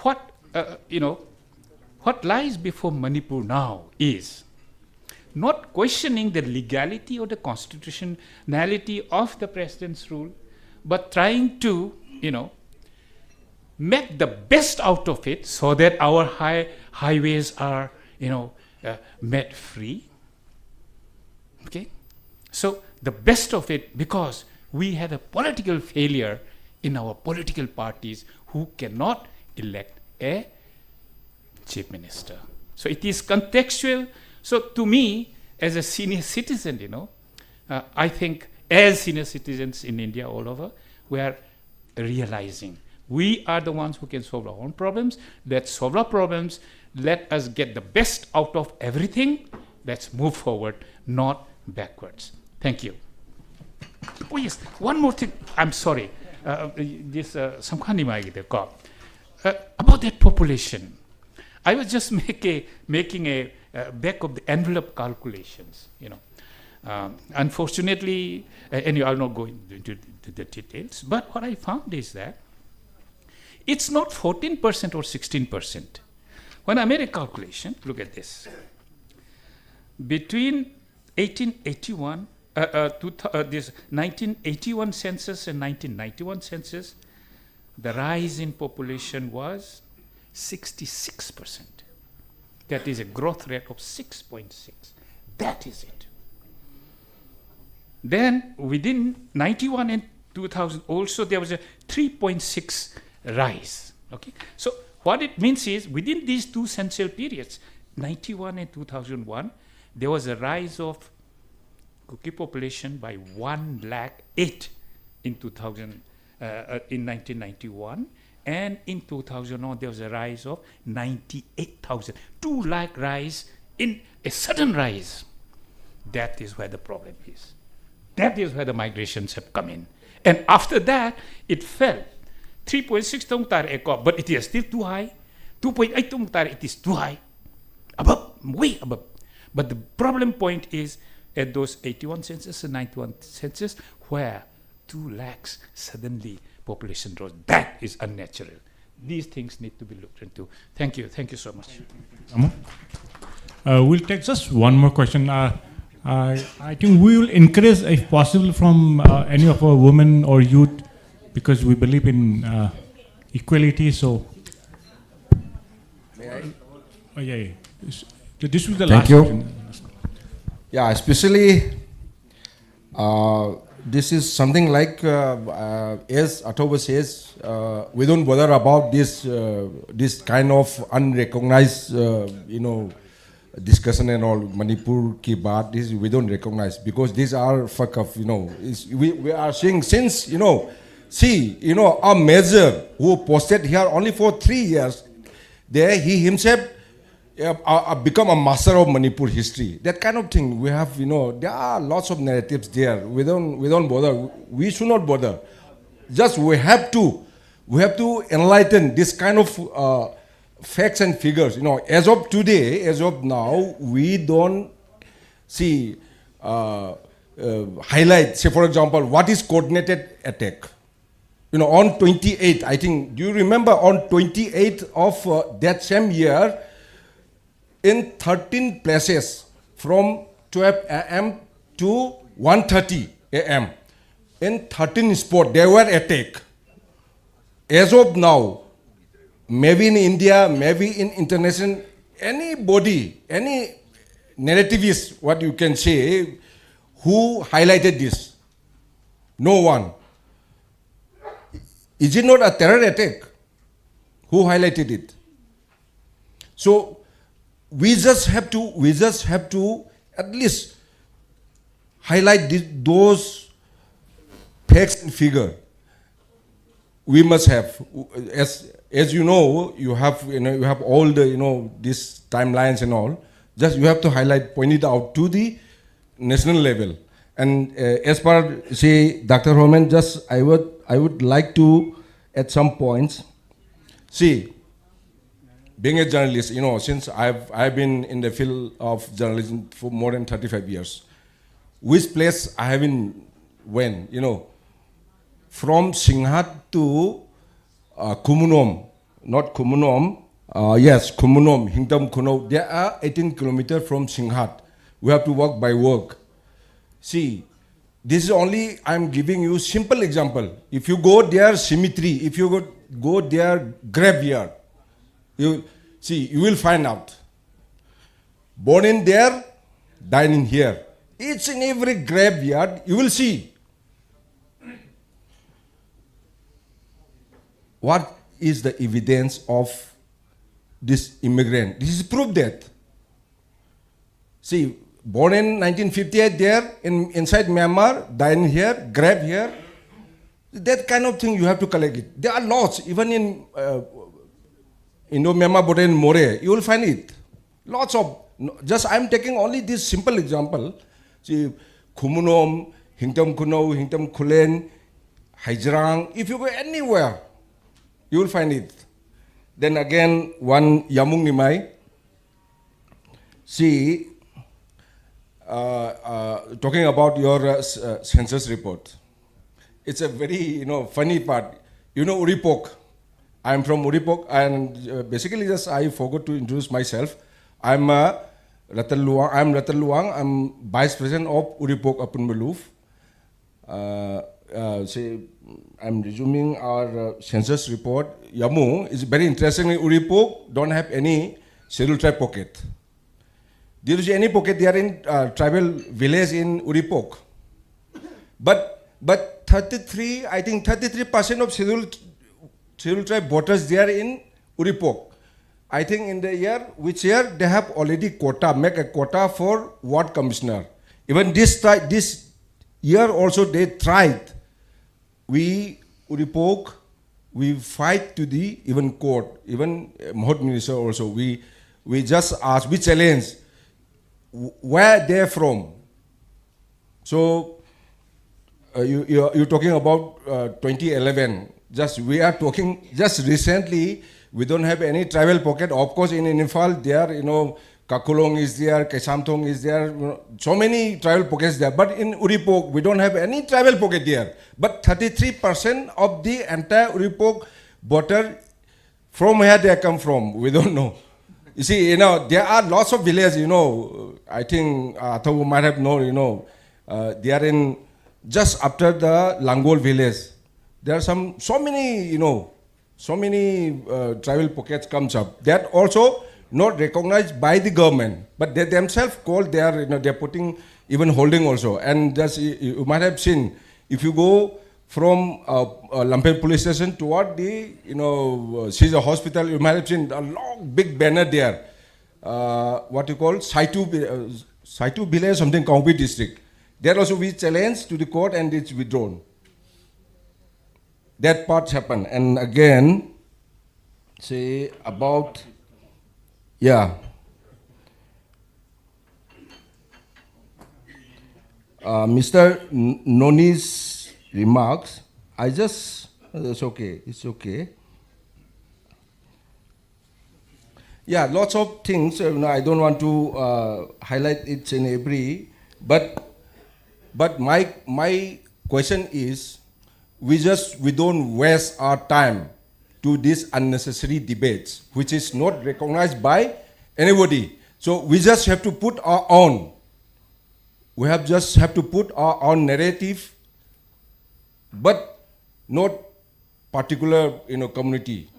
what lies before Manipur now is not questioning the legality or the constitutionality of the President's rule, but trying to, make the best out of it so that our highways are, made free. Okay? So the best of it, because we had a political failure in our political parties who cannot elect a chief minister. So it is contextual. So to me, as a senior citizen, I think as senior citizens in India all over, we are realizing we are the ones who can solve our own problems. Let's solve our problems. Let us get the best out of everything. Let's move forward, not backwards. Thank you. Oh yes, one more thing. I'm sorry. This about that population. I was just making a back of the envelope calculations. Unfortunately, and I'll not go into the details. But what I found is that it's not 14% or 16%. When I made a calculation, look at this. Between 1881, this 1981 census and 1991 census, the rise in population was 66%. That is a growth rate of 6.6. That is it. Then within 91 and 2000 also there was a 3.6 rise. Okay, so what it means is within these two census periods, 91 and 2001, there was a rise of cookie population by 108,000 in 1991, and in 2001 there was a rise of 98,000. 2 lakh rise in a sudden rise. That is where the problem is. That is where the migrations have come in. And after that, it fell. 3.6, but it is still too high. 2.8, it is too high. Above, way above. But the problem point is at those 81 census and 91 census, where 2 lakhs suddenly population rose. That is unnatural. These things need to be looked into. Thank you. Thank you so much. We'll take just one more question. I think we will encourage, if possible, from any of our women or youth, because we believe in equality. So, may I? Yeah. This was the Thank last you. question. Yeah, especially this is something like, as Atoba says, we don't bother about this this kind of unrecognized, discussion and all. Manipur ki baat, this we don't recognize because these are fuck up. We are seeing since a measure who posted here only for 3 years, there he himself become a master of Manipur history. That kind of thing we have. There are lots of narratives there. We don't bother. We should not bother. Just we have to enlighten this kind of facts and figures. As of today, as of now, we don't see highlight. Say for example, what is coordinated attack? On 28th, I think. Do you remember on 28th of that same year? In 13 places from 12 a.m. to 1:30 a.m. in 13 spots, they were attacked. As of now, maybe in India, maybe in international, anybody, any narrativist, what you can say, who highlighted this? No one. Is it not a terror attack? Who highlighted it? So, we just have to at least highlight those facts and figure. We must have, as you know, you have all the these timelines and all. Just you have to highlight, point it out to the national level. And as per say Dr. Homen, just I would like to at some points see. Being a journalist, since I've been in the field of journalism for more than 35 years, which place I have been when, from Singhat to Kumunom, not Kumunom, yes, Kumunom, Hingtam Kuno, there are 18 kilometers from Singhat. We have to walk by walk. See, this is only, I'm giving you simple example. If you go there, cemetery, if you go there, graveyard, you will find out. Born in there, died in here. Each and every graveyard, you will see. What is the evidence of this immigrant? This is proof that. See, born in 1958 there, inside Myanmar, dying here, grave here. That kind of thing you have to collect it. There are lots, even in Indo-Myanmar border in More, you will find it. Lots of, just I'm taking only this simple example. See, Khumunom, Hingtam Kuno, Hingtam Kulen, Haijarang, if you go anywhere, you will find it. Then again, one Yamung Nimai, see, talking about your census report. It's a very, funny part. You know Uripok. I'm from Uripok, and basically just I forgot to introduce myself. I'm Retd Luang. I'm Vice President of Uripok Upon Maloof. I'm resuming our census report. Yamu is very interesting. Uripok don't have any scheduled tribe pocket. There is any pocket there in tribal village in Uripok. But 33, I think 33% of scheduled tribe voters there in Uripok. I think in the year, which year they have already make a quota for ward commissioner. Even this year also they tried. We, Uripok, we fight to the even court, even Mahot Minister also. We just ask, we challenge where they're from. So you're talking about 2011. We are talking just recently. We don't have any tribal pocket. Of course, in Imphal, there, Kakulong is there, Kesamthong is there, so many tribal pockets there. But in Uripok, we don't have any tribal pocket there. But 33% of the entire Uripok voter, from where they come from, we don't know. You see, there are lots of villages, I think Athavu might have known, they are in just after the Langol village. There are so many tribal pockets comes up. That also not recognized by the government, but they themselves call they're putting even holding also. And just you might have seen, if you go from Lamphel police station toward the Caesar hospital, you might have seen a long big banner there. What you call Saitu village, something Kaungpi district. There also we challenge to the court and it's withdrawn. That part happened. And again, say about, Mr. Noni's remarks, it's okay. Yeah, lots of things, I don't want to highlight it in every, but my question is, we don't waste our time to these unnecessary debates, which is not recognized by anybody. So we just have to put our own. We just have to put our own narrative, but not particular community.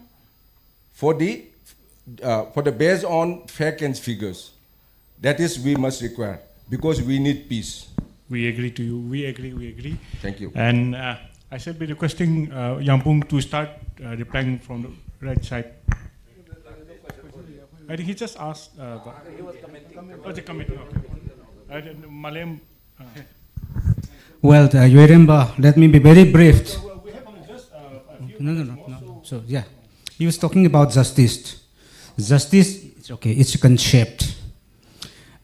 For the based on facts and figures, that is we must require because we need peace. We agree to you. We agree. Thank you. And I shall be requesting Yampung to start replying from the right side. I think he just asked. He was commenting. Okay. Malayam. Well, Yoremba, let me be very brief. No. So, yeah. He was talking about justice. Justice, it's concept.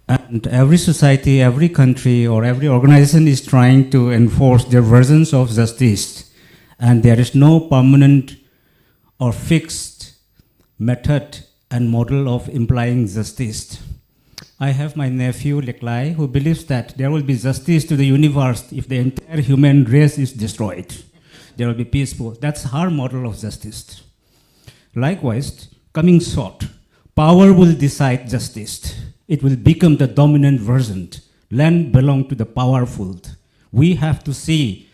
And every society, every country, or every organization is trying to enforce their versions of justice. And there is no permanent or fixed method and model of implying justice. I have my nephew, Leklai, who believes that there will be justice to the universe if the entire human race is destroyed. There will be peaceful. That's her model of justice. Likewise, coming short, power will decide justice. It will become the dominant version. Land belongs to the powerful. We have to see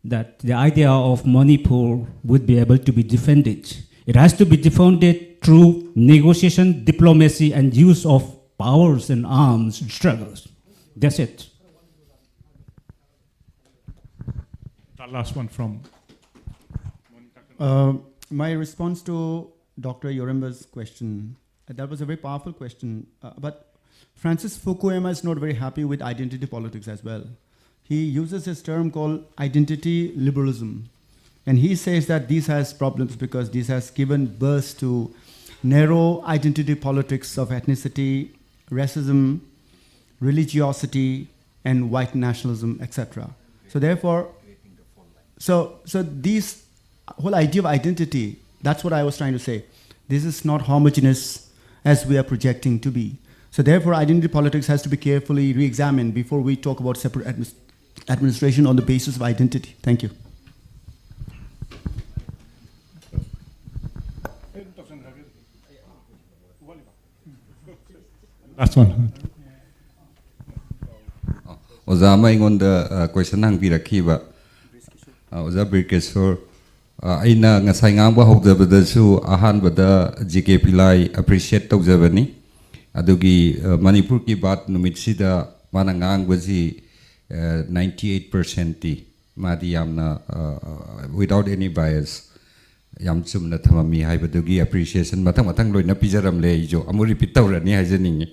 that the idea of Manipur would be able to be defended. It has to be defended through negotiation, diplomacy, and use of powers and arms struggles. That's it. The last one from. My response to Dr. Yoremba's question, that was a very powerful question. But Francis Fukuyama is not very happy with identity politics as well. He uses this term called identity liberalism. And he says that this has problems because this has given birth to narrow identity politics of ethnicity, racism, religiosity, and white nationalism, etc. So therefore, so this whole idea of identity, that's what I was trying to say. This is not homogeneous as we are projecting to be. So therefore, identity politics has to be carefully re-examined before we talk about separate administration on the basis of identity. Thank you. Last one. Oza ma ingonda question hang birakhiba Oza Birkesor aina ngasai ngangba hogdabadasu ahanbada GK Pillai appreciate tawjabani adugi Manipur ki Baat numitsida mana ngangbaji 98% ti madi yamna without any bias yam chumna thamami haibadugi appreciation mathang mathang loina pijaram le jo amu repeat tawrani haijaningi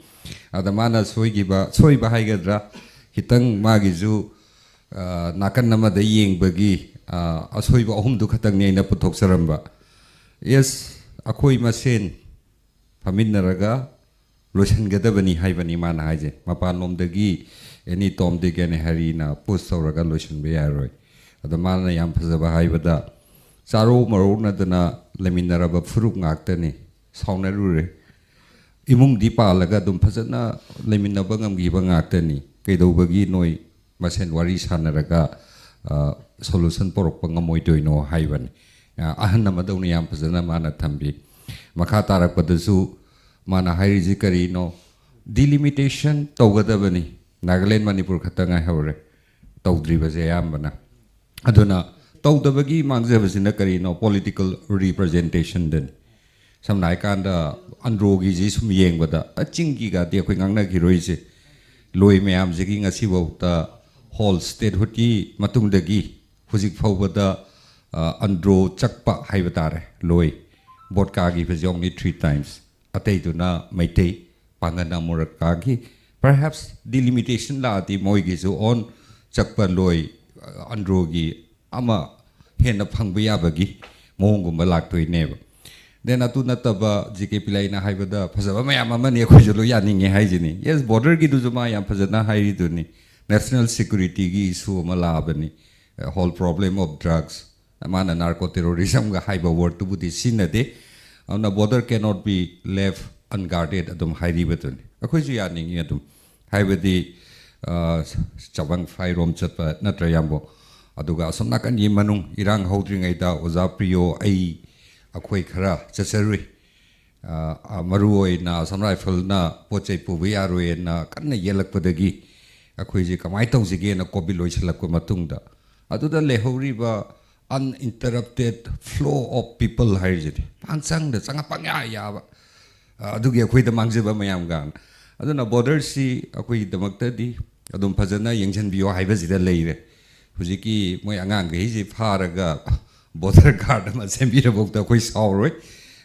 adamana soiba haigadra hitang magizu nakan namada yengbagi asoiba ahum du khatang neina puthok saramba yes akoi masen paminnaraga lotion gadabani haibani mana haije mapan lomdagi any tom de gane harina post sauraga lotion be yaroi adamana yam phajaba haibada charo marona dana leminaraba furuk ngaktani saunarure imung dipa laga dum phajana leminaba ngamgi ba ngaktani kaidobagi noi masen wari sanaraga solution porok pangamoi doino haibani ahan namadawni yam phajana mana thambi makha tarak padasu mana hairiji kari no delimitation tawgadabani Nagaland Manipur khatanga hawre tawdribaje yambana aduna tawdabagi mangjabasina kari no political representation den samnai kanda androgi ji sum yengbada achingi ga de khoi ngangna giroise loi mayam jegi ngasi bauta whole statehood ki matungdagi hujik phawbada andro chakpa haibatare loi vodka gi phase only 3 times atei duna maitei pangana moraka gi perhaps delimitation la ati moi gi so on chakpa loi andro gi ama hena phangba yabagi mohongum laktoi neba then atu nataba GK Pillai na haibada phajaba mayam amani khoi jolo yaninge haijini yes border gi duzuma yam phajana hairi duni national security gi issue mala bani whole problem of drugs amana narco terrorism ga haiba word to budi sinade on the border cannot be left unguarded adum hairi batuni akhoi ju yaninge adum haibadi chabang fai rom chatpa natra yambo aduga asomna kan yi manung irang hodringai da oza priyo ai akhoi khara chacharui marui na samrai phul na pochai pubi aroi na kanna yelakpadagi akhoi ji kamai tawjige na kobi loisalakwa matungda aduda lehori ba uninterrupted flow of people haijidi pangsang da changa pangya ya ba adugi akhoi da mangjiba mayam gan aduna border si akhoi damakta di adum phajana yengjan biyo haibajida leire hujiki moi angang ge ji pharaga border guard ma sembira bokta khoi sauroi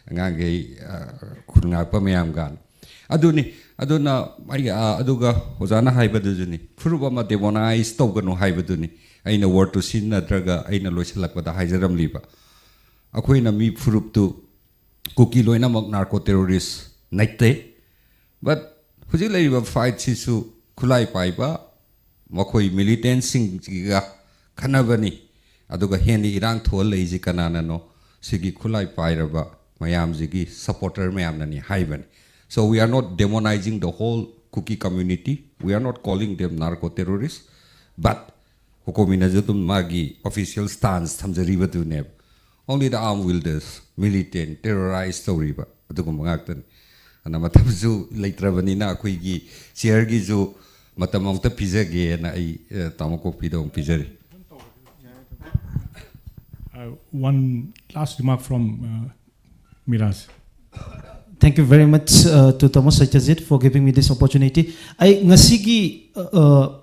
angang ge khunga pa mayam gan aduna mari aduga ojana haibadujuni furuba ma demonize tawganu haibaduni aina word to sin nadraga aina loisalakpada haijaram liba akoina mi furup tu cookie loina mak narco terrorist naite but huji leiba fight sisu khulai paiba makoi militant sing ga khanabani aduga hendi irang thol leiji kanana no sigi khulai pairaba mayam jigi supporter mayam nani haibani so we are not demonizing the whole cookie community we are not calling them narco terrorists but Cocomi na jutum magi official stance thamjariba tu ne only the armed wielders militant terrorized story ba adugum ngaktan ana matamju leitrabani na khoi gi chair gi ju matam amta pizage na ai tamako pidong pizari one last remark from Miraz. Thank you very much to Thomas Satyajit for giving me this opportunity. I ngasigi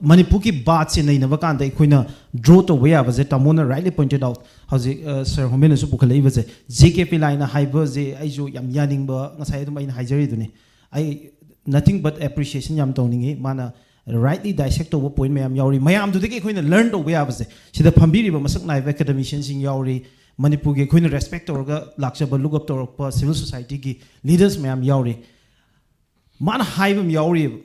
Manipur ki Baat se nahi nabakanda ikoina draw to way abaze Tamona rightly pointed out how Sir Homen su pukhalai baze JK Pillai na haiba je ai jo yam yaning ba ngasai dum ai hajari dune ai nothing but appreciation yam tawningi mana rightly dissect over point mayam yauri mayam dudagi khoina learn to we abase sida phambiri ba masak nai academicians sing yauri Manipur ge khoina respect torga lakchaba look up torpa civil society gi leaders mayam yauri mana haibam yauri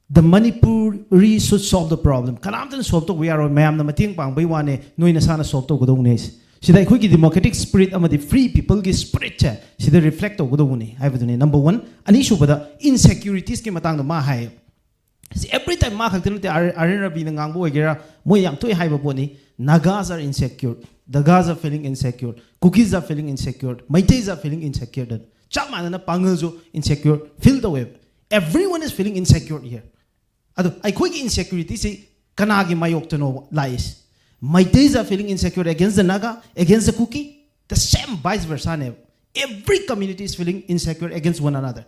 the Manipuri should solve the problem kanamtan solve to we are mayam na mating pang bai wane noina sana solve to godong nes sida khoi gi democratic spirit amadi free people gi spirit cha sida reflect to godong ni haibadune number 1 ani shubada insecurities ki matang da ma hai every time ma khakten te arena bi ngang bo gera mo yam toi haiba boni Nagas are insecure, the Gas are feeling insecure, Cookies are feeling insecure, Maitais are feeling insecure. Chapman and Pangalzo insecure, fill the web. Everyone is feeling insecure here. I quick insecurity say Kanagi Mayoktono lies. Maitais are feeling insecure against the Naga, against the Cookie, the same vice versa. Every community is feeling insecure against one another.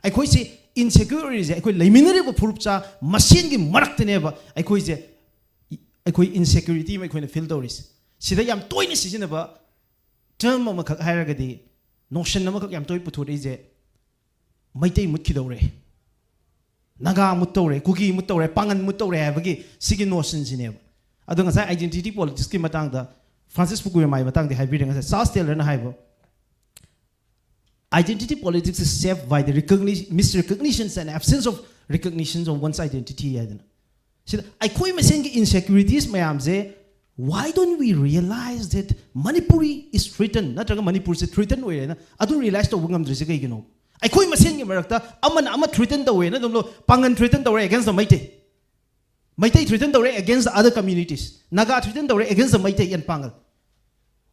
I quite say insecure is I quite liminary of Purupcha, machine Markteneva, I quite say insecurity may feel doris. Sida yam toy ni season about term of Haragadi, notion of yam toy put is a Maite Mukidore Naga Mutore, Cookie Mutore, Pangan Mutore, Avagi, Sigin notions in ever. I don't say identity politics, Kimatanga, Francis Fuku, my Matang, the hybrid, and South Tail and Hiver. Identity politics is saved by the misrecognitions and absence of recognitions of one's identity. I quite saying insecurities, mayamze. Why don't we realize that Manipuri is threatened? Not Manipur is threatened way. I don't realize the wingam drisika, you know. I quite saying America, I'm threatened the way. I don't know. Pangan threatened the way against the Maite. Maite threatened the way against the other communities. Naga threatened the way against the Maite and Pangal.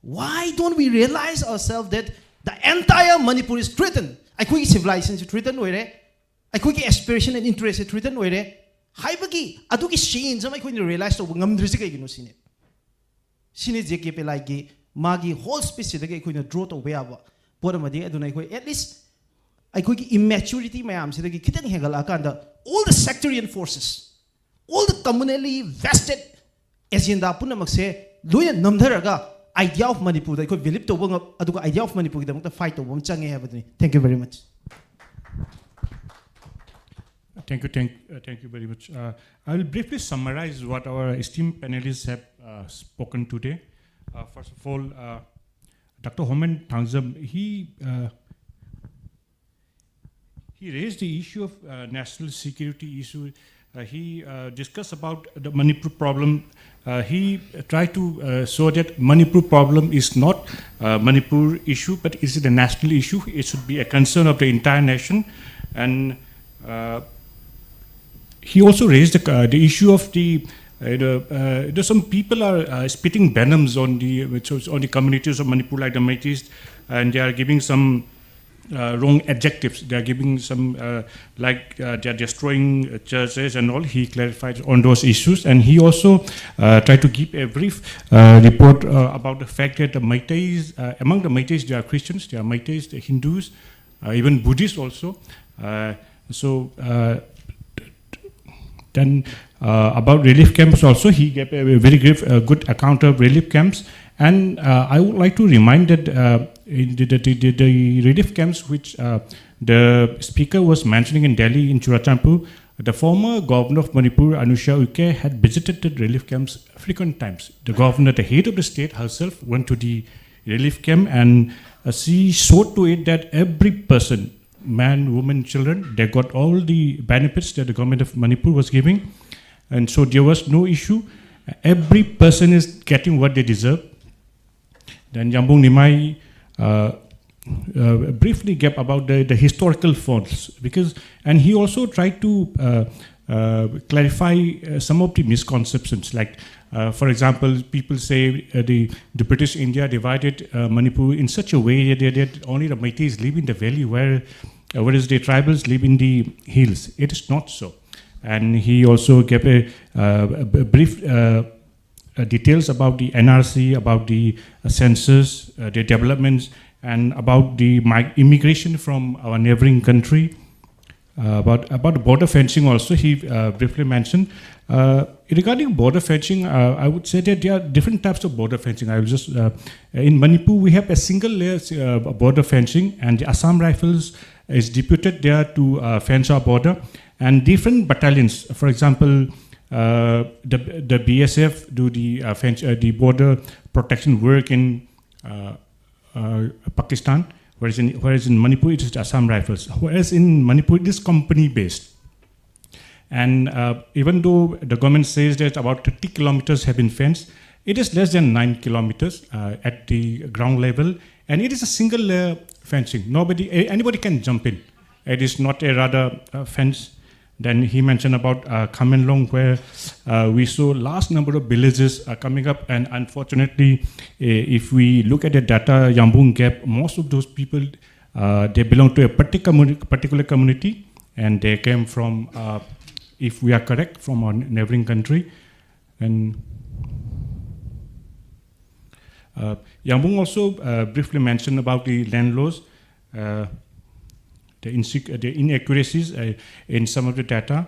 Why don't we realize ourselves that the entire Manipur is threatened? I quite civilization is threatened way. I quite aspiration and interest is threatened way. Haibagi, aduki scenes, I couldn't realize to Wungamdrisika, you know, seen it. Seen it, Jake Pelagi, Magi, whole speech, the couldn't draw to Weava, Potamadi, I don't know, at least I could immaturity, my arms, the Kitan Hegalakanda, all the sectarian forces, all the communally vested, as in the Punamakse, Luya Namdaraga, idea of Manipur, they could believe to Adu idea of Manipur, the fight of Wumchang. Thank you very much. Thank you very much. I will briefly summarize what our esteemed panelists have spoken today. First of all, Dr. Homen Thangjam, he raised the issue of national security issue. He discussed about the Manipur problem. He tried to show that Manipur problem is not a Manipur issue, but is it a national issue? It should be a concern of the entire nation. And he also raised the issue of some people are spitting venoms on the communities of Manipur, like the Maitis, and they are giving some wrong adjectives. They are giving some they are destroying churches and all. He clarified on those issues, and he also tried to give a brief report about the fact that the Maitis, among the Maitis, there are Christians, there are Maitis, there are Hindus, even Buddhists also. Then about relief camps also, he gave a very good account of relief camps. And I would like to remind that the relief camps which the speaker was mentioning in Delhi, in Churachandpur, the former governor of Manipur, Anusha Uke, had visited the relief camps frequent times. The governor, the head of the state herself, went to the relief camp, and she showed to it that every person, man, woman, children, they got all the benefits that the government of Manipur was giving. And so there was no issue. Every person is getting what they deserve. Then Jambung Nimai briefly gave about the historical faults, and he also tried to clarify some of the misconceptions. Like, for example, people say the British India divided Manipur in such a way that only the Maitis live in the valley, whereas the tribals live in the hills. It is not so. And he also gave a brief details about the NRC, about the census, the developments, and about the immigration from our neighboring country. About border fencing also, he briefly mentioned. Regarding border fencing, I would say that there are different types of border fencing. I will just, in Manipur, we have a single layer border fencing, and the Assam Rifles is deputed there to fence our border, and different battalions, for example, the BSF do the border protection work in Pakistan, whereas in Manipur it is the Assam Rifles. Whereas in Manipur it is company based. And even though the government says that about 30 kilometers have been fenced, it is less than 9 kilometers at the ground level, and it is a single layer fencing. Anybody can jump in. It is not a rather fence. Then he mentioned about Khamenlong, where we saw large number of villages coming up, and unfortunately, if we look at the data, Yambung Gap, most of those people, they belong to a particular community, and they came from, if we are correct, from our neighboring country. And Yambung also briefly mentioned about the land laws, the inaccuracies in some of the data.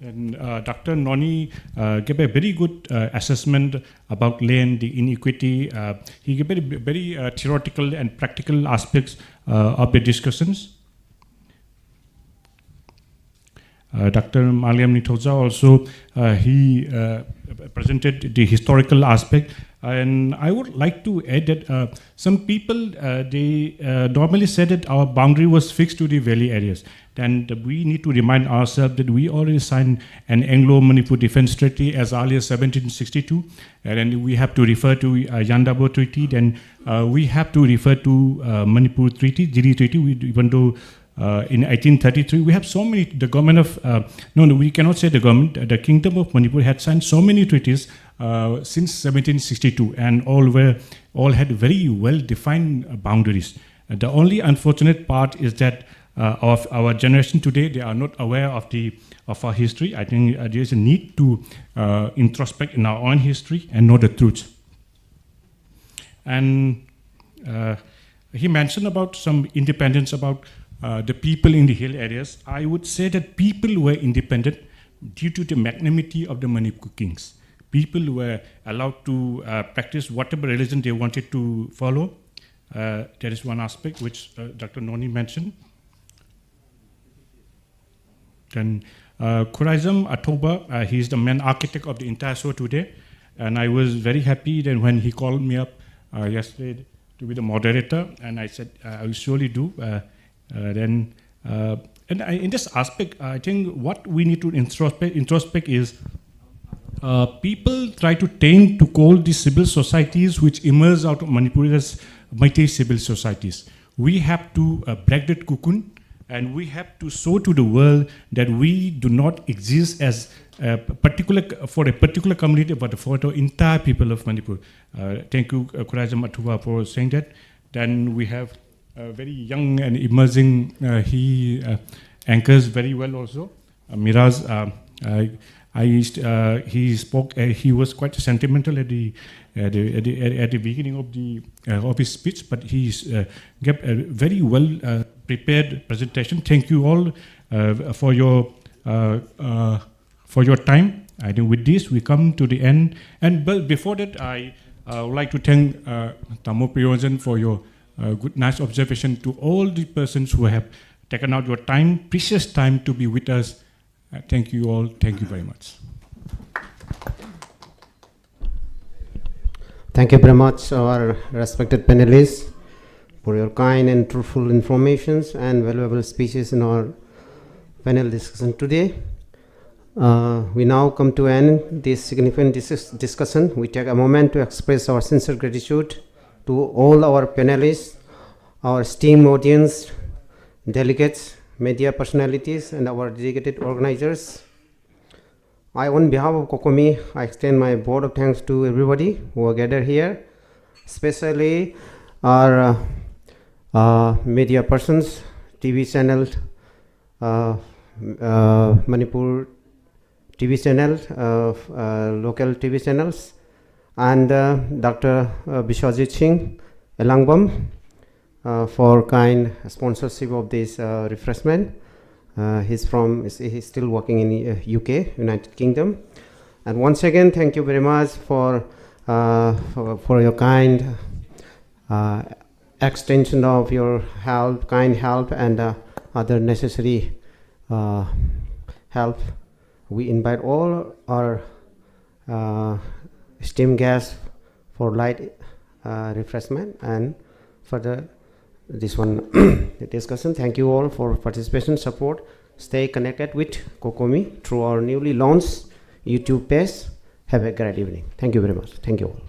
And Dr. Noni gave a very good assessment about land, the inequity. He gave very theoretical and practical aspects of the discussions. Dr. Maliam Nithoja also, he presented the historical aspect. And I would like to add that some people, they normally said that our boundary was fixed to the valley areas. And we need to remind ourselves that we already signed an Anglo-Manipur Defense Treaty as early as 1762. And then we have to refer to Yandabo Treaty. Then we have to refer to Manipur Treaty, Jiri Treaty, even though in 1833, we have so many, the government of, no, we cannot say the government, the Kingdom of Manipur had signed so many treaties since 1762, and all had very well-defined boundaries. The only unfortunate part is that of our generation today, they are not aware of our history. I think there is a need to introspect in our own history and know the truth. And he mentioned about some independence about the people in the hill areas. I would say that people were independent due to the magnanimity of the Manipur kings. People were allowed to practice whatever religion they wanted to follow. That is one aspect which Dr. Noni mentioned. Then Khuraizam Atoba, he is the main architect of the entire show today. And I was very happy that when he called me up yesterday to be the moderator, and I said, I will surely do. In this aspect, I think what we need to introspect is people try to tend to call these civil societies which emerge out of Manipur as mighty civil societies. We have to break that cocoon, and we have to show to the world that we do not exist as for a particular community, but for the entire people of Manipur. Thank you, Khuraizam Atuba, for saying that. Then we have very young and emerging, he anchors very well also. Miraz, he spoke, he was quite sentimental at the beginning of his speech, but he gave a very well prepared presentation. Thank you all for your time. I think with this we come to the end. And before that, I would like to thank Tamo Priyojan for your good, nice observation, to all the persons who have taken out your time, precious time, to be with us. Thank you all. Thank you very much. Thank you very much, our respected panelists, for your kind and truthful informations and valuable speeches in our panel discussion today. We now come to end this significant discussion. We take a moment to express our sincere gratitude to all our panelists, our esteemed audience, delegates, media personalities, and our dedicated organizers. On behalf of Cocomi, I extend my vote of thanks to everybody who are gathered here, especially our media persons, TV channel, Manipur TV channel, local TV channels, and Dr. Bishwajit Singh Elangbam for kind sponsorship of this refreshment. He's still working in UK, United Kingdom. And once again, thank you very much for your kind extension of your help, kind help, and other necessary help. We invite all our esteemed guests for light refreshment and further this one discussion. Thank you all for participation, support. Stay connected with Cocomi through our newly launched YouTube page. Have a great evening. Thank you very much. Thank you all.